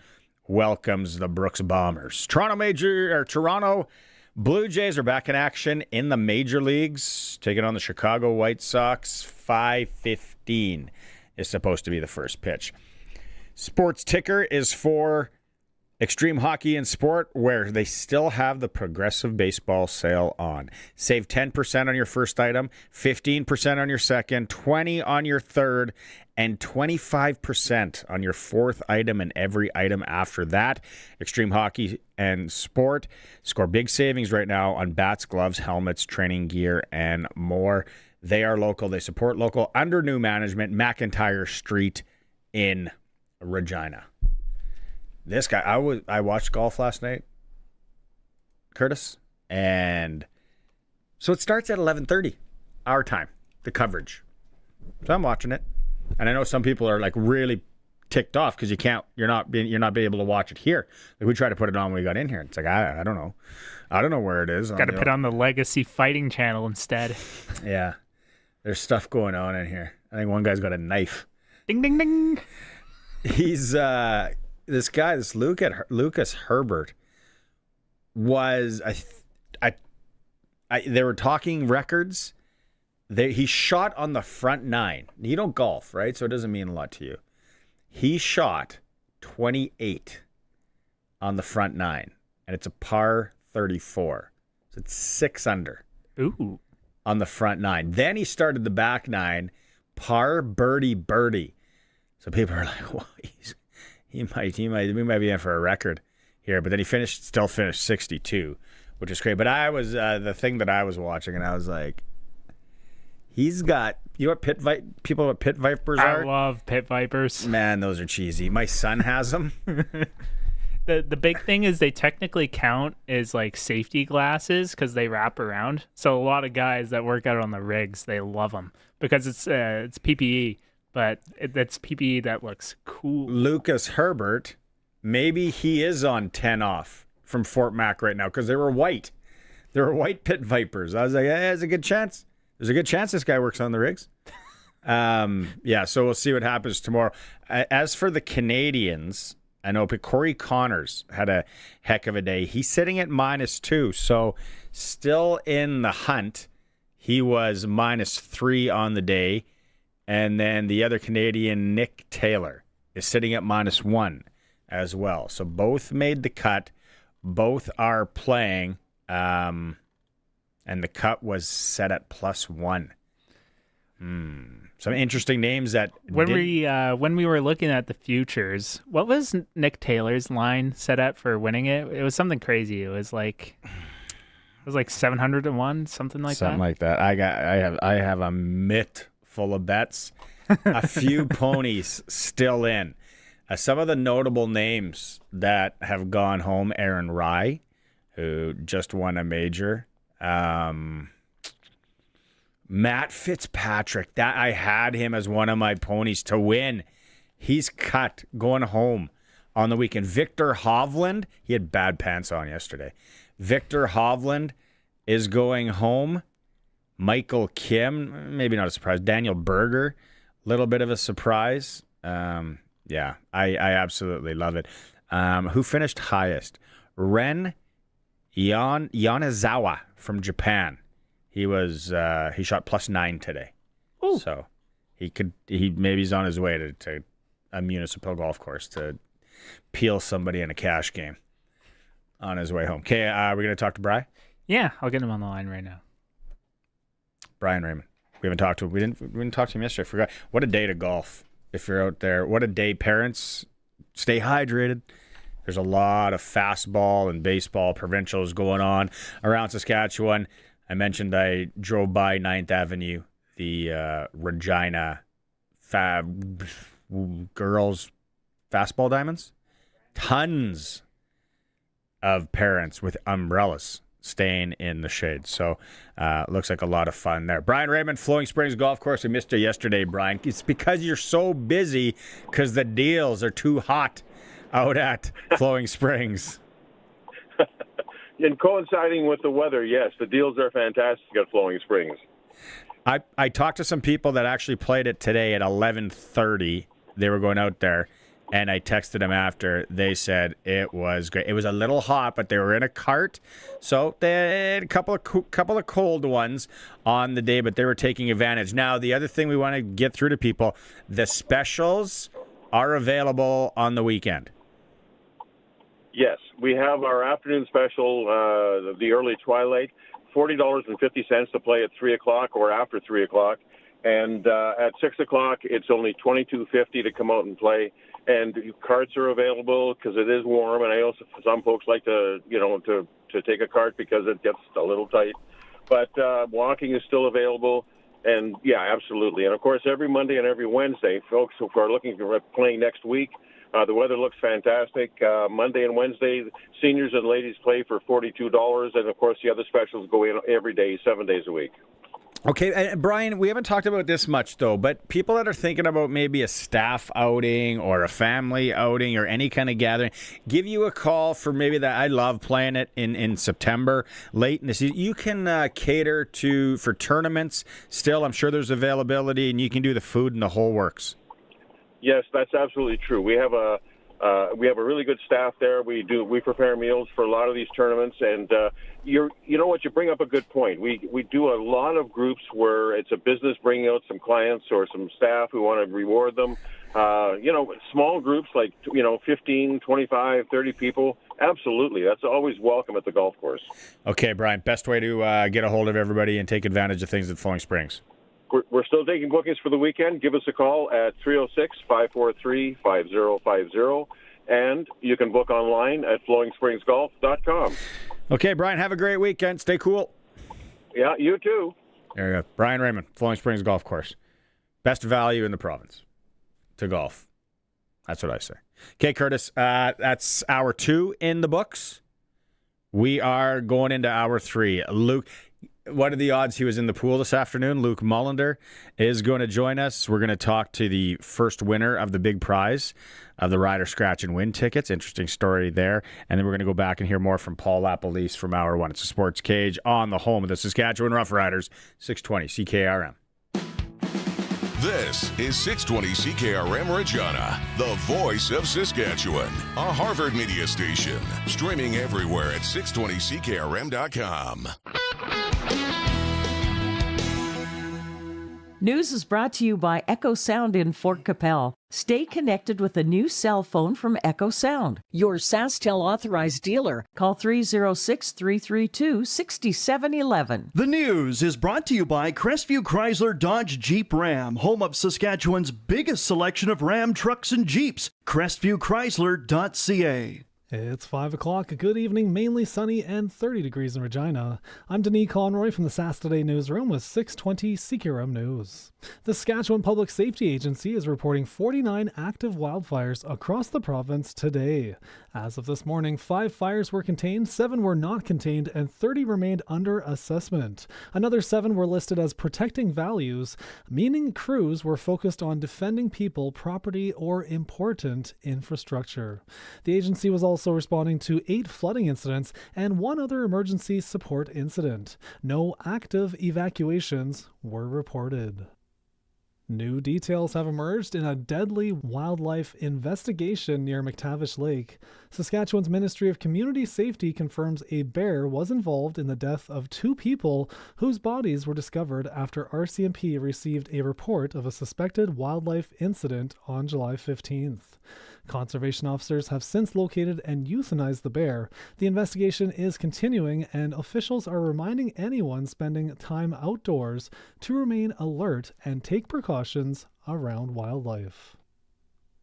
welcomes the Brooks Bombers. Toronto Blue Jays are back in action in the major leagues, taking on the Chicago White Sox. 5:15 is supposed to be the first pitch. Sports Ticker is for Extreme Hockey and Sport, where they still have the Progressive Baseball sale on. Save 10% on your first item, 15% on your second, 20% on your third, and 25% on your fourth item and every item after that. Extreme Hockey and Sport score big savings right now on bats, gloves, helmets, training gear, and more. They are local. They support local under new management, McIntyre Street in Regina. This guy, I watched golf last night, Curtis, and so it starts at 11:30 our time, the coverage. So I'm watching it, and I know some people are like really ticked off because you're not being able to watch it here. Like we tried to put it on when we got in here. It's like I don't know where it is. Got to put on the Legacy Fighting channel instead. Yeah, there's stuff going on in here. I think one guy's got a knife. Ding ding ding. He's this Lucas Herbert was they were talking records. He shot on the front nine. You don't golf, right? So it doesn't mean a lot to you. He shot 28 on the front nine, and it's a par 34. So it's 6 under. Ooh. On the front nine. Then he started the back nine, par birdie. So people are like, well, we might be in for a record here. But then he still finished 62, which is great. But I was the thing that I was watching, and I was like, he's got, you know what people know what pit vipers are? I love pit vipers. Man, those are cheesy. My son has them. The big thing is they technically count as like safety glasses because they wrap around. So a lot of guys that work out on the rigs, they love them because it's PPE. But that's PPE that looks cool. Lucas Herbert, maybe he is on 10 off from Fort Mac right now because they were white. They were white pit vipers. I was like, there's a good chance. There's a good chance this guy works on the rigs. Yeah, so we'll see what happens tomorrow. As for the Canadians, I know Corey Connors had a heck of a day. He's sitting at -2, so still in the hunt. He was -3 on the day. And then the other Canadian, Nick Taylor, is sitting at -1 as well. So both made the cut. Both are playing, and the cut was set at +1. Some interesting names that when we were looking at the futures, what was Nick Taylor's line set at for winning it? It was something crazy. It was like 700 to 1, something like that. Something like that. I have a mitt full of bets. A few ponies still in. Some of the notable names that have gone home: Aaron Rye, who just won a major. Matt Fitzpatrick, that I had him as one of my ponies to win. He's cut, going home on the weekend. Victor Hovland, he had bad pants on yesterday. Victor Hovland is going home. Michael Kim, maybe not a surprise. Daniel Berger, little bit of a surprise. Yeah, I absolutely love it. Who finished highest? Ren Yanazawa from Japan. He shot +9 today. Ooh. So he's on his way to a municipal golf course to peel somebody in a cash game on his way home. Okay, we're going to talk to Bri? Yeah, I'll get him on the line right now. Brian Raymond. We haven't talked to him. We didn't talk to him yesterday. I forgot. What a day to golf if you're out there. What a day. Parents, stay hydrated. There's a lot of fastball and baseball provincials going on around Saskatchewan. I mentioned I drove by 9th Avenue, the Regina girls fastball diamonds. Tons of parents with umbrellas staying in the shade. So looks like a lot of fun there. Brian Raymond, Flowing Springs Golf Course. We missed you yesterday, Brian. It's because you're so busy because the deals are too hot out at Flowing Springs. And coinciding with the weather, yes, the deals are fantastic at Flowing Springs. I talked to some people that actually played it today at 11:30. They were going out there, and I texted them after. They said it was great. It was a little hot, but they were in a cart, so they had a couple of cold ones on the day, but they were taking advantage. Now, the other thing we want to get through to people, the specials are available on the weekend. Yes, we have our afternoon special, the early twilight, $40.50 to play at 3 o'clock or after 3 o'clock. And at 6 o'clock, it's only $22.50 to come out and play. And carts are available because it is warm. And I also, some folks like to take a cart because it gets a little tight. But walking is still available. And, yeah, absolutely. And, of course, every Monday and every Wednesday, folks who are looking for playing next week, the weather looks fantastic. Monday and Wednesday, seniors and ladies play for $42. And, of course, the other specials go in every day, 7 days a week. Okay, and Brian, we haven't talked about this much, though, but people that are thinking about maybe a staff outing or a family outing or any kind of gathering, give you a call for maybe that. I love playing it in September, late in the season. You can cater for tournaments still. I'm sure there's availability, and you can do the food and the whole works. Yes, that's absolutely true. We have a really good staff there. We prepare meals for a lot of these tournaments, and you know what, you bring up a good point. We do a lot of groups where it's a business bringing out some clients or some staff who want to reward them. Small groups like 15, 25, 30 people. Absolutely, that's always welcome at the golf course. Okay, Brian, best way to get a hold of everybody and take advantage of things at Flowing Springs. We're still taking bookings for the weekend. Give us a call at 306-543-5050, and you can book online at flowingspringsgolf.com. Okay, Brian, have a great weekend. Stay cool. Yeah, you too. There you go. Brian Raymond, Flowing Springs Golf Course. Best value in the province to golf. That's what I say. Okay, Curtis, that's hour 2 in the books. We are going into hour 3. Luke, what are the odds he was in the pool this afternoon? Luke Mullinder is going to join us. We're going to talk to the first winner of the big prize of the Rider Scratch and Win tickets. Interesting story there. And then we're going to go back and hear more from Paul LaPolice from hour 1. It's a Sports Cage on the home of the Saskatchewan Roughriders, 620 CKRM. This is 620 CKRM Regina, the voice of Saskatchewan, a Harvard media station, streaming everywhere at 620CKRM.com. News is brought to you by Echo Sound in Fort Capel. Stay connected with a new cell phone from Echo Sound, your SaskTel authorized dealer. Call 306-332-6711. The news is brought to you by Crestview Chrysler Dodge Jeep Ram, home of Saskatchewan's biggest selection of Ram trucks and Jeeps. CrestviewChrysler.ca. It's 5 o'clock. Good evening, mainly sunny and 30 degrees in Regina. I'm Denis Conroy from the Sask Today newsroom with 620 CQRM News. The Saskatchewan Public Safety Agency is reporting 49 active wildfires across the province today. As of this morning, 5 fires were contained, 7 were not contained, and 30 remained under assessment. Another 7 were listed as protecting values, meaning crews were focused on defending people, property, or important infrastructure. The agency was also responding to 8 flooding incidents and 1 other emergency support incident. No active evacuations were reported. New details have emerged in a deadly wildlife investigation near McTavish Lake. Saskatchewan's Ministry of Community Safety confirms a bear was involved in the death of 2 people whose bodies were discovered after RCMP received a report of a suspected wildlife incident on July 15th. Conservation officers have since located and euthanized the bear. The investigation is continuing, and officials are reminding anyone spending time outdoors to remain alert and take precautions around wildlife.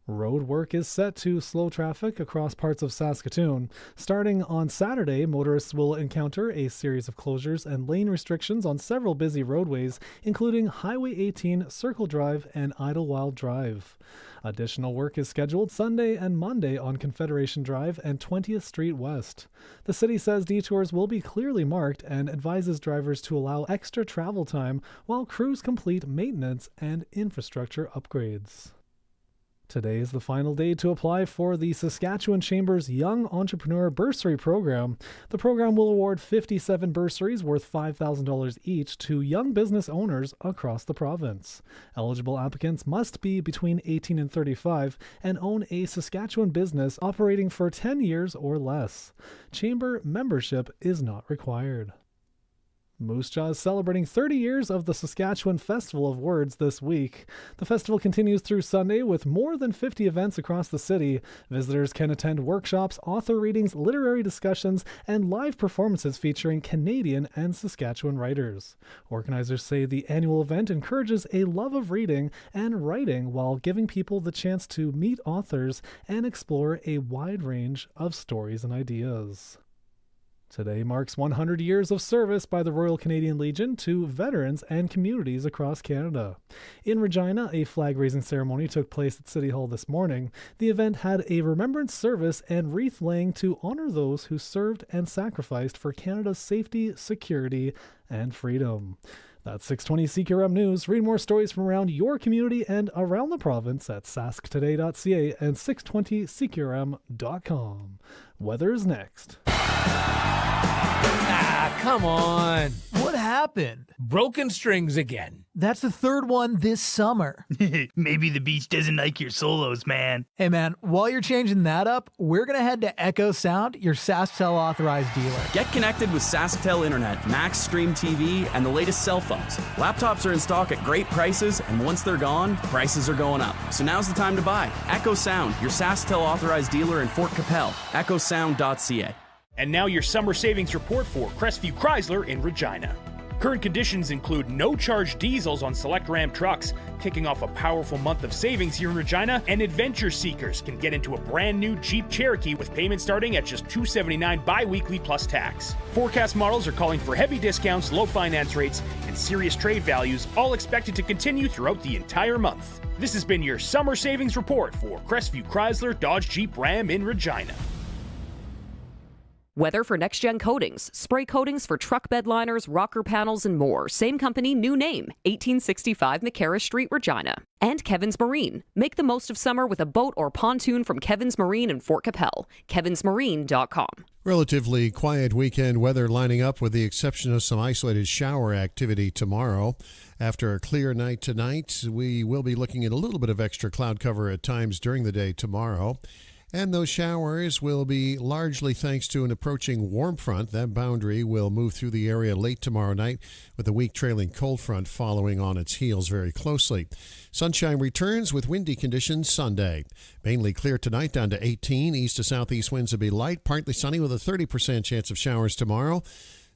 Road work is set to slow traffic across parts of Saskatoon. Starting on Saturday, motorists will encounter a series of closures and lane restrictions on several busy roadways, including Highway 18, Circle Drive, and Idlewild Drive. Additional work is scheduled Sunday and Monday on Confederation Drive and 20th Street West. The city says detours will be clearly marked and advises drivers to allow extra travel time while crews complete maintenance and infrastructure upgrades. Today is the final day to apply for the Saskatchewan Chamber's Young Entrepreneur Bursary Program. The program will award 57 bursaries worth $5,000 each to young business owners across the province. Eligible applicants must be between 18 and 35 and own a Saskatchewan business operating for 10 years or less. Chamber membership is not required. Moose Jaw is celebrating 30 years of the Saskatchewan Festival of Words this week. The festival continues through Sunday with more than 50 events across the city. Visitors can attend workshops, author readings, literary discussions, and live performances featuring Canadian and Saskatchewan writers. Organizers say the annual event encourages a love of reading and writing while giving people the chance to meet authors and explore a wide range of stories and ideas. Today marks 100 years of service by the Royal Canadian Legion to veterans and communities across Canada. In Regina, a flag-raising ceremony took place at City Hall this morning. The event had a remembrance service and wreath laying to honor those who served and sacrificed for Canada's safety, security, and freedom. That's 620 CQRM News. Read more stories from around your community and around the province at sasktoday.ca and 620CQRM.com. Weather is next. Come on. What happened? Broken strings again. That's the 3rd one this summer. Maybe the beach doesn't like your solos, man. Hey, man, while you're changing that up, we're going to head to Echo Sound, your SaskTel authorized dealer. Get connected with SaskTel Internet, Max Stream TV, and the latest cell phones. Laptops are in stock at great prices, and once they're gone, prices are going up. So now's the time to buy. Echo Sound, your SaskTel authorized dealer in Fort Capel. EchoSound.ca. And now your summer savings report for Crestview Chrysler in Regina. Current conditions include no-charge diesels on select Ram trucks, kicking off a powerful month of savings here in Regina, and adventure seekers can get into a brand new Jeep Cherokee with payments starting at just $279 bi-weekly plus tax. Forecast models are calling for heavy discounts, low finance rates, and serious trade values, all expected to continue throughout the entire month. This has been your summer savings report for Crestview Chrysler Dodge Jeep Ram in Regina. Weather for next-gen coatings, spray coatings for truck bed liners, rocker panels, and more. Same company, new name, 1865 McCarra Street, Regina. And Kevin's Marine. Make the most of summer with a boat or pontoon from Kevin's Marine in Fort Capel. kevinsmarine.com. Relatively quiet weekend weather lining up with the exception of some isolated shower activity tomorrow. After a clear night tonight, we will be looking at a little bit of extra cloud cover at times during the day tomorrow. And those showers will be largely thanks to an approaching warm front. That boundary will move through the area late tomorrow night with a weak trailing cold front following on its heels very closely. Sunshine returns with windy conditions Sunday. Mainly clear tonight down to 18. East to southeast winds will be light, partly sunny with a 30% chance of showers tomorrow.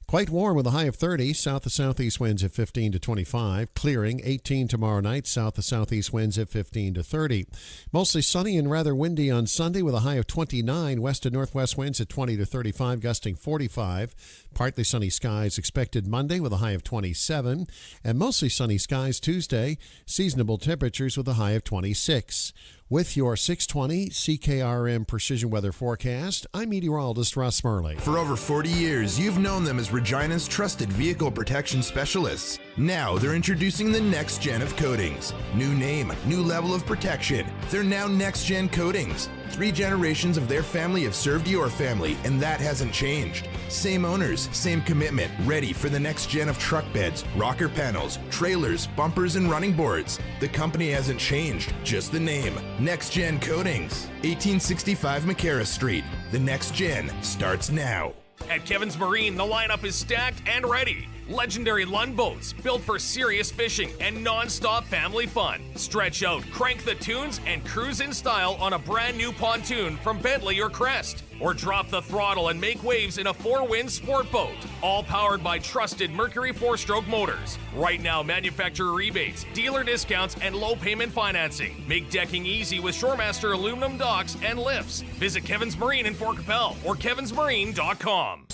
Quite warm with a high of 30. South to southeast winds at 15 to 25. Clearing 18 tomorrow night. South to southeast winds at 15 to 30. Mostly sunny and rather windy on Sunday with a high of 29. West to northwest winds at 20 to 35, gusting 45. Partly sunny skies expected Monday with a high of 27. And mostly sunny skies Tuesday. Seasonable temperatures with a high of 26. With your 620 CKRM Precision Weather Forecast, I'm meteorologist Russ Murley. For over 40 years, you've known them as Regina's trusted vehicle protection specialists. Now they're introducing the next gen of coatings. New name, new level of protection. They're now next gen coatings. 3 generations of their family have served your family, and that hasn't changed. Same owners, same commitment, ready for the next gen of truck beds, rocker panels, trailers, bumpers, and running boards. The company hasn't changed, just the name. Next Gen Coatings, 1865 McCarra Street. The next gen starts now. At Kevin's Marine, the lineup is stacked and ready. Legendary Lund boats built for serious fishing and non-stop family fun. Stretch out, crank the tunes, and cruise in style on a brand new pontoon from Bentley or Crest. Or drop the throttle and make waves in a 4-wind sport boat. All powered by trusted Mercury 4-stroke motors. Right now, manufacturer rebates, dealer discounts, and low payment financing. Make decking easy with Shoremaster aluminum docks and lifts. Visit Kevin's Marine in Fort Capel or kevinsmarine.com.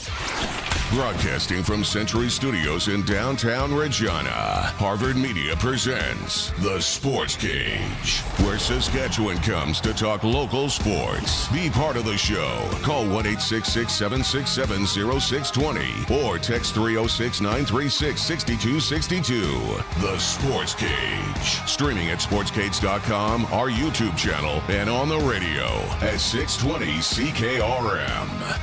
Broadcasting from Century Studios in downtown Regina, Harvard Media presents The Sports Cage, where Saskatchewan comes to talk local sports. Be part of the show. Call 1-866-767-0620 or text 306-936-6262. The Sports Cage. Streaming at sportscage.com, our YouTube channel, and on the radio at 620 CKRM.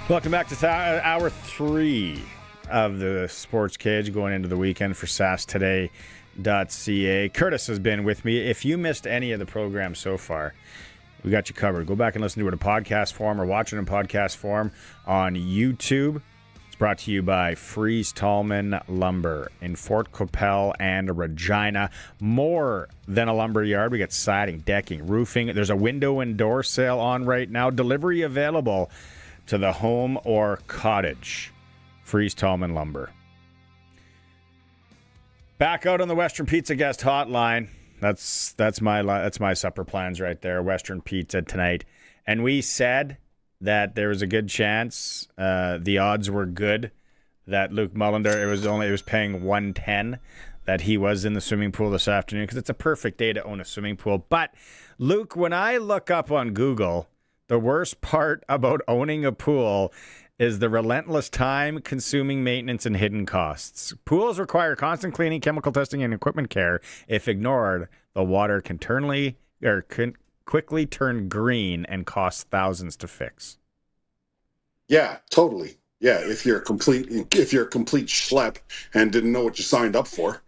Welcome back to hour 3 of the Sports Cage, going into the weekend for SaskToday.ca. Curtis has been with me. If you missed any of the program so far, we got you covered. Go back and listen to it in podcast form or watch it in podcast form on YouTube. It's brought to you by Fries Tallman Lumber in Fort Capel and Regina. More than a lumber yard. We got siding, decking, roofing. There's a window and door sale on right now. Delivery available to the home or cottage. Fries Tallman Lumber. Back out on the Western Pizza guest hotline. That's my supper plans right there. Western Pizza tonight. And we said that there was a good chance, the odds were good, that Luke Mullinder, it was paying 110 that he was in the swimming pool this afternoon, because it's a perfect day to own a swimming pool. But Luke, when I look up on Google, the worst part about owning a pool is the relentless time-consuming maintenance and hidden costs. Pools require constant cleaning, chemical testing, and equipment care. If ignored, the water can quickly turn green and cost thousands to fix. Yeah, totally. Yeah, if you're a complete schlep and didn't know what you signed up for,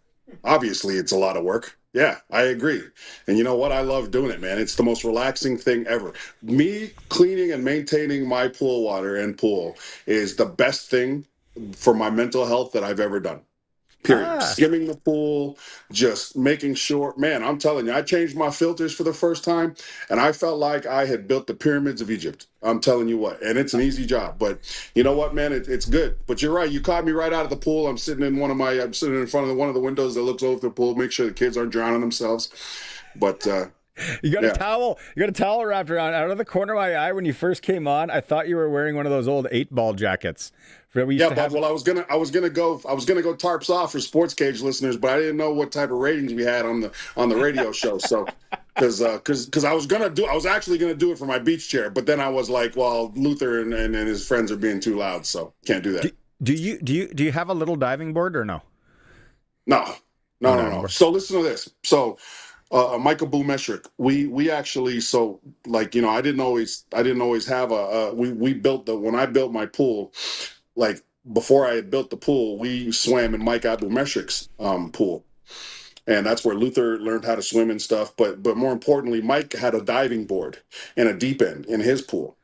obviously it's a lot of work. Yeah, I agree. And you know what? I love doing it, man. It's the most relaxing thing ever. Me cleaning and maintaining my pool water and pool is the best thing for my mental health that I've ever done. Period. Skimming the pool, just making sure. Man, I'm telling you, I changed my filters for the first time, and I felt like I had built the pyramids of Egypt. I'm telling you what. And it's an easy job. But you know what, man? It's good. But you're right. You caught me right out of the pool. I'm sitting in front of one of the windows that looks over the pool, make sure the kids aren't drowning themselves. But you got a towel wrapped around out of the corner of my eye. When you first came on, I thought you were wearing one of those old 8-ball jackets. Well, I was gonna go tarps off for Sports Cage listeners, but I didn't know what type of ratings we had on the radio show. So, because I was actually gonna do it for my beach chair, but then I was like, well, Luther and his friends are being too loud, so can't do that. Do you have a little diving board or no? No. So listen to this. So. Michael Bumeshrik, we actually, so like, I didn't always have when I built my pool, like before I had built the pool, we swam in Mike Abumeshrik's pool. And that's where Luther learned how to swim and stuff. But more importantly, Mike had a diving board and a deep end in his pool.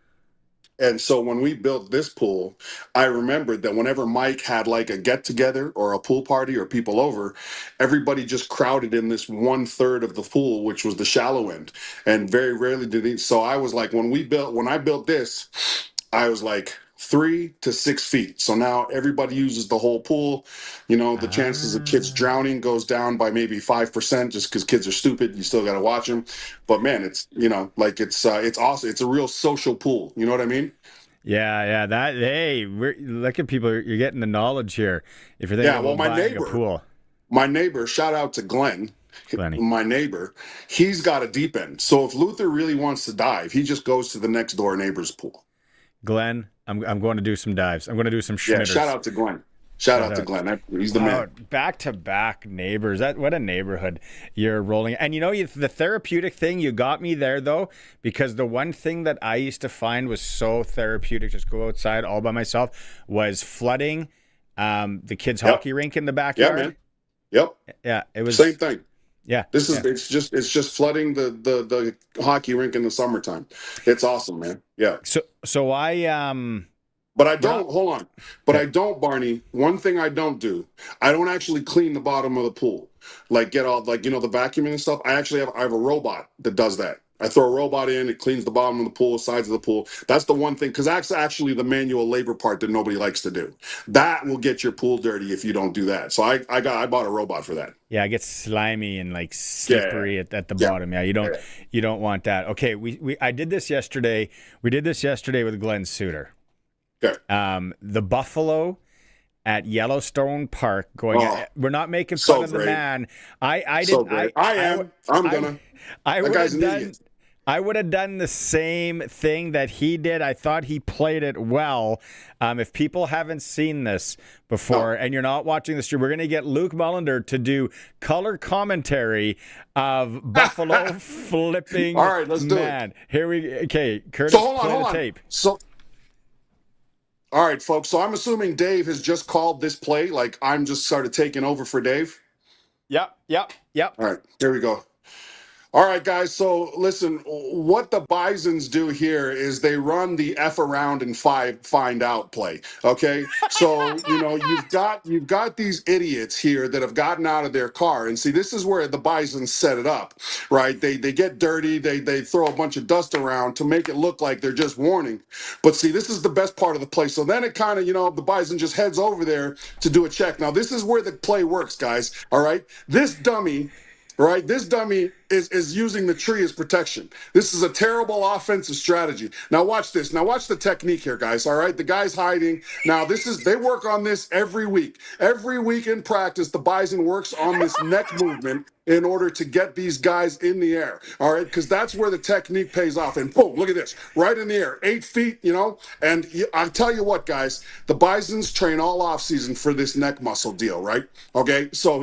And so when we built this pool, I remembered that whenever Mike had like a get together or a pool party or people over, everybody just crowded in this 1/3 of the pool, which was the shallow end. And very rarely did he. So I was like, when I built this, I was like 3 to 6 feet. So now everybody uses the whole pool. You know, the chances of kids drowning goes down by maybe 5% just because kids are stupid. You still got to watch them. But man, it's, you know, like it's awesome. It's a real social pool. You know what I mean? Yeah. Look at people. You're getting the knowledge here. If you're thinking about buying a pool. My neighbor, shout out to Glenn. Glenny. My neighbor, he's got a deep end. So if Luther really wants to dive, he just goes to the next door neighbor's pool. Glenn, I'm going to do some dives. I'm going to do some schmitters. Yeah, shout out to Glenn. Shout out to Glenn. He's the man. Back-to-back neighbors. What a neighborhood you're rolling. And you know, the therapeutic thing, you got me there, though, because the one thing that I used to find was so therapeutic, just go outside all by myself, was flooding the kids' hockey rink in the backyard. Yeah, man. Yep. Yeah, it was... Same thing. Yeah. It's just flooding the hockey rink in the summertime. It's awesome, man. Yeah. So I But I don't, hold on. But I don't, Barney. One thing I don't do, I don't actually clean the bottom of the pool. Like get all, like, you know, the vacuuming and stuff. I have a robot that does that. I throw a robot in, it cleans the bottom of the pool, sides of the pool. That's the one thing, because that's actually the manual labor part that nobody likes to do. That will get your pool dirty if you don't do that. So I bought a robot for that. Yeah, it gets slimy and like slippery at the bottom. Yeah, you don't want that. Okay, I did this yesterday. We did this yesterday with Glenn Suter. Okay. The buffalo at Yellowstone Park going. We're not making so fun of the great. man. I'm gonna. I would have done the same thing that he did. I thought he played it well. If people haven't seen this before and you're not watching the stream, we're going to get Luke Mullinder to do color commentary of Buffalo flipping. All right, let's do it. Okay, Curtis, so hold play on. the tape. So, all right, folks. So I'm assuming Dave has just called this play. Like I'm just sort of taking over for Dave. Yep. All right, here we go. All right, guys. So listen, what the Bisons do here is they run the F around and find out play. Okay. So, you know, you've got these idiots here that have gotten out of their car. And see, this is where the Bisons set it up, right? They get dirty. They throw a bunch of dust around to make it look like they're just warning. But see, this is the best part of the play. So then it kind of, you know, the Bison just heads over there to do a check. Now, this is where the play works, guys. All right. This dummy is using the tree as protection. This is a terrible offensive strategy. Now watch this. Now watch the technique here, guys. All right, the guy's hiding. Now they work on this every week. Every week in practice, the Bison works on this neck movement in order to get these guys in the air. All right, because that's where the technique pays off. And boom, look at this, right in the air, 8 feet. You know, and I'll tell you what, guys, the Bisons train all off season for this neck muscle deal, right? Okay, so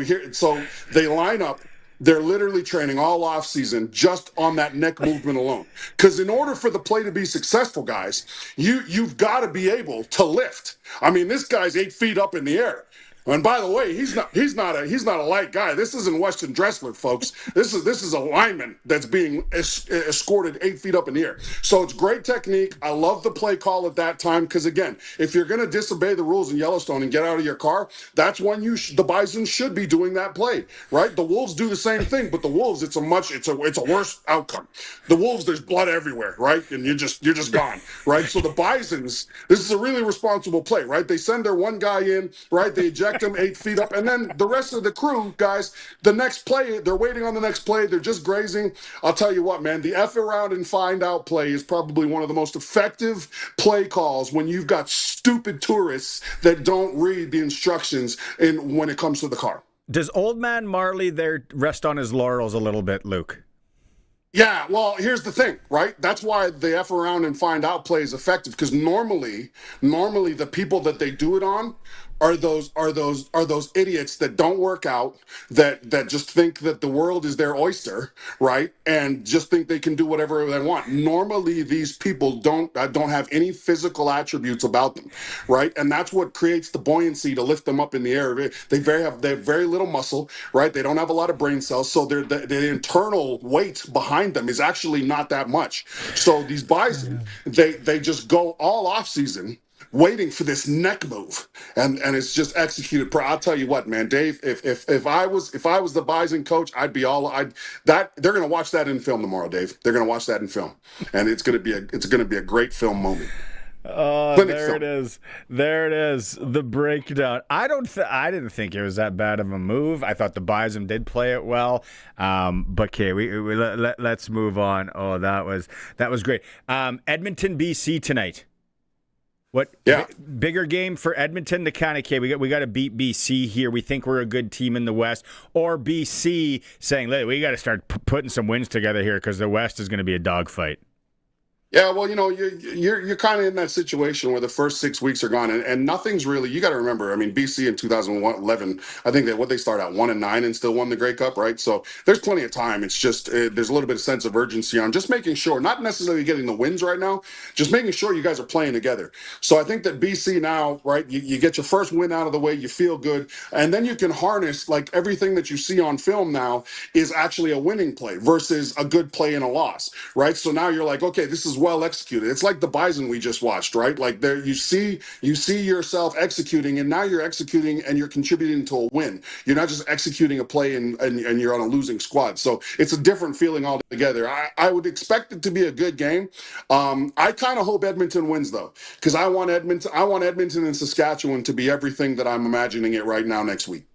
they line up. They're literally training all off season just on that neck movement alone. Because in order for the play to be successful, guys, you've got to be able to lift. I mean, this guy's 8 feet up in the air. And by the way, he's not a light guy. This isn't Weston Dressler, folks. This is a lineman that's being escorted 8 feet up in the air. So it's great technique. I love the play call at that time because again, if you're going to disobey the rules in Yellowstone and get out of your car, that's when the Bison should be doing that play, right? The Wolves do the same thing, but the Wolves it's a worse outcome. The Wolves, there's blood everywhere, right? And you're just gone, right? So the Bisons, this is a really responsible play, right? They send their one guy in, right? They eject him 8 feet up, and then the rest of the crew, guys, the next play, they're waiting on the next play. They're just grazing. I'll tell you what, man, the F around and find out play is probably one of the most effective play calls when you've got stupid tourists that don't read the instructions when it comes to the car. Does old man Marley there rest on his laurels a little bit, Luke? Yeah, well, here's the thing, right? That's why the F around and find out play is effective because normally the people that they do it on are those idiots that don't work out, that just think that the world is their oyster, right? And just think they can do whatever they want. Normally, these people don't have any physical attributes about them, right? And that's what creates the buoyancy to lift them up in the air. They have very little muscle, right? They don't have a lot of brain cells, so the internal weight behind them is actually not that much. So these bison, they just go all off season waiting for this neck move, and it's just executed. I'll tell you what, man, Dave. If I was the Bison coach, I'd be all that. They're gonna watch that in film tomorrow, Dave. They're gonna watch that in film, and it's gonna be a great film moment. Oh, there it is. There it is. The breakdown. I didn't think it was that bad of a move. I thought the Bison did play it well. But okay, let's move on. Oh, that was great. Edmonton, BC tonight. What? Yeah. Bigger game for Edmonton to kind of, we got to beat BC here. We think we're a good team in the West, or BC saying, we got to start putting some wins together here because the West is going to be a dogfight. Yeah, well, you're kind of in that situation where the first 6 weeks are gone, and nothing's really. You got to remember, I mean, BC in 2011, I think that they start at 1-9 and still won the Grey Cup, right? So there's plenty of time. It's just there's a little bit of sense of urgency on just making sure, not necessarily getting the wins right now, just making sure you guys are playing together. So I think that BC now, right, you get your first win out of the way, you feel good, and then you can harness like everything that you see on film now is actually a winning play versus a good play and a loss, right? So now you're like, okay, this is well executed. It's like the Bison we just watched, right? Like there you see yourself executing, and now you're executing and you're contributing to a win. You're not just executing a play and you're on a losing squad. So it's a different feeling altogether. I would expect it to be a good game. I kind of hope Edmonton wins though, because I want Edmonton and Saskatchewan to be everything that I'm imagining it right now next week.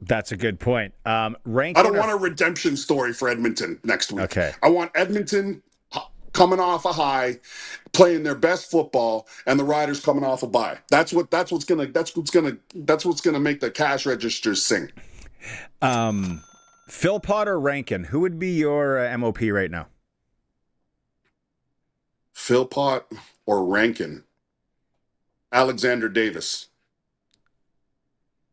That's a good point. I don't want a redemption story for Edmonton next week. Okay. I want Edmonton coming off a high, playing their best football, and the Riders coming off a bye. That's what's gonna make the cash registers sing. Philpott or Rankin, who would be your MOP right now? Philpott or Rankin? Alexander Davis.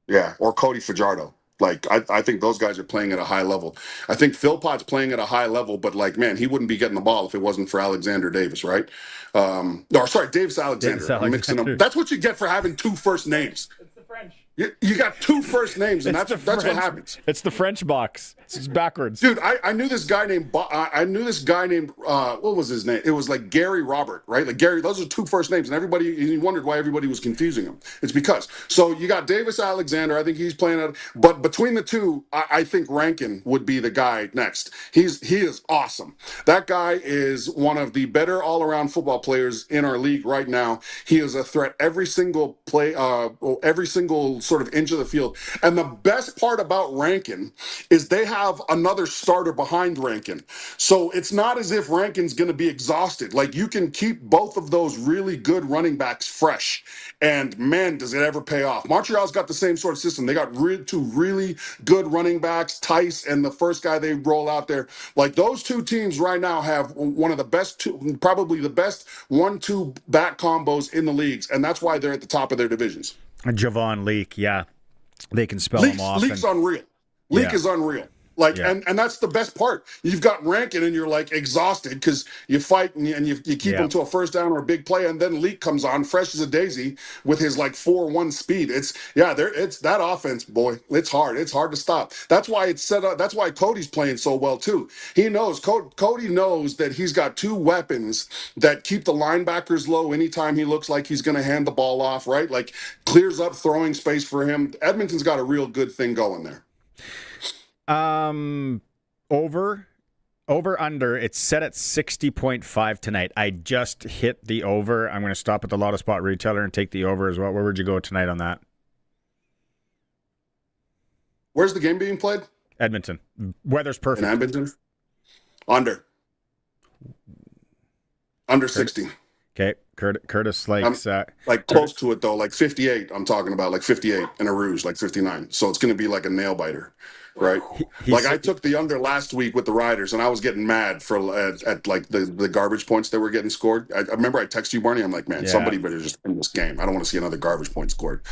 Yeah, or Cody Fajardo. Like, I think those guys are playing at a high level. I think Philpott's playing at a high level, but, like, man, he wouldn't be getting the ball if it wasn't for Alexander Davis, right? Davis Alexander. I'm mixing them. That's what you get for having two first names. It's the French. You got two first names, and that's what happens. It's the French box. It's backwards. Dude, I knew this guy named what was his name? It was like Gary Robert, right? Like Gary, those are two first names, and he wondered why everybody was confusing him. It's because. So you got Davis Alexander, I think he's playing at, but between the two, I think Rankin would be the guy next. He is awesome. That guy is one of the better all-around football players in our league right now. He is a threat every single play, every single sort of inch of the field. And the best part about Rankin is they have another starter behind Rankin. So it's not as if Rankin's going to be exhausted. Like, you can keep both of those really good running backs fresh. And man, does it ever pay off. Montreal's got the same sort of system. They got two really good running backs, Tice and the first guy they roll out there. Like, those two teams right now have one of the best, probably the best 1-2 back combos in the leagues. And that's why they're at the top of their divisions. Javon Leake, yeah. They can spell him off. Leake's unreal. Leake is unreal. Like, and that's the best part. You've got Rankin and you're like exhausted because you fight and you keep him to a first down or a big play, and then Leake comes on fresh as a daisy with his like 4-1 speed. It's that offense, boy. It's hard. It's hard to stop. That's why it's set up. That's why Cody's playing so well too. He knows Cody knows that he's got two weapons that keep the linebackers low anytime he looks like he's going to hand the ball off. Right, like clears up throwing space for him. Edmonton's got a real good thing going there. Over under, it's set at 60.5 tonight. I just hit the over. I'm going to stop at the Lotto Spot retailer and take the over as well. Where would you go tonight on that? Where's the game being played? Edmonton. Weather's perfect. In Edmonton? Under 60. Okay. Curtis likes like close to it though, like 58. I'm talking about like 58 and a rouge, like 59. So it's going to be like a nail biter. right? He Like said- I took the under last week with the Riders, and I was getting mad at like the garbage points that were getting scored. I remember I texted you, Barney. I'm like, man, Yeah. somebody better just win this game. I don't want to see another garbage point scored.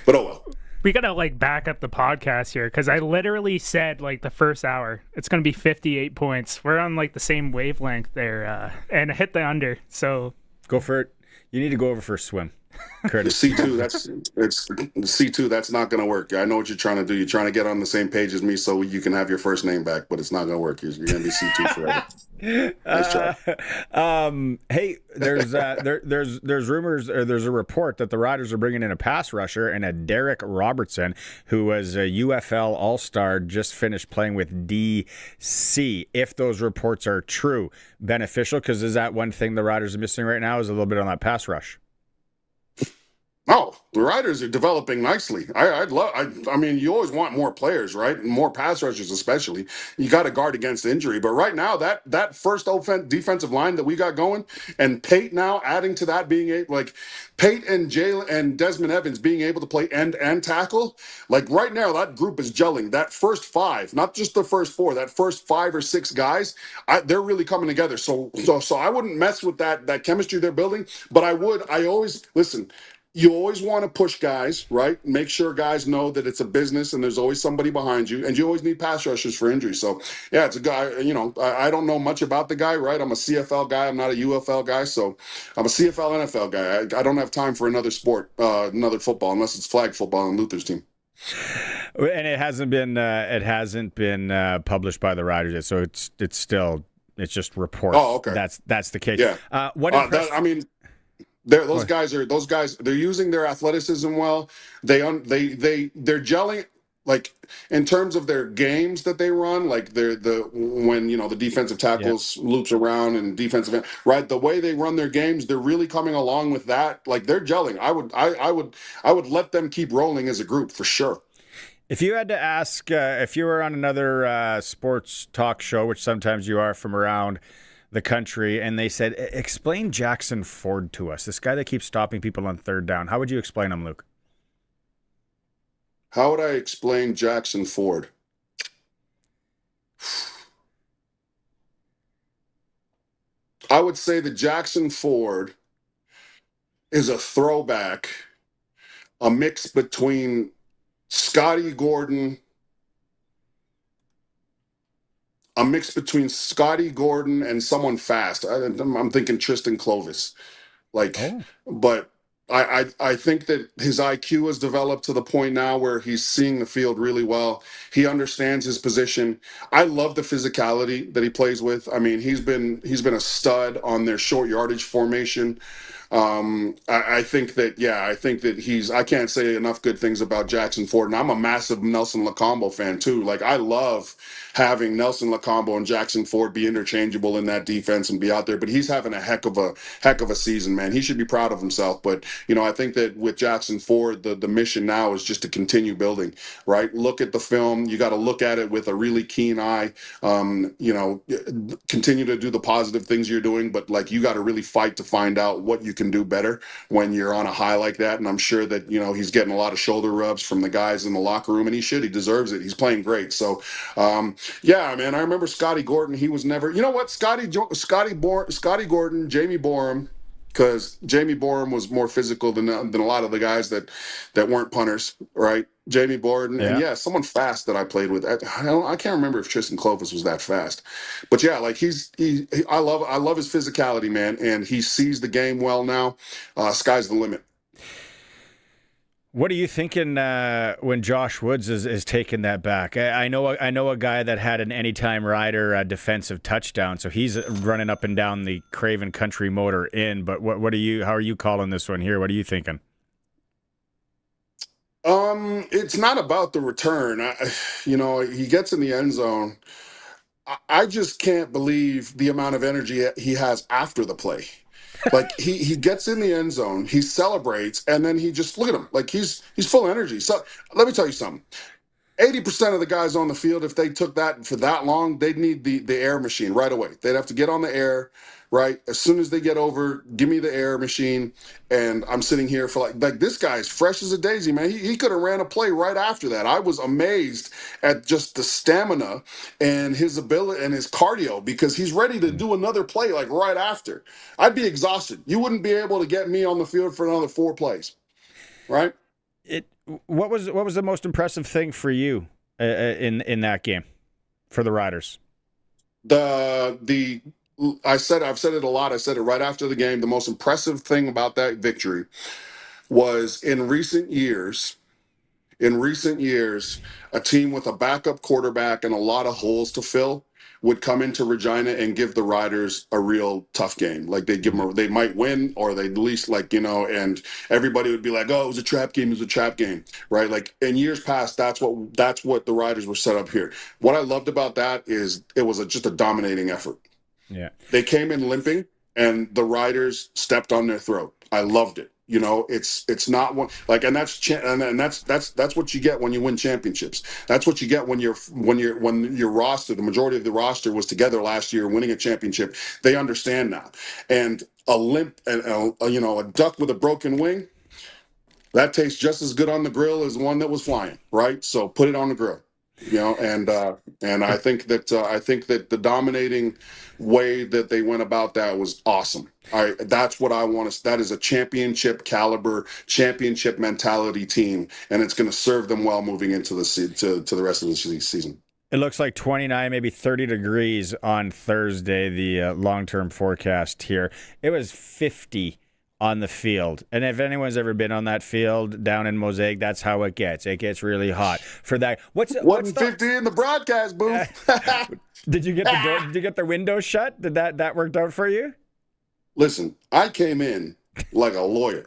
But oh well. We gotta like back up the podcast here because I literally said like the first hour it's gonna be 58 points. We're on like the same wavelength there, and hit the under. So go for it. You need to go over for a swim. Curtis. C2, it's C2. That's not going to work. I know what you're trying to do. You're trying to get on the same page as me so you can have your first name back, but it's not going to work. You're going to be C2 forever. Nice job. Hey, there's rumors, or there's a report that the Riders are bringing in a pass rusher and a Derek Robertson, who was a UFL All-Star, just finished playing with DC. If those reports are true, beneficial, because is that one thing the Riders are missing right now is a little bit on that pass rush? Oh, the Riders are developing nicely. I mean, you always want more players, right? And more pass rushers, especially. You got to guard against injury. But right now, that first defensive line that we got going, and Pate now adding to that, being like Pate and Jalen and Desmond Evans being able to play end and tackle. Like right now, that group is gelling. That first five, not just the first four, that first 5 or 6 guys, they're really coming together. So I wouldn't mess with that chemistry they're building. But I always listen. You always want to push guys, right? Make sure guys know that it's a business and there's always somebody behind you. And you always need pass rushers for injury. So, yeah, it's a guy, I don't know much about the guy, right? I'm a CFL guy. I'm not a UFL guy. So I'm a CFL NFL guy. I don't have time for another sport, another football, unless it's flag football on Luther's team. And it hasn't been published by the Riders yet. So it's just reports. Oh, okay. That's the case. Yeah. Those guys. They're using their athleticism well. They're gelling, like in terms of their games that they run. Like when the defensive tackles loops around and defensive end, right. The way they run their games, they're really coming along with that. Like they're gelling. I would let them keep rolling as a group for sure. If you had to ask, if you were on another sports talk show, which sometimes you are from around the country, and they said, explain Jackson Ford to us, this guy that keeps stopping people on third down, how would you explain him, Luke? How would I explain Jackson Ford? I would say that Jackson Ford is a throwback, a mix between Scotty Gordon, and someone fast. I'm thinking Tristan Clovis. But I think that his IQ has developed to the point now where he's seeing the field really well. He understands his position. I love the physicality that he plays with. I mean, he's been a stud on their short yardage formation. I think that I can't say enough good things about Jackson Ford, and I'm a massive Nelson Lacombo fan too. Like I love having Nelson Lacombo and Jackson Ford be interchangeable in that defense and be out there, but he's having a heck of a season, man. He should be proud of himself. But I think that with Jackson Ford, the mission now is just to continue building, right? Look at the film. You got to look at it with a really keen eye. Continue to do the positive things you're doing, but like you got to really fight to find out what you can do better when you're on a high like that. And I'm sure that he's getting a lot of shoulder rubs from the guys in the locker room, and he deserves it. He's playing great. So yeah, man, I remember Scotty Gordon. He was never, Scotty Gordon, Jamie Borum, because Jamie Borum was more physical than a lot of the guys that weren't punters, right? Jamie Borden, and someone fast that I played with. I can't remember if Tristan Clovis was that fast, but yeah, like I love his physicality, man, and he sees the game well now. Sky's the limit. What are you thinking when Josh Woods is taking that back? I know a guy that had an anytime rider defensive touchdown, so he's running up and down the Craven Country Motor Inn. But how are you calling this one here? What are you thinking? It's not about the return. He gets in the end zone. I just can't believe the amount of energy he has after the play. Like he gets in the end zone, he celebrates, and then he just look at him like he's full of energy. So let me tell you something. 80% of the guys on the field, if they took that for that long, they'd need the air machine right away. They'd have to get on the air, right? As soon as they get over, give me the air machine. And I'm sitting here for like this guy's fresh as a daisy, man. He could have ran a play right after that. I was amazed at just the stamina and his ability and his cardio, because he's ready to do another play like right after. I'd be exhausted. You wouldn't be able to get me on the field for another 4 plays, right? What was the most impressive thing for you in that game for the Riders? I've said it a lot. I said it right after the game. The most impressive thing about that victory was in recent years, a team with a backup quarterback and a lot of holes to fill would come into Regina and give the Riders a real tough game. Like they might win, or they'd at least and everybody would be like, oh, it was a trap game, right? Like in years past, that's what the Riders were set up here. What I loved about that is it was just a dominating effort. Yeah. They came in limping and the Riders stepped on their throat. I loved it. It's not one like, and that's what you get when you win championships. That's what you get when your roster, the majority of the roster was together last year winning a championship. They understand now. And a limp and a duck with a broken wing, that tastes just as good on the grill as one that was flying, right? So put it on the grill. And I think that the dominating way that they went about that was awesome. That's what I want to. That is a championship caliber, championship mentality team, and it's going to serve them well moving into the rest of the season. It looks like 29, maybe 30 degrees on Thursday. The long-term forecast here. It was 50. On the field. And if anyone's ever been on that field down in Mosaic, that's how it gets. It gets really hot. For that, what's 50 in the broadcast booth? Did you get the door? Did you get the window shut? Did that worked out for you? Listen, I came in like a lawyer.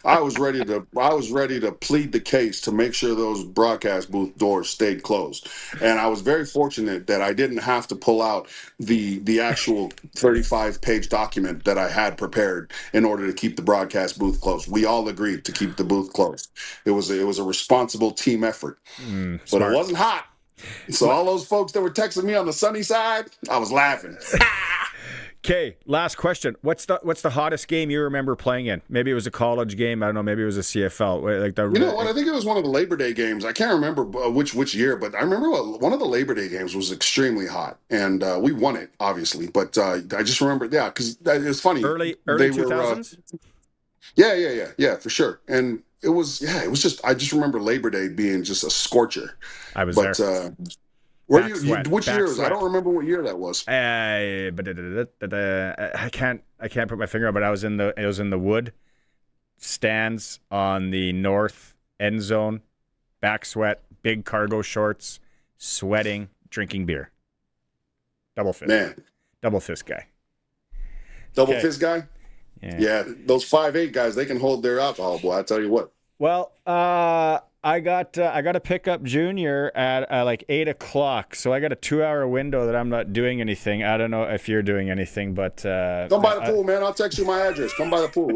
I was ready to plead the case to make sure those broadcast booth doors stayed closed. And I was very fortunate that I didn't have to pull out the actual 35-page document that I had prepared in order to keep the broadcast booth closed. We all agreed to keep the booth closed. It was a responsible team effort. But it wasn't hot. So all those folks that were texting me on the sunny side, I was laughing. Okay, last question. What's the hottest game you remember playing in? Maybe it was a college game. I don't know. Maybe it was a CFL. You know what? I think it was one of the Labor Day games. I can't remember which year, but I remember one of the Labor Day games was extremely hot, and we won it, obviously. But I just remember, because it was funny. Early 2000s? Yeah, for sure. And it was just, I just remember Labor Day being just a scorcher. I was there. Which year was? I don't remember what year that was. I can't put my finger on, but it was in the wood stands on the north end zone, back sweat, big cargo shorts, sweating, drinking beer. Double fist. Man. Double fist guy. Double fist guy? Yeah. Those 5'8" guys, they can hold their alcohol, boy, I tell you what. Well, I got to pick up Junior at like 8:00, so I got a 2-hour window that I'm not doing anything. I don't know if you're doing anything, but come by the pool, man. I'll text you my address. Come by the pool.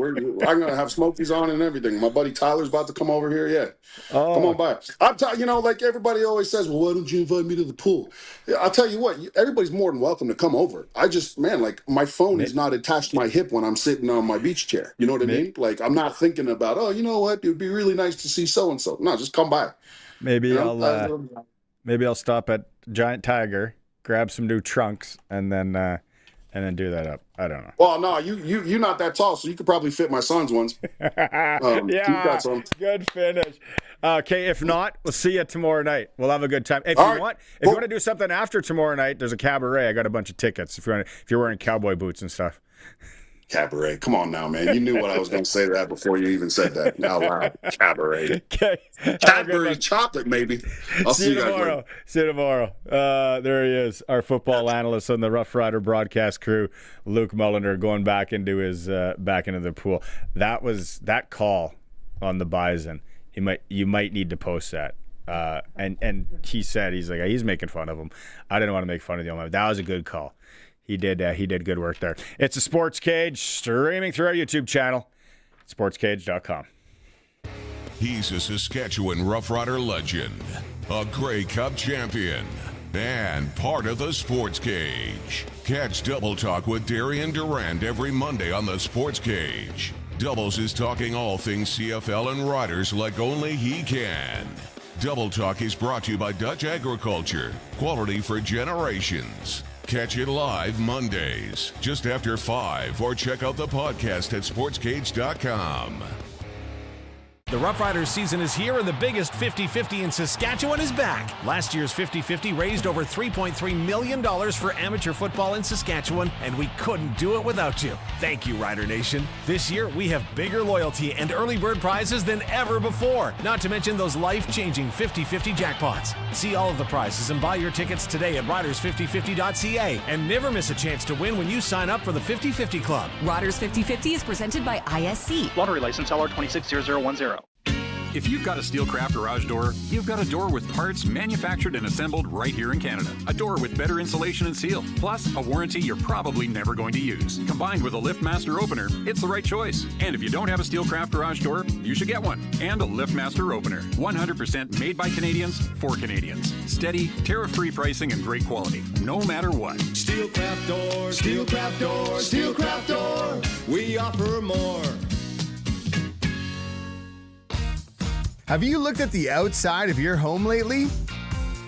I'm gonna have smokies on and everything. My buddy Tyler's about to come over here. Yeah, come on by. Like everybody always says, well, why don't you invite me to the pool? Yeah, I'll tell you what. Everybody's more than welcome to come over. I just, like my phone is not attached to my hip when I'm sitting on my beach chair. You know what I mean? Like I'm not thinking about, oh, you know what? It would be really nice to see so and so. No, just come by. Maybe I'll stop at Giant Tiger, grab some new trunks, and then do that up. I don't know. Well, no, you're not that tall, so you could probably fit my son's ones. Yeah, got some. Good finish. Okay, if not, we'll see you tomorrow night. We'll have a good time. If you want to do something after tomorrow night, there's a cabaret. I got a bunch of tickets. If you're wearing cowboy boots and stuff. Cabaret. Come on now, man. You knew what I was going to say to that before you even said that. Out loud. Cabaret. Okay. Cadbury chocolate, maybe. I'll see you guys tomorrow. See you tomorrow. There he is, our football analyst on the Roughrider broadcast crew, Luke Mullinder, going back into the pool. That call on the Bison. You might need to post that. And he said he's making fun of him. I didn't want to make fun of the old man. That was a good call. He did good work there. It's a Sports Cage streaming through our YouTube channel, sportscage.com. He's a Saskatchewan Roughrider legend. a Grey Cup champion, and part of the Sports Cage. Catch Double Talk with Darian Durant every Monday on the Sports Cage. Doubles is talking all things CFL and Riders like only he can. Double Talk is brought to you by Dutch Agriculture, quality for generations. Catch it live Mondays, just after 5, or check out the podcast at sportscage.com. The Roughriders season is here, and the biggest 50-50 in Saskatchewan is back. Last year's 50-50 raised over $3.3 million for amateur football in Saskatchewan, and we couldn't do it without you. Thank you, Rider Nation. This year, we have bigger loyalty and early bird prizes than ever before, not to mention those life-changing 50-50 jackpots. See all of the prizes and buy your tickets today at riders5050.ca, and never miss a chance to win when you sign up for the 50-50 Club. Riders 50-50 is presented by ISC. Lottery license LR260010. If you've got a Steelcraft garage door, you've got a door with parts manufactured and assembled right here in Canada. A door with better insulation and seal, plus a warranty you're probably never going to use. Combined with a LiftMaster opener, it's the right choice. And if you don't have a Steelcraft garage door, you should get one. And a LiftMaster opener. 100% made by Canadians for Canadians. Steady, tariff-free pricing and great quality, no matter what. Steelcraft door, Steelcraft door, Steelcraft door. We offer more. Have you looked at the outside of your home lately?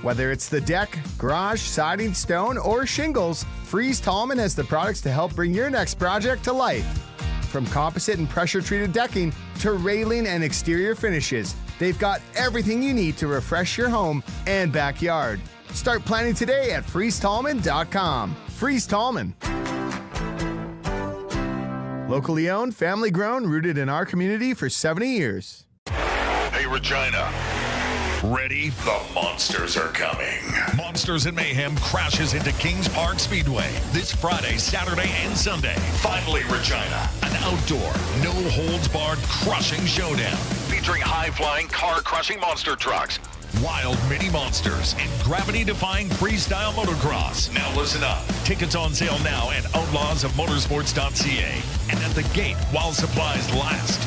Whether it's the deck, garage, siding, stone, or shingles, Freeze Tallman has the products to help bring your next project to life. From composite and pressure-treated decking to railing and exterior finishes, they've got everything you need to refresh your home and backyard. Start planning today at freezetallman.com. Freeze Tallman. Locally owned, family grown, rooted in our community for 70 years. Hey, Regina. Ready? The monsters are coming. Monsters in Mayhem crashes into Kings Park Speedway this Friday, Saturday, and Sunday. Finally, Regina. An outdoor, no-holds-barred crushing showdown featuring high-flying, car-crushing monster trucks, wild mini monsters, and gravity-defying freestyle motocross. Now listen up. Tickets on sale now at outlawsofmotorsports.ca and at the gate while supplies last.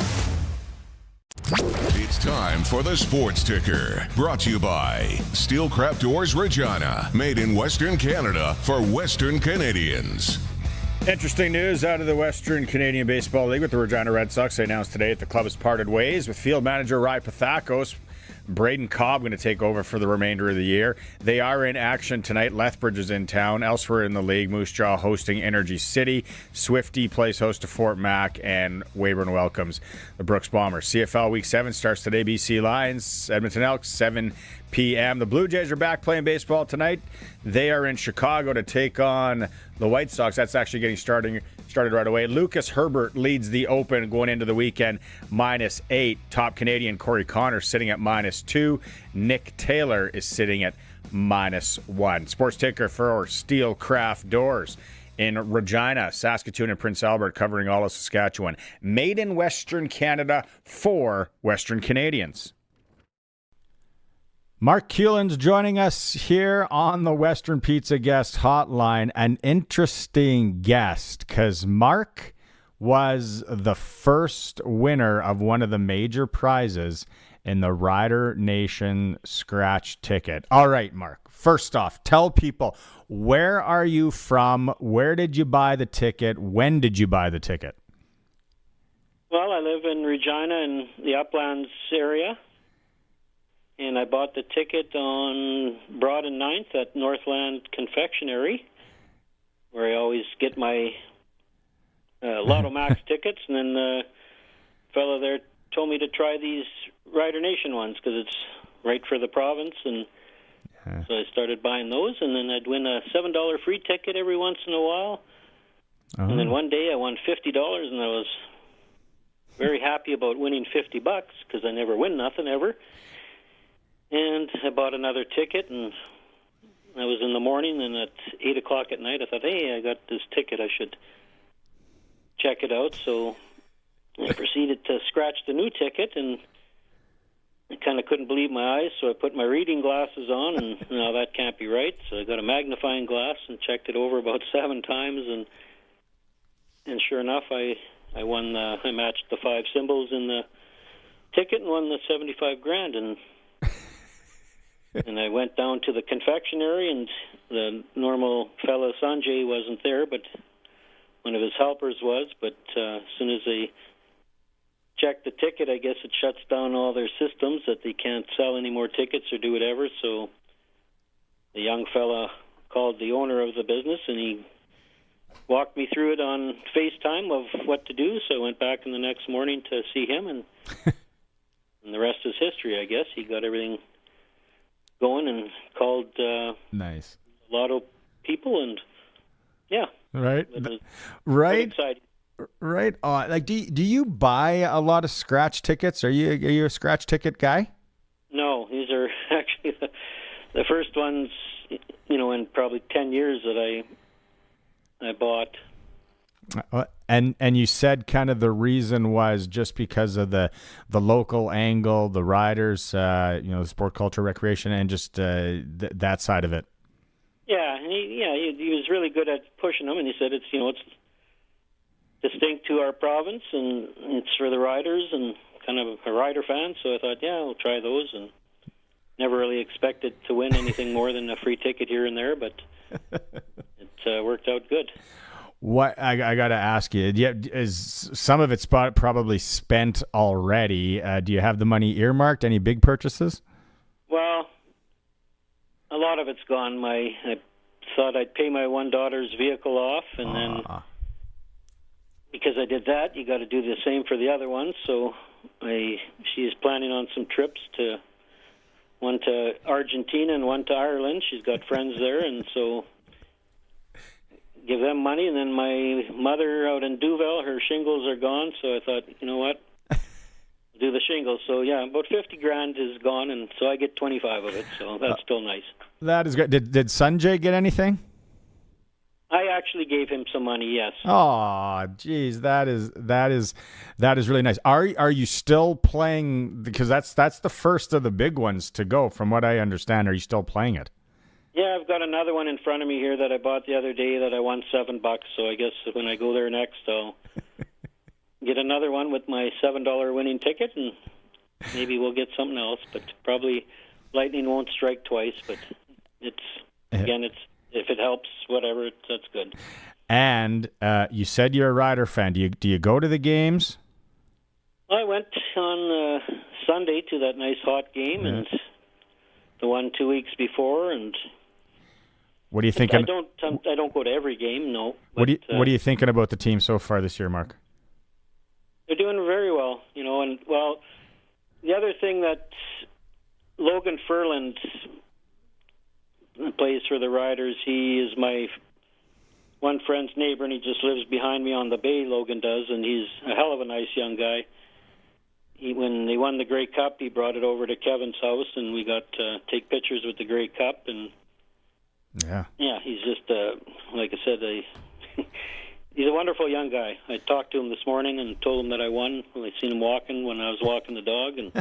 It's time for the Sports Ticker, brought to you by Steelcraft Doors Regina, made in Western Canada for Western Canadians. Interesting news out of the Western Canadian Baseball League with the Regina Red Sox. They announced today that the club has parted ways with field manager Ry Pathakos. Braden Cobb going to take over for the remainder of the year. They are in action tonight. Lethbridge is in town. Elsewhere in the league, Moose Jaw hosting Energy City. Swifty plays host to Fort Mac, and Weyburn welcomes the Brooks Bombers. CFL Week 7 starts today. BC Lions, Edmonton Elks, 7 p.m. The Blue Jays are back playing baseball tonight. They are in Chicago to take on the White Sox. That's actually getting started right away. Lucas Herbert leads the Open going into the weekend, -8. Top Canadian Corey Connor sitting at -2. Nick Taylor is sitting at -1. Sports Ticker for Steelcraft Doors in Regina, Saskatoon, and Prince Albert, covering all of Saskatchewan. Made in Western Canada for Western Canadians. Mark Kuelen's joining us here on the Western Pizza Guest Hotline. An interesting guest, because Mark was the first winner of one of the major prizes in the Rider Nation Scratch Ticket. All right, Mark, first off, tell people, where are you from? Where did you buy the ticket? When did you buy the ticket? Well, I live in Regina in the Uplands area. And I bought the ticket on Broad and 9th at Northland Confectionery, where I always get my Lotto Max tickets. And then the fellow there told me to try these Rider Nation ones because it's right for the province. And so I started buying those. And then I'd win a $7 free ticket every once in a while. And then one day I won $50, and I was very happy about winning $50 because I never win nothing ever. And I bought another ticket, and I was in the morning, and at 8 o'clock at night, I thought, hey, I got this ticket. I should check it out. So I proceeded to scratch the new ticket, and I kind of couldn't believe my eyes, so I put my reading glasses on, and no, that can't be right. So I got a magnifying glass and checked it over about 7 times, and sure enough, I won. I matched the 5 symbols in the ticket and won the $75,000, and And I went down to the confectionery, and the normal fellow Sanjay wasn't there, but one of his helpers was. But as soon as they checked the ticket, I guess it shuts down all their systems that they can't sell any more tickets or do whatever. So the young fella called the owner of the business, and he walked me through it on FaceTime of what to do. So I went back in the next morning to see him, and and the rest is history, I guess. He got everything going and called nice Lotto people, and yeah, right, right, exciting. Right. Like, do you buy a lot of scratch tickets? Are you a scratch ticket guy? No, these are actually the first ones, in probably 10 years that I bought. And you said kind of the reason was just because of the local angle, the riders, the sport, culture, recreation, and just that side of it. Yeah, and he was really good at pushing them, and he said it's distinct to our province, and it's for the riders, and kind of a rider fan. So I thought, yeah, I'll try those, and never really expected to win anything more than a free ticket here and there, but it worked out good. What I got to ask you, is some of it's probably spent already? Do you have the money earmarked? Any big purchases? Well, a lot of it's gone. I thought I'd pay my one daughter's vehicle off, and then because I did that, you got to do the same for the other one. So she's planning on some trips, one to Argentina and one to Ireland. She's got friends there, and so give them money. And then my mother out in Duvel, her shingles are gone, so I thought, you know what, do the shingles. So yeah, about $50,000 is gone, and so I get 25 of it. So that's still nice. That is good. Did Sanjay get anything? I actually gave him some money. Yes. Oh, geez, that is really nice. Are you still playing? Because that's the first of the big ones to go, from what I understand. Are you still playing it? Yeah, I've got another one in front of me here that I bought the other day that I won $7. So I guess when I go there next, I'll get another one with my $7 winning ticket, and maybe we'll get something else. But probably lightning won't strike twice. But it's if it helps, whatever, that's good. And you said you're a Rider fan. Do you go to the games? I went on Sunday to that nice hot game, and the one 2 weeks before. And what are you thinking? I don't go to every game. No. What are you thinking about the team so far this year, Mark? They're doing very well, And the other thing that Logan Furland plays for the Riders. He is my one friend's neighbor, and he just lives behind me on the bay, Logan does, and he's a hell of a nice young guy. When they won the Grey Cup, he brought it over to Kevin's house, and we got to take pictures with the Grey Cup. And yeah, he's just, like I said, he's a wonderful young guy. I talked to him this morning and told him that I won. I seen him walking when I was walking the dog, and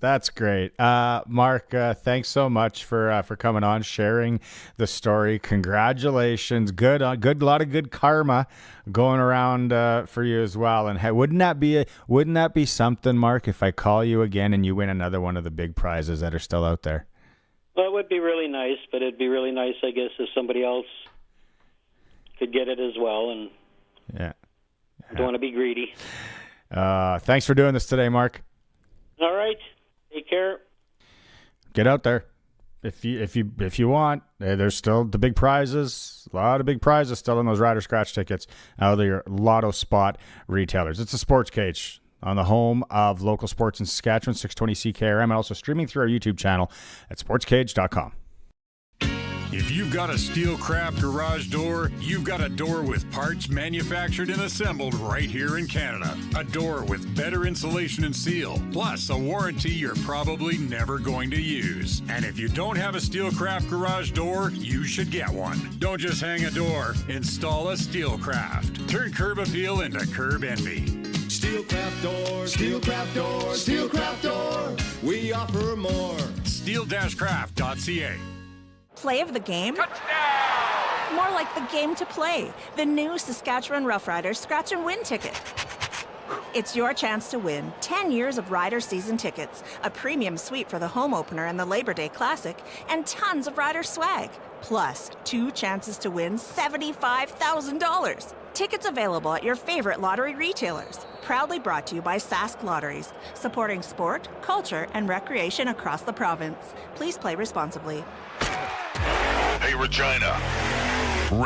That's great. Mark, thanks so much for coming on, sharing the story. Congratulations. Good, lot of good karma going around for you as well. And hey, wouldn't that be something, Mark, if I call you again and you win another one of the big prizes that are still out there? Well, it would be really nice, but it'd be really nice, I guess, if somebody else could get it as well. And yeah. I don't want to be greedy. Thanks for doing this today, Mark. All right. Take care. Get out there. If you want, there's still the big prizes. A lot of big prizes still in those Rider Scratch tickets out of your Lotto spot retailers. It's a Sportscage on the home of local sports in Saskatchewan, 620 CKRM, and also streaming through our YouTube channel at sportscage.com. If you've got a Steelcraft garage door, you've got a door with parts manufactured and assembled right here in Canada. A door with better insulation and seal, plus a warranty you're probably never going to use. And if you don't have a Steelcraft garage door, you should get one. Don't just hang a door, install a Steelcraft. Turn curb appeal into curb envy. Steelcraft door, Steelcraft door, Steelcraft door. We offer more. Steel-craft.ca. Play of the game? Touchdown! More like the game to play. The new Saskatchewan Roughriders Scratch and Win ticket. It's your chance to win 10 years of Rider season tickets, a premium suite for the home opener and the Labor Day Classic, and tons of Rider swag. Plus, 2 chances to win $75,000. Tickets available at your favorite lottery retailers. Proudly brought to you by Sask Lotteries, supporting sport, culture, and recreation across the province. Please play responsibly. Hey, Regina.